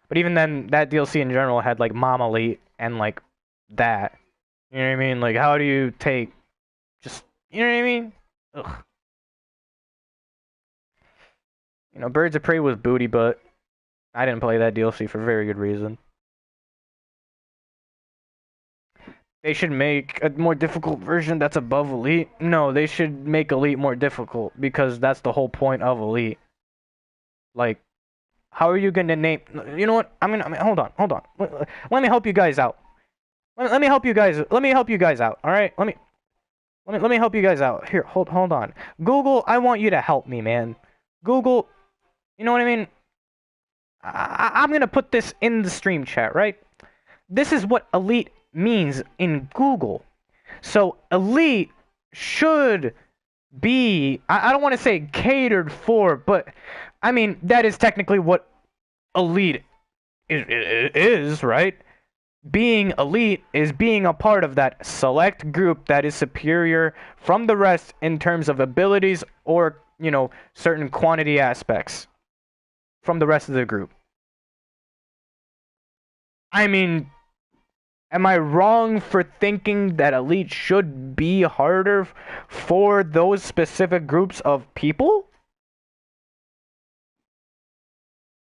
But even then, that DLC in general had like Mom Elite and like that. You know what I mean? Like how do you take just you know what I mean? Ugh. You know, Birds of Prey was booty, but I didn't play that DLC for very good reason. They should make a more difficult version that's above Elite. No, they should make Elite more difficult because that's the whole point of Elite. Like, how are you gonna name? You know what? I mean, hold on. Let me help you guys out. Let me help you guys. Let me help you guys out. All right. Let me help you guys out. Here, hold on. Google, I want you to help me, man. Google, you know what I mean? I'm gonna put this in the stream chat, right? This is what Elite means in Google. So Elite should be, I don't want to say catered for, but I mean, that is technically what Elite is, right? Being Elite is being a part of that select group that is superior from the rest in terms of abilities or, you know, certain quantity aspects from the rest of the group. I mean, am I wrong for thinking that Elite should be harder for those specific groups of people?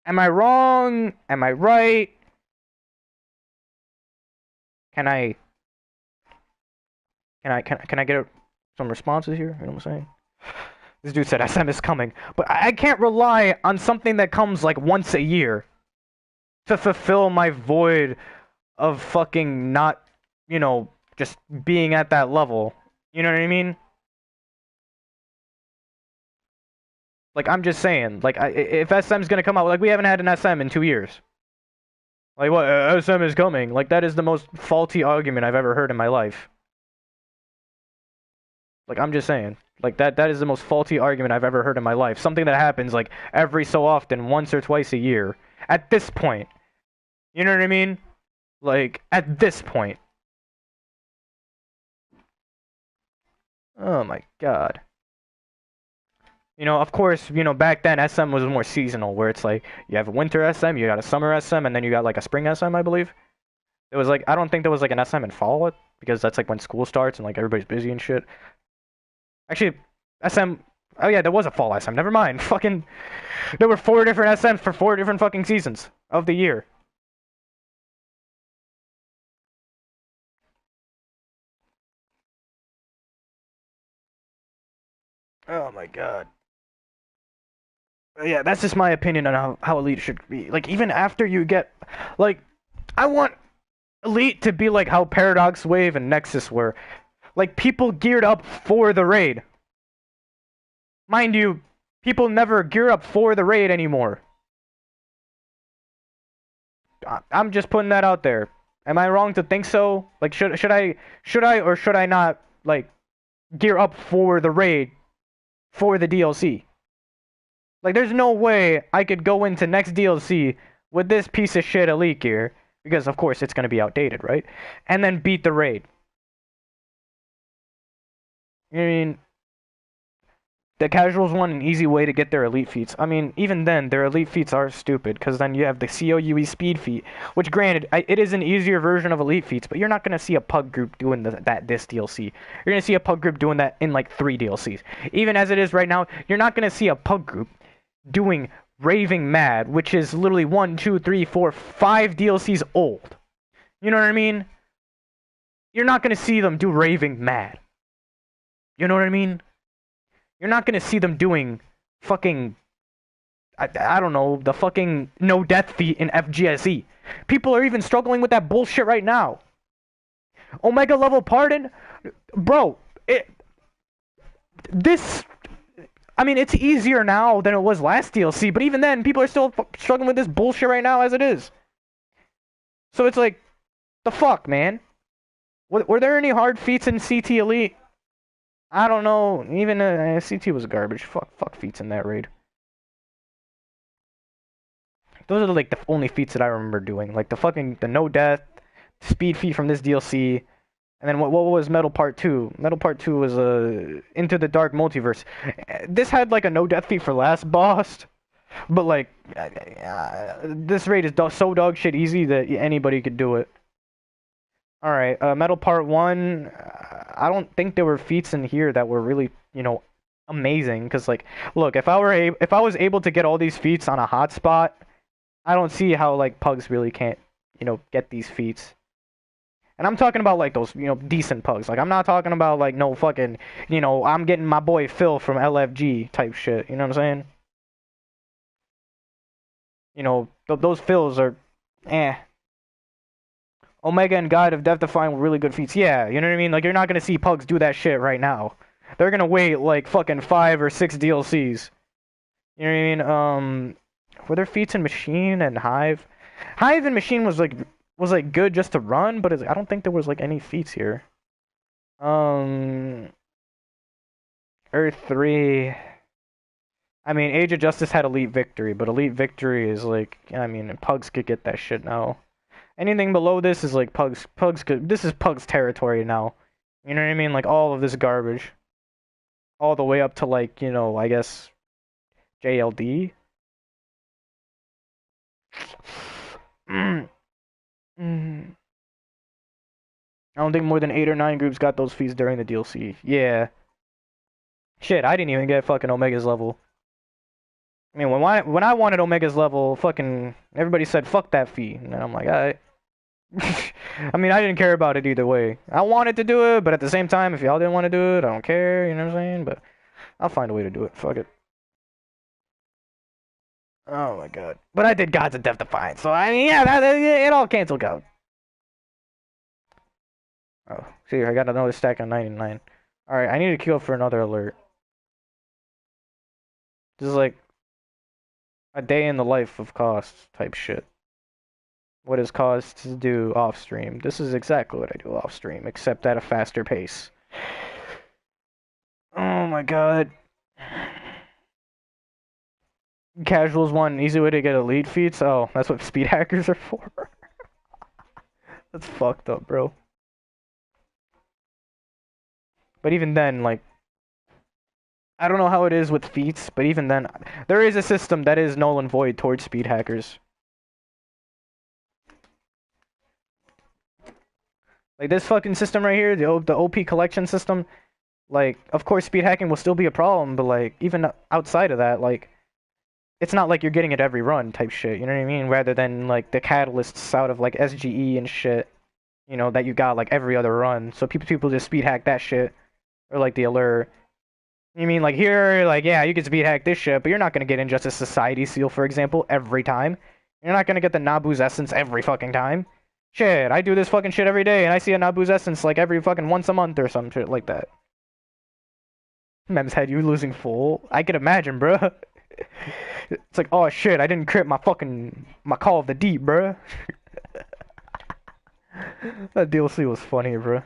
Am I wrong? Am I right? Can I get some responses here? You know what I'm saying? This dude said SM is coming, but I can't rely on something that comes like once a year to fulfill my void of fucking not, you know, just being at that level. You know what I mean? Like, I'm just saying, like, if SM's gonna come out, like, we haven't had an SM in 2 years. Like what? SM is coming. Like that is the most faulty argument I've ever heard in my life. Like I'm just saying. Like that is the most faulty argument I've ever heard in my life. Something that happens like every so often, once or twice a year. At this point. You know what I mean? Like at this point. Oh my god. You know, of course, you know, back then SM was more seasonal, where it's like you have a winter SM, you got a summer SM, and then you got like a spring SM, I believe. It was like I don't think there was like an SM in fall because that's like when school starts and like everybody's busy and shit. Actually, SM. Oh yeah, there was a fall SM. Never mind. Fucking, there were 4 different SMs for 4 different fucking seasons of the year. Oh my god. Yeah, that's just my opinion on how Elite should be. Like even after you get, like, I want Elite to be like how Paradox Wave and Nexus were. Like people geared up for the raid. Mind you, people never gear up for the raid anymore. I'm just putting that out there. Am I wrong to think so? Like should I or should I not like gear up for the raid for the DLC? Like there's no way I could go into next DLC with this piece of shit elite gear because of course it's going to be outdated, right? And then beat the raid. I mean, the casuals want an easy way to get their elite feats. I mean, even then, their elite feats are stupid, because then you have the COUE speed feat, which granted, it is an easier version of elite feats, but you're not going to see a pug group doing this DLC. You're going to see a pug group doing that in like 3 DLCs. Even as it is right now, you're not going to see a pug group doing Raving Mad, which is literally 1, 2, 3, 4, 5 DLCs old. You know what I mean? You're not going to see them do Raving Mad. You know what I mean? You're not gonna see them doing fucking I don't know, the fucking no death feat in FGSE. People are even struggling with that bullshit right now. Omega level pardon, bro. This I mean it's easier now than it was last DLC, but even then people are still struggling with this bullshit right now as it is. So it's like the fuck, man. Were there any hard feats in CT Elite? I don't know. Even CT was garbage. Fuck feats in that raid. Those are like the only feats that I remember doing. Like the no death, speed feat from this DLC, and then what was Metal Part 2? Metal Part 2 was Into the Dark Multiverse. This had like a no death feat for last boss, but like this raid is so dog shit easy that anybody could do it. All right, Metal Part 1. I don't think there were feats in here that were really, you know, amazing. Cause like, look, if I was able to get all these feats on a hotspot, I don't see how like pugs really can't, you know, get these feats. And I'm talking about like those, you know, decent pugs. Like I'm not talking about like no fucking, you know, I'm getting my boy Phil from LFG type shit. You know what I'm saying? You know, those Phils are, eh. Omega and Guide of Death Defying were really good feats. Yeah, you know what I mean? Like you're not gonna see pugs do that shit right now. They're gonna wait like fucking 5 or 6 DLCs. You know what I mean? Were there feats in Machine and Hive? Hive and Machine was like good just to run, but I don't think there was like any feats here. Um, Earth 3. I mean, Age of Justice had Elite Victory, but Elite Victory is like, I mean, Pugs could get that shit now. Anything below this is like Pugs could. This is Pugs territory now. You know what I mean? Like all of this garbage, all the way up to like, you know, I guess JLD. Mm. Mm. I don't think more than 8 or 9 groups got those feats during the DLC. Yeah. Shit, I didn't even get fucking Omega's level. I mean, when I wanted Omega's level, fucking everybody said fuck that fee, and I'm like, alright. I mean, I didn't care about it either way. I wanted to do it, but at the same time, if y'all didn't want to do it, I don't care. You know what I'm saying? But I'll find a way to do it. Fuck it. Oh my god. But I did Gods of Death Defiance, so I mean, yeah, it all canceled out. Oh, see, I got another stack on 99. Alright, I need to queue up for another alert. This is like a day in the life of cost type shit. what is caused to do off stream. This is exactly what I do off stream, except at a faster pace. Oh my god. Casuals want an easy way to get elite feats. Oh, that's what speed hackers are for. That's fucked up, bro. But even then, like, I don't know how it is with feats, but even then, there is a system that is null and void towards speed hackers. Like this fucking system right here, the OP collection system. Like, of course, speed hacking will still be a problem, but like, even outside of that, like, it's not like you're getting it every run type shit. You know what I mean? Rather than like the catalysts out of like SGE and shit, you know, that you got like every other run. So people just speed hack that shit, or like the allure. You mean like here, like yeah, you can speed hack this shit, but you're not gonna get Injustice Society seal, for example, every time. You're not gonna get the Nabu's Essence every fucking time. Shit, I do this fucking shit every day, and I see a Nabu's Essence like every fucking once a month or some shit like that. Mems had you losing full. I could imagine, bro. It's like, oh shit, I didn't crit my Call of the Deep, bro. That DLC was funny, bro.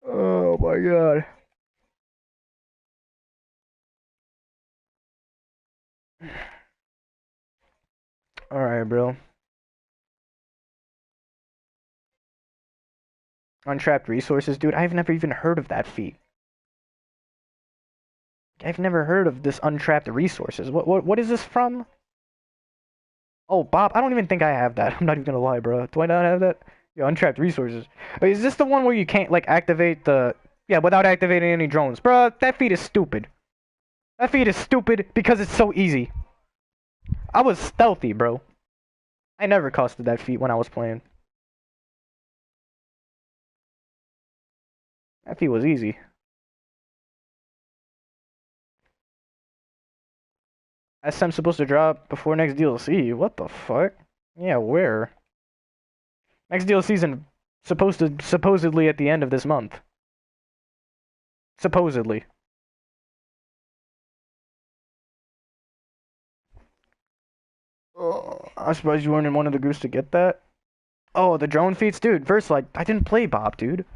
Oh my god. Alright, bro. Untrapped resources, dude. I've never even heard of that feat. I've never heard of this untrapped resources. What is this from? Oh, Bob, I don't even think I have that. I'm not even gonna lie, bro. Do I not have that? Yeah, untrapped resources. Wait, is this the one where you can't like activate the without activating any drones? Bro, that feat is stupid. That feat is stupid because it's so easy. I was stealthy, bro. I never costed that feat when I was playing. That feat was easy. SM's supposed to drop before next DLC. What the fuck? Yeah, where? Next DLC's supposedly at the end of this month. Supposedly. Oh, I'm surprised you weren't in one of the groups to get that. Oh, the drone feats, dude. First, like, I didn't play Bop, dude.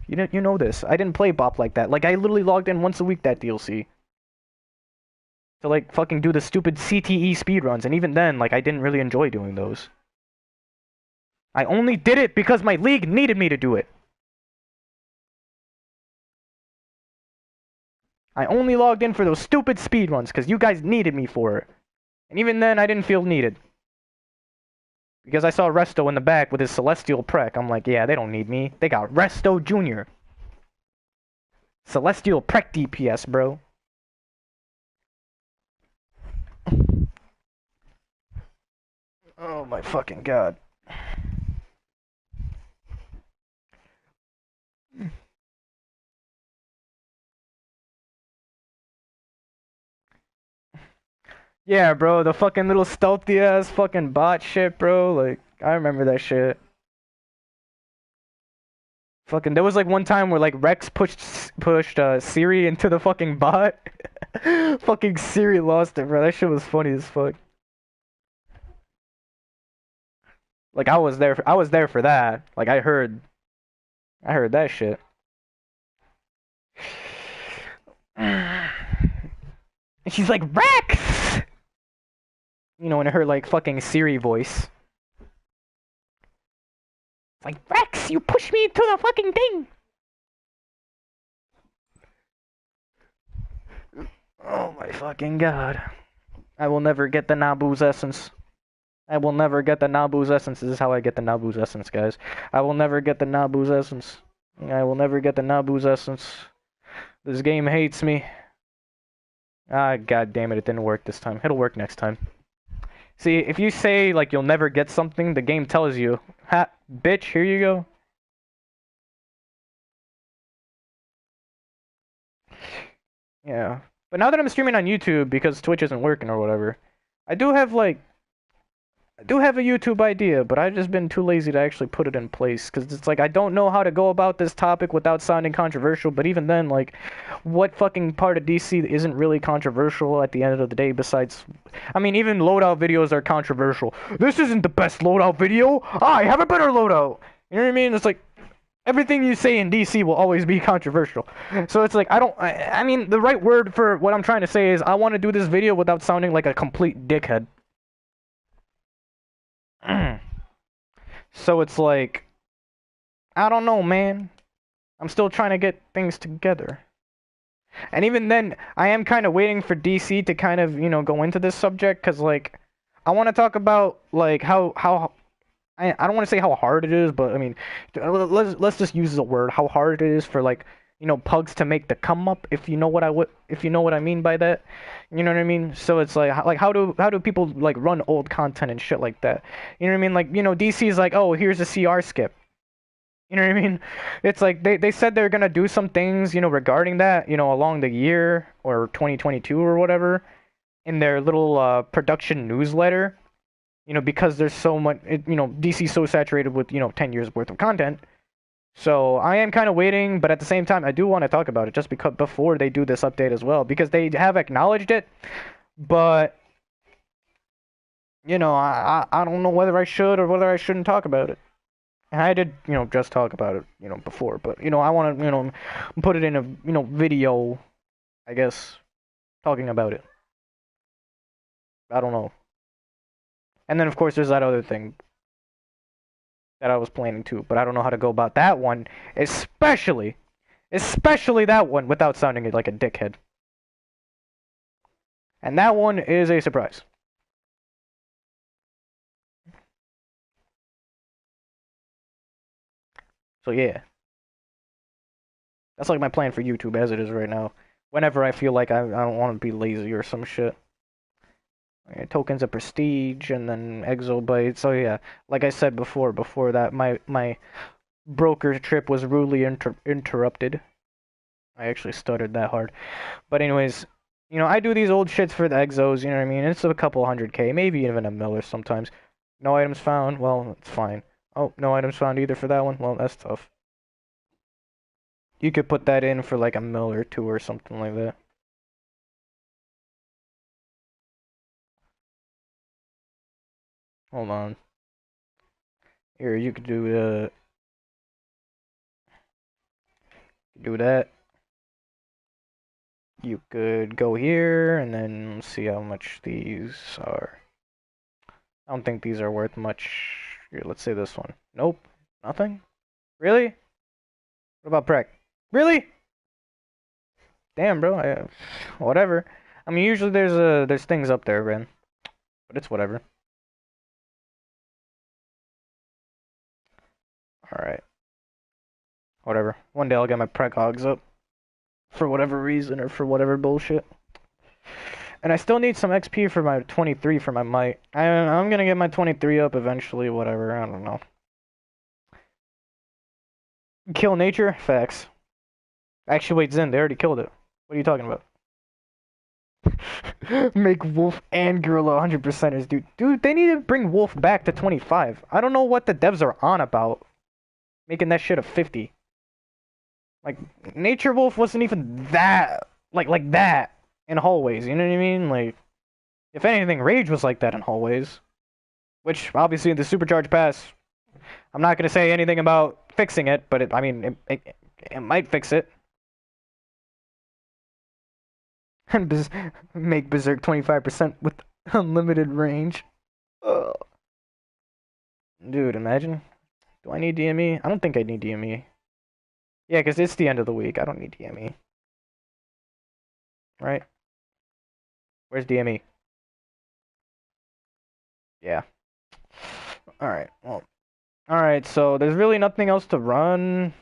You know this. I didn't play Bop like that. Like, I literally logged in once a week that DLC. To, like, fucking do the stupid CTE speedruns, and even then, like, I didn't really enjoy doing those. I only did it because my league needed me to do it. I only logged in for those stupid speedruns because you guys needed me for it. And even then, I didn't feel needed. Because I saw Resto in the back with his Celestial Prec. I'm like, yeah, they don't need me. They got Resto Jr. Celestial Prec DPS, bro. Oh my fucking god. Yeah, bro, the fucking little stealthy ass fucking bot shit, bro. Like, I remember that shit. Fucking, there was like one time where like Rex pushed Siri into the fucking bot. Fucking Siri lost it, bro. That shit was funny as fuck. Like I was there. I was there for that. Like I heard that shit. And she's like Rex. You know, in her like fucking Siri voice. It's like Rex, you pushed me into the fucking thing. Oh my fucking god. I will never get the Nabu's essence. I will never get the Nabu's essence. This is how I get the Nabu's essence, guys. I will never get the Nabu's essence. I will never get the Nabu's essence. This game hates me. Ah, god damn it, it didn't work this time. It'll work next time. See, if you say, like, you'll never get something, the game tells you, ha, bitch, here you go. Yeah. But now that I'm streaming on YouTube, because Twitch isn't working or whatever, I do have, like, I do have a YouTube idea, but I've just been too lazy to actually put it in place, because it's like I don't know how to go about this topic without sounding controversial, but even then, like, what fucking part of DC isn't really controversial at the end of the day besides... I mean, even loadout videos are controversial. This isn't the best loadout video! I have a better loadout! You know what I mean? It's like, everything you say in DC will always be controversial. So it's like, I mean, the right word for what I'm trying to say is I want to do this video without sounding like a complete dickhead. So it's like, I don't know, man. I'm still trying to get things together. And even then, I am kind of waiting for DC to kind of, you know, go into this subject, because, like, I want to talk about, like, how I don't want to say how hard it is, but, I mean, let's just use the word, how hard it is for, like, you know, pugs to make the come up, if you know what I mean by that. You know what I mean? So it's like how do people like run old content and shit like that? You know what I mean? Like, you know, DC is like, oh, here's a CR skip. You know what I mean? It's like they said they're gonna do some things, you know, regarding that, you know, along the year or 2022 or whatever, in their little production newsletter. You know, because there's so much, you know, DC's so saturated with, you know, 10 years worth of content. So I am kind of waiting, but at the same time, I do want to talk about it just because before they do this update as well, because they have acknowledged it, but you know, I don't know whether I should or whether I shouldn't talk about it. And I did, you know, just talk about it, you know, before, but you know, I want to, you know, put it in a, you know, video, I guess, talking about it. I don't know. And then of course there's that other thing that I was planning to, but I don't know how to go about that one, especially that one without sounding like a dickhead. And that one is a surprise. So yeah. That's like my plan for YouTube as it is right now. Whenever I feel like I don't want to be lazy or some shit. Tokens of prestige and then exobytes. So yeah, like I said before that my broker trip was rudely interrupted. I actually stuttered that hard. But anyways, you know, I do these old shits for the exos, you know what I mean? It's a couple 100K, maybe even a mil sometimes. No items found, well, it's fine. Oh, no items found either for that one? Well, that's tough. You could put that in for like a mil or two or something like that. Hold on. Here, you could do that. You could go here and then see how much these are. I don't think these are worth much. Here, let's say this one. Nope. Nothing? Really? What about Prec? Really? Damn, bro. Whatever. I mean, usually there's things up there, man. But it's whatever. Alright. Whatever. One day I'll get my Prec hogs up. For whatever reason or for whatever bullshit. And I still need some XP for my 23 for my might. I'm gonna get my 23 up eventually, whatever. I don't know. Kill nature? Facts. Actually, wait, Zen, they already killed it. What are you talking about? Make Wolf and Gorilla 100%ers, dude. Dude, they need to bring Wolf back to 25. I don't know what the devs are on about. Making that shit a 50. Like, Nature Wolf wasn't even that, like that in hallways, you know what I mean? Like, if anything, Rage was like that in hallways. Which, obviously, in the Supercharged Pass, I'm not gonna say anything about fixing it, but I mean, it might fix it. And make Berserk 25% with unlimited range. Ugh. Dude, imagine. Do I need DME? I don't think I need DME. Yeah, because it's the end of the week. I don't need DME. Right? Where's DME? Yeah. Alright, well. Alright, so there's really nothing else to run.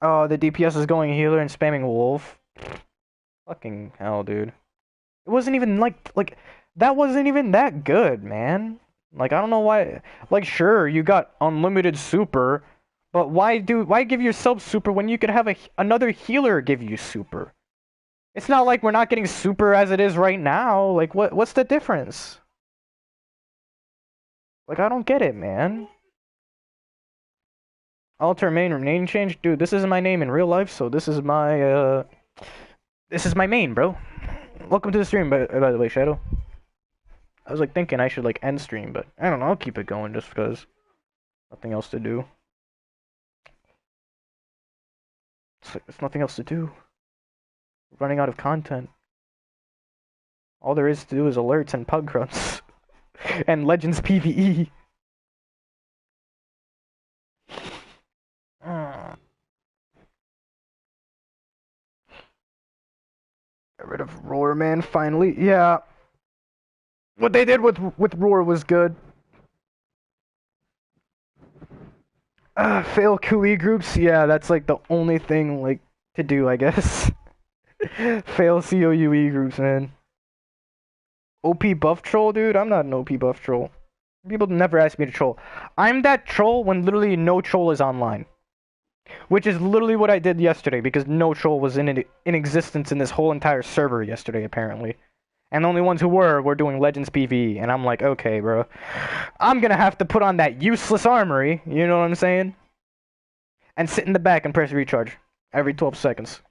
Oh, the DPS is going healer and spamming Wolf. Fucking hell, dude. It wasn't even like that wasn't even that good, man. Like, I don't know why. Like, sure, you got unlimited super, But why give yourself super when you could have another healer give you super? It's not like we're not getting super as it is right now. Like what's the difference? Like I don't get it, man. Alter main or name change? Dude, this isn't my name in real life, so this is my main, bro. Welcome to the stream, by the way, Shadow. I was like thinking I should like end stream, but I don't know, I'll keep it going just because nothing else to do. There's nothing else to do. We're running out of content. All there is to do is alerts and pug grunts. And Legends PvE. Get rid of Roar, man, finally. Yeah. What they did with Roar was good. Fail QE groups? Yeah, that's like the only thing like to do, I guess. Fail COUE groups, man. OP buff troll, dude? I'm not an OP buff troll. People never ask me to troll. I'm that troll when literally no troll is online. Which is literally what I did yesterday, because no troll was in existence in this whole entire server yesterday, apparently. And the only ones who were doing Legends PvE, and I'm like, okay, bro. I'm gonna have to put on that useless armory, you know what I'm saying? And sit in the back and press recharge every 12 seconds.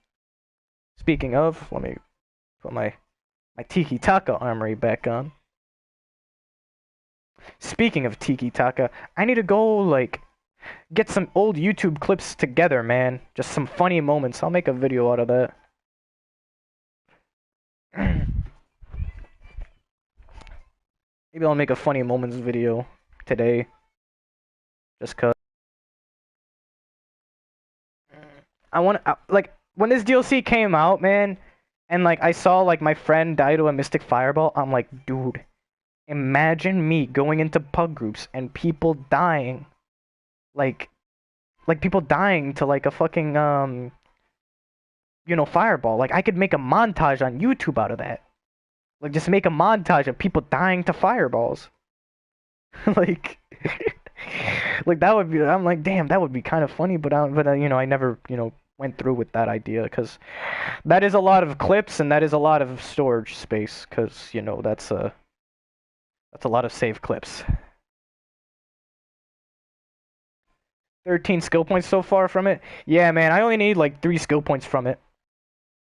Speaking of, let me put my Tiki Taka armory back on. Speaking of Tiki Taka, I need to go, like, get some old YouTube clips together, man. Just some funny moments. I'll make a video out of that. Maybe I'll make a funny moments video today. Just cause. I want like, when this DLC came out, man, and like, I saw like my friend die to a Mystic Fireball, I'm like, dude, imagine me going into pug groups and people dying. Like people dying to like a fucking, you know, fireball. Like, I could make a montage on YouTube out of that. Like, just make a montage of people dying to fireballs. like, like that would be. I'm like, damn, that would be kind of funny. But you know, I never, you know, went through with that idea because that is a lot of clips and that is a lot of storage space. Because you know, that's a lot of save clips. 13 skill points so far from it. Yeah, man, I only need like 3 skill points from it.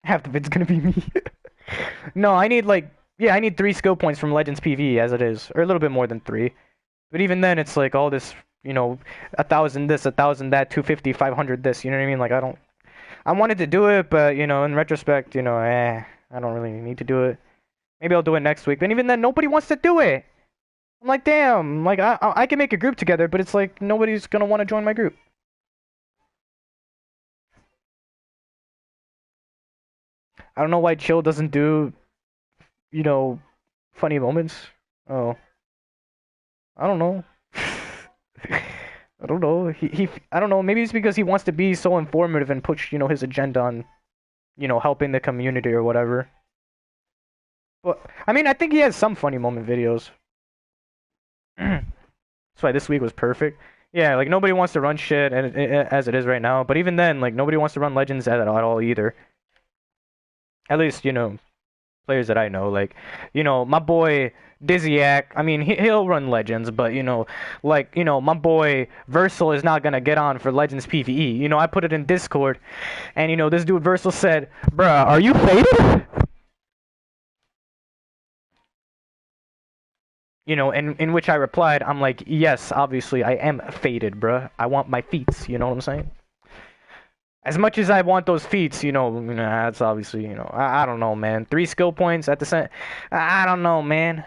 Half of it's gonna be me. No, I need like, yeah, I need 3 skill points from Legends PvE as it is, or a little bit more than 3. But even then, it's like all this, you know, 1,000 this, 1,000 that, 250, 500 this. You know what I mean? Like I wanted to do it, but you know, in retrospect, you know, I don't really need to do it. Maybe I'll do it next week. But even then, nobody wants to do it. I'm like, damn, like I can make a group together, but it's like nobody's gonna want to join my group. I don't know why Chill doesn't do, you know, funny moments. Oh, I don't know. I don't know. I don't know. Maybe it's because he wants to be so informative and push, you know, his agenda on, you know, helping the community or whatever. But I mean, I think he has some funny moment videos. That's why this week was perfect. Yeah, like nobody wants to run shit as it is right now. But even then, like nobody wants to run Legends at all either. At least, you know, players that I know, like, you know, my boy Dizziak, I mean, he'll run Legends, but, you know, like, you know, my boy Versal is not gonna get on for Legends PvE. You know, I put it in Discord, and, you know, this dude Versal said, bruh, are you faded? You know, in which I replied, I'm like, yes, obviously, I am faded, bruh. I want my feats, you know what I'm saying? As much as I want those feats, you know, that's obviously, you know, I don't know, man. 3 skill points at the same, I don't know, man.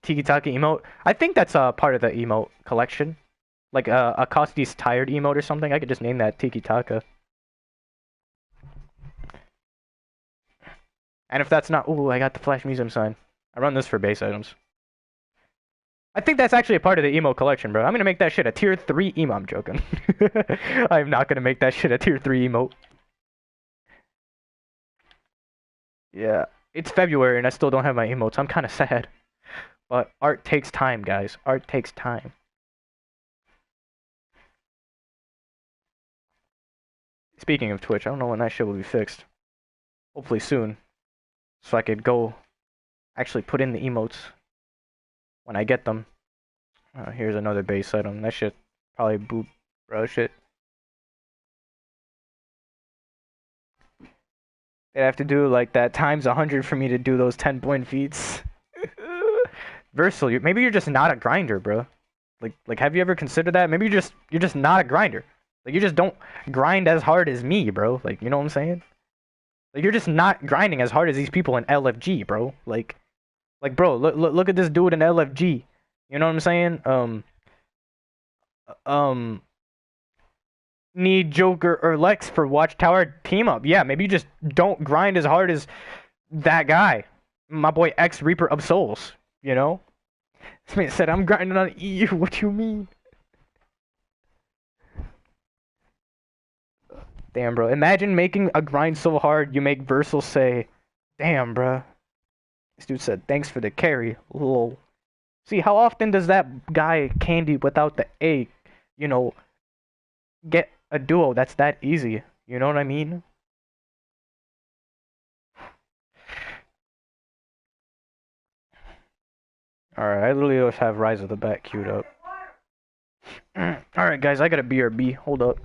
Tiki Taka emote. I think that's part of the emote collection. Like a Costy's tired emote or something. I could just name that Tiki Taka. And if that's not, ooh, I got the Flash Museum sign. I run this for base items. I think that's actually a part of the emote collection, bro. I'm gonna make that shit a tier 3 emote. I'm joking. I'm not gonna make that shit a tier 3 emote. Yeah, it's February and I still don't have my emotes. I'm kind of sad. But art takes time, guys. Art takes time. Speaking of Twitch, I don't know when that shit will be fixed. Hopefully soon. So I could go actually put in the emotes when I get them. Here's another base item. That shit probably boop, bro. Shit. They'd have to do like that times 100 for me to do those 10-point feats. Versal, maybe you're just not a grinder, bro. Like, have you ever considered that? Maybe you're just not a grinder. Like, you just don't grind as hard as me, bro. Like, you know what I'm saying? Like, you're just not grinding as hard as these people in LFG, bro. Like, bro, look at this dude in LFG. You know what I'm saying? Um, need Joker or Lex for Watchtower team up. Yeah, maybe you just don't grind as hard as that guy, my boy X Reaper of Souls. You know? This man said I'm grinding on EU. What you mean? Damn, bro. Imagine making a grind so hard you make Versal say, "Damn, bro." This dude said, "Thanks for the carry." Lol. See, how often does that guy Candy without the A, you know, get a duo that's that easy? You know what I mean? Alright, I literally always have Rise of the Bat queued up. Alright, guys, I got a BRB. Hold up.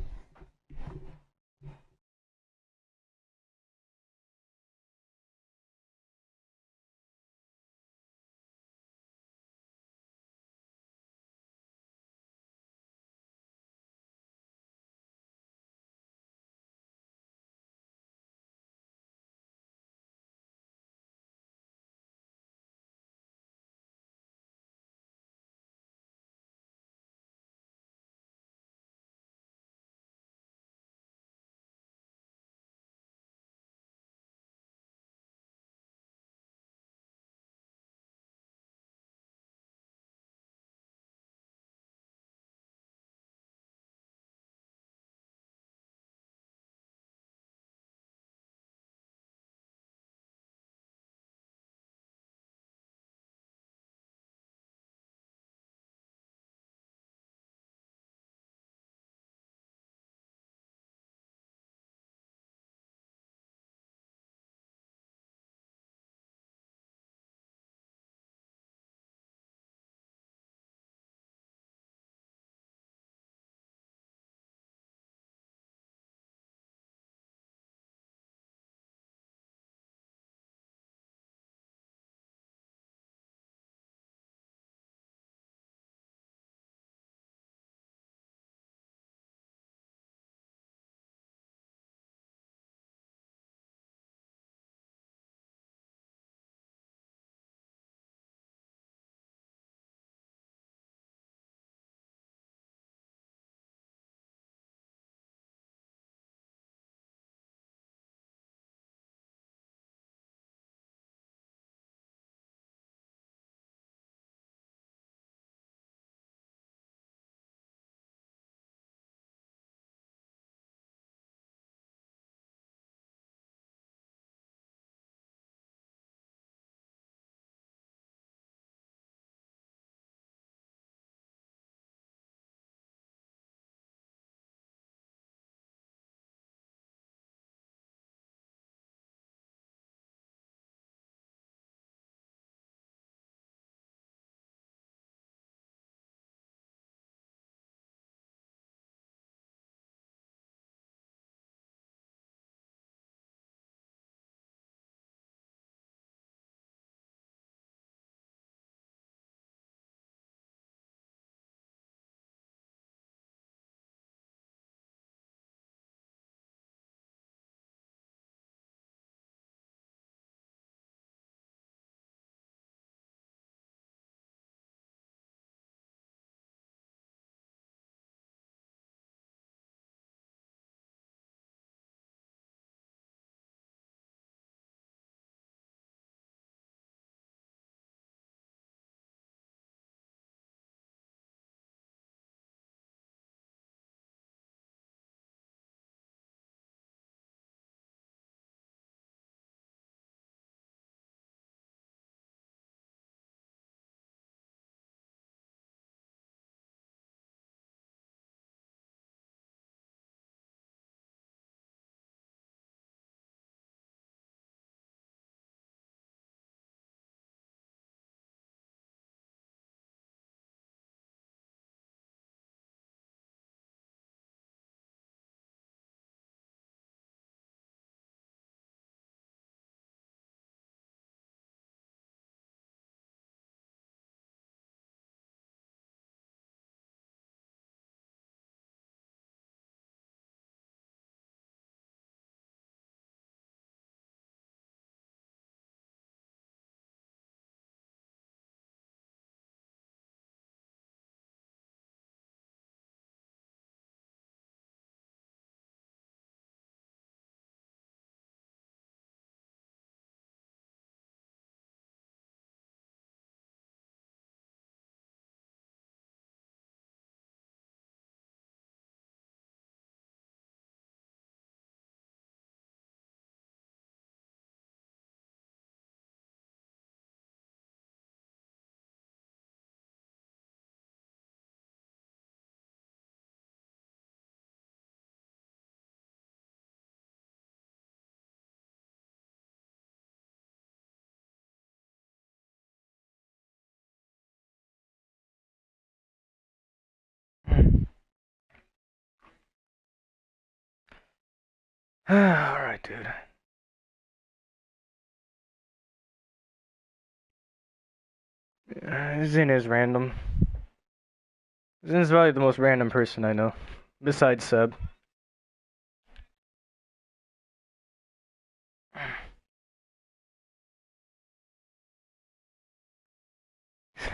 Alright, dude. Zin is random. Zin is probably the most random person I know. Besides Seb.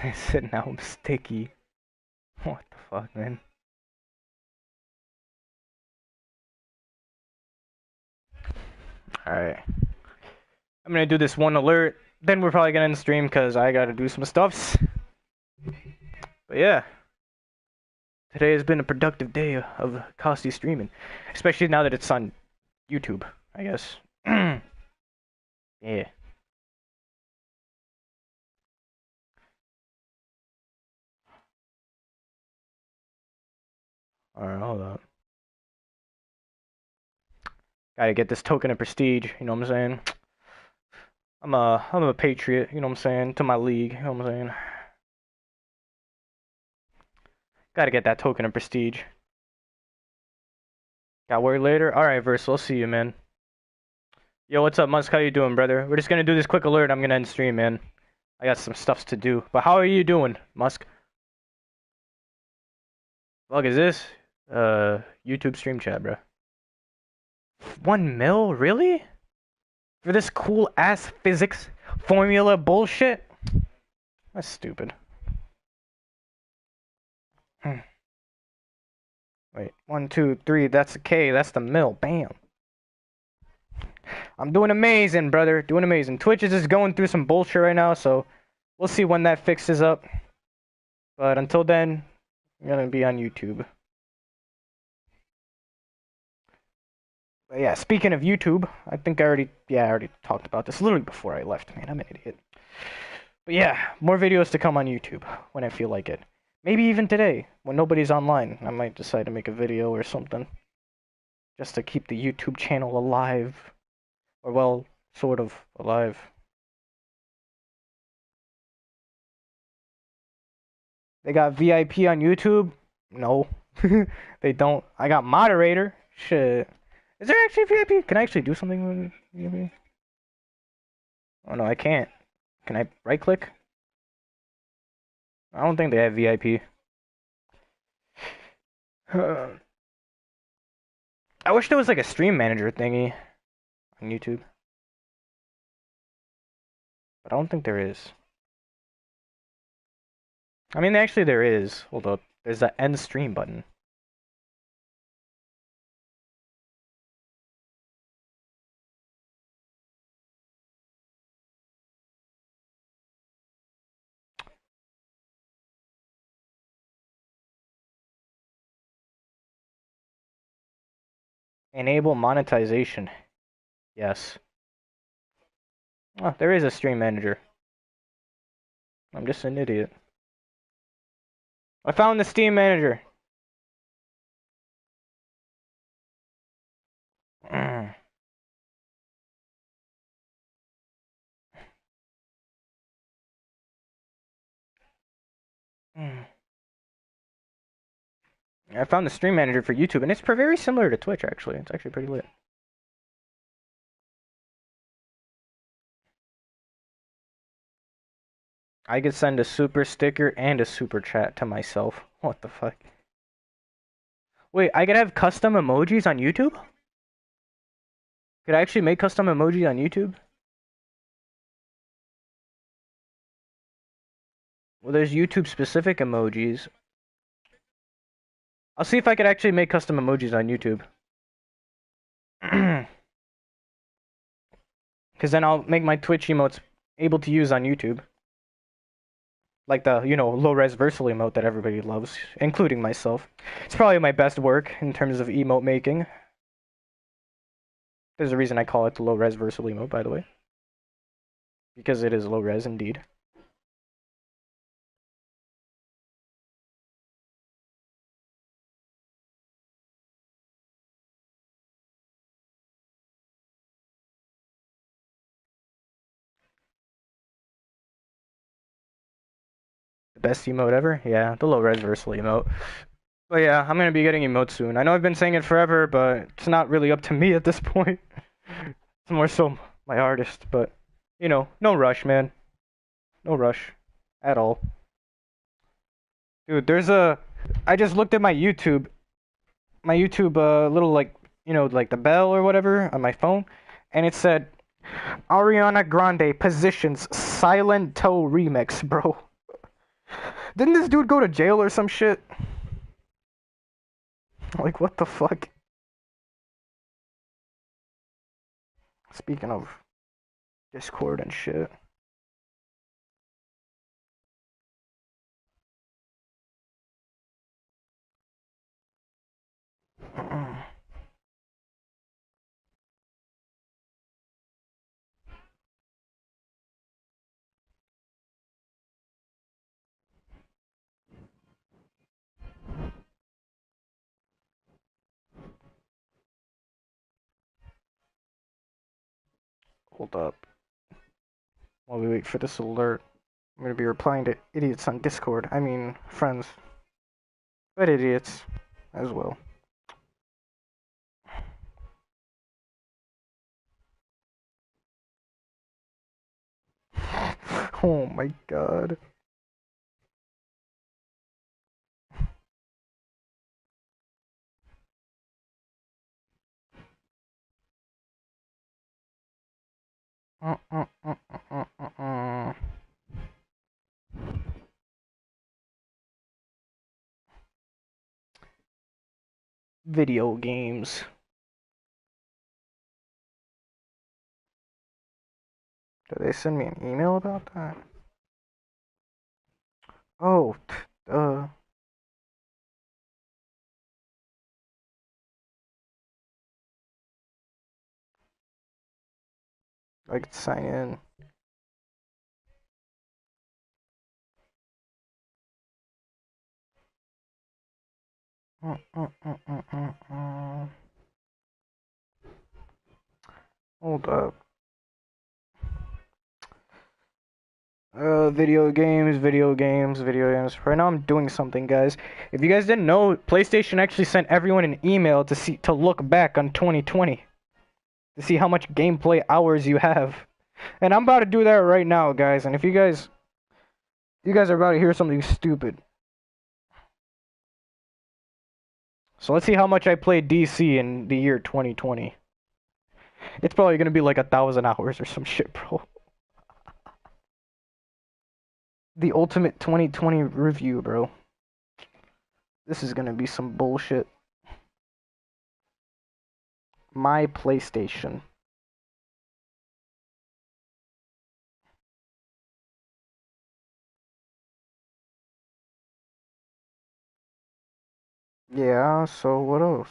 I said now I'm sticky. What the fuck, man? Alright. I'm gonna do this one alert. Then we're probably gonna end the stream because I gotta do some stuffs. But yeah. Today has been a productive day of Costy streaming. Especially now that it's on YouTube, I guess. Yeah. Alright, hold up. Gotta get this token of prestige, you know what I'm saying? I'm a patriot, you know what I'm saying, to my league, you know what I'm saying? Gotta get that token of prestige. Got word later? Alright, Verse, I'll see you, man. Yo, what's up, Musk? How you doing, brother? We're just gonna do this quick alert. I'm gonna end stream, man. I got some stuffs to do. But how are you doing, Musk? Fuck is this? YouTube stream chat, bro. 1 mil? Really? For this cool ass physics formula bullshit? That's stupid. Wait, 1, 2, 3, that's a K, that's the mil. Bam. I'm doing amazing, brother. Doing amazing. Twitch is just going through some bullshit right now, so we'll see when that fixes up. But until then, I'm gonna be on YouTube. But yeah, speaking of YouTube, I think I already talked about this literally before I left. Man, I'm an idiot. But yeah, more videos to come on YouTube when I feel like it. Maybe even today, when nobody's online, I might decide to make a video or something. Just to keep the YouTube channel alive. Or, well, sort of alive. They got VIP on YouTube? No. They don't. I got moderator. Shit. Is there actually VIP? Can I actually do something with VIP? Oh no, I can't. Can I right click? I don't think they have VIP. I wish there was like a stream manager thingy on YouTube. But I don't think there is. I mean, actually there is. Hold up. There's that end stream button. Enable monetization. Yes. Oh, there is a stream manager. I'm just an idiot. I found the Steam manager. I found the stream manager for YouTube, and it's very similar to Twitch, actually. It's actually pretty lit. I could send a super sticker and a super chat to myself. What the fuck? Wait, I could have custom emojis on YouTube? Could I actually make custom emojis on YouTube? Well, there's YouTube specific emojis. I'll see if I could actually make custom emojis on YouTube. Because then I'll make my Twitch emotes able to use on YouTube. Like the, low-res versal emote that everybody loves, including myself. It's probably my best work in terms of emote making. There's a reason I call it the low-res versal emote, by the way. Because it is low-res indeed. The best emote ever? Yeah, the low-res versal emote. But yeah, I'm gonna be getting emotes soon. I know I've been saying it forever, but it's not really up to me at this point. It's more so my artist, but you know, no rush, man. No rush at all. Dude, I just looked at my YouTube little like, like the bell or whatever on my phone, and it said Ariana Grande positions Silent Toe remix, bro. Didn't this dude go to jail or some shit? Like, what the fuck? Speaking of Discord and shit. Hold up. While we wait for this alert, I'm gonna be replying to idiots on Discord. I mean, friends. But idiots as well. Oh my god. Video games. Did they send me an email about that? Oh, I could sign in. Hold up. Video games, video games, video games. Right now I'm doing something, guys. If you guys didn't know, PlayStation actually sent everyone an email to look back on 2020. To see how much gameplay hours you have. And I'm about to do that right now, guys. And if you guys are about to hear something stupid. So let's see how much I played DC in the year 2020. It's probably gonna be like 1,000 hours or some shit, bro. The ultimate 2020 review, bro. This is gonna be some bullshit. My PlayStation. Yeah, so what else?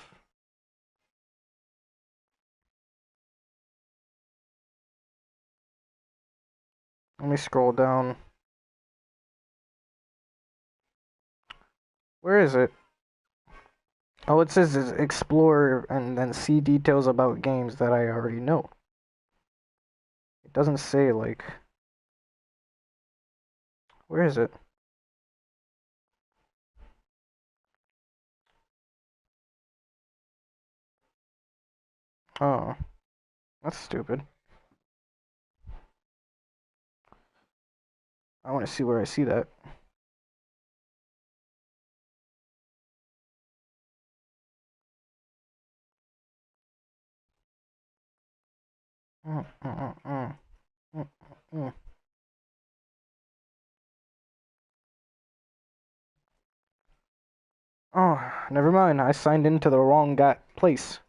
Let me scroll down. Where is it? Oh, it says explore and then see details about games that I already know. It doesn't say, like... Where is it? Oh, that's stupid. I want to see where I see that. Oh, never mind. I signed into the wrong place.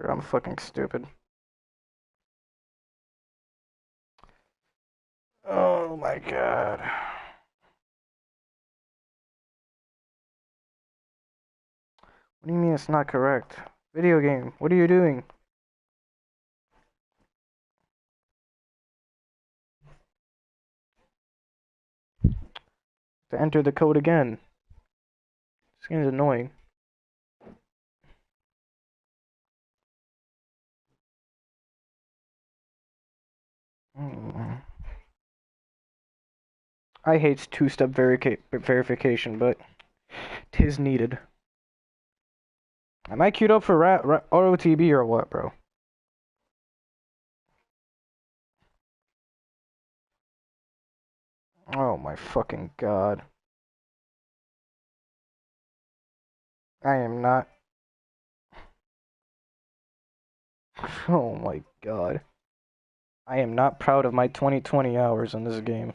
I'm fucking stupid. Oh my god. What do you mean it's not correct? Video game, what are you doing? To enter the code again. This game is annoying. Mm. I hate two-step verification, but 'tis needed. Am I queued up for ROTB or what, bro? Oh my fucking god. I am not. Oh my god. I am not proud of my 2020 hours in this game.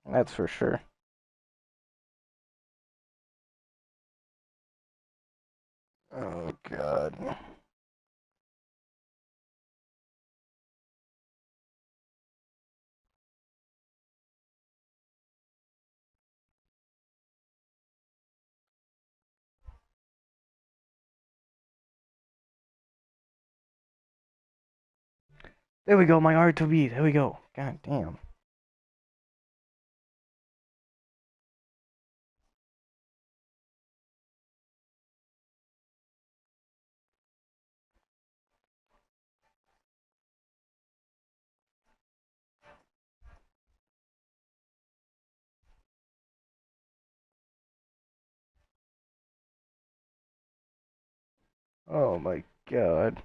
That's for sure. Oh god. There we go, my R2B. There we go. God damn. Oh my god.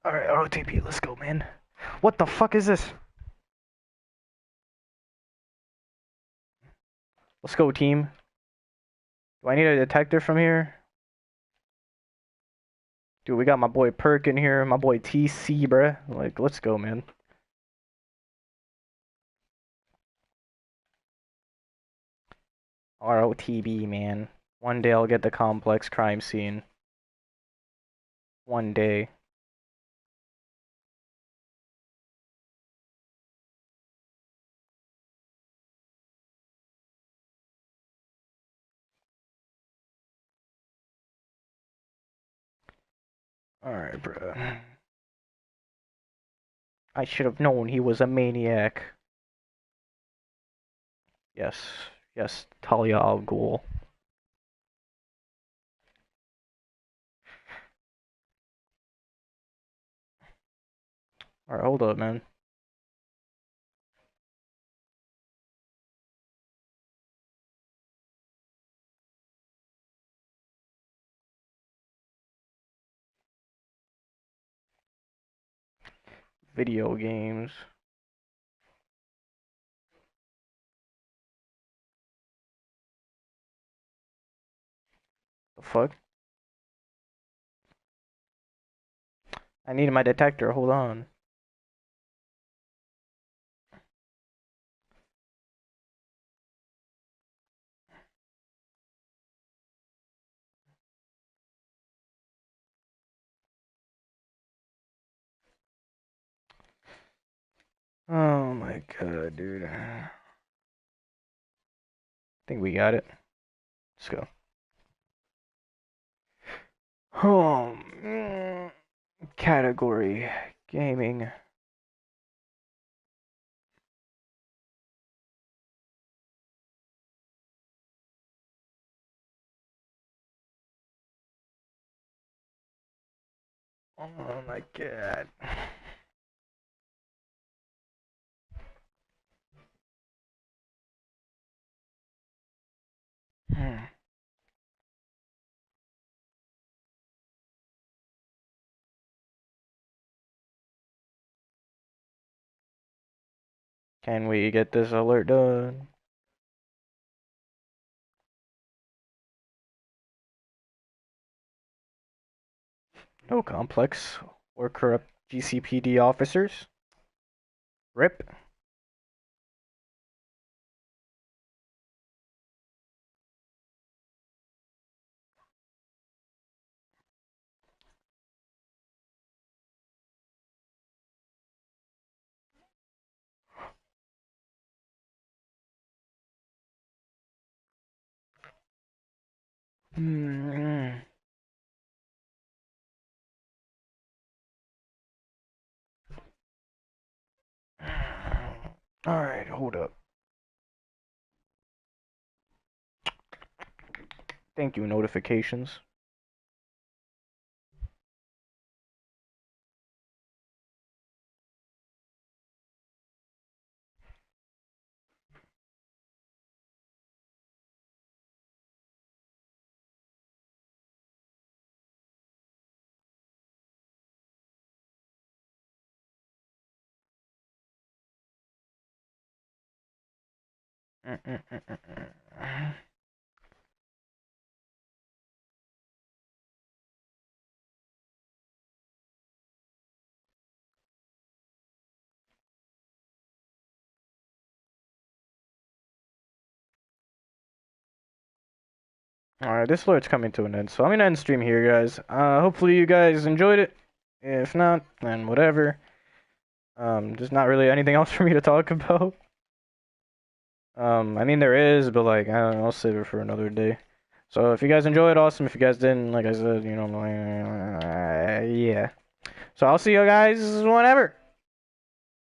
Alright, ROTP, let's go, man. What the fuck is this? Let's go, team. Do I need a detector from here? Dude, we got my boy Perk in here, my boy TC, bruh. Like, let's go, man. ROTB, man. One day I'll get the complex crime scene. One day. Alright, bruh. I should have known he was a maniac. Yes. Yes, Talia al Ghul. Alright, hold up, man. Video games. The fuck? I need my detector, hold on. Oh my god, dude. I think we got it. Let's go. Oh, category gaming. Oh my god. Can we get this alert done? No complex or corrupt GCPD officers. RIP. Mm. Alright, hold up. Thank you, notifications. Alright, this alert's coming to an end, so I'm gonna end stream here, guys. Hopefully you guys enjoyed it. If not, then whatever. There's not really anything else for me to talk about. I mean there is, but like, I don't know, I'll save it for another day. So if you guys enjoyed, awesome. If you guys didn't, like I said, you know, yeah. So I'll see you guys whenever.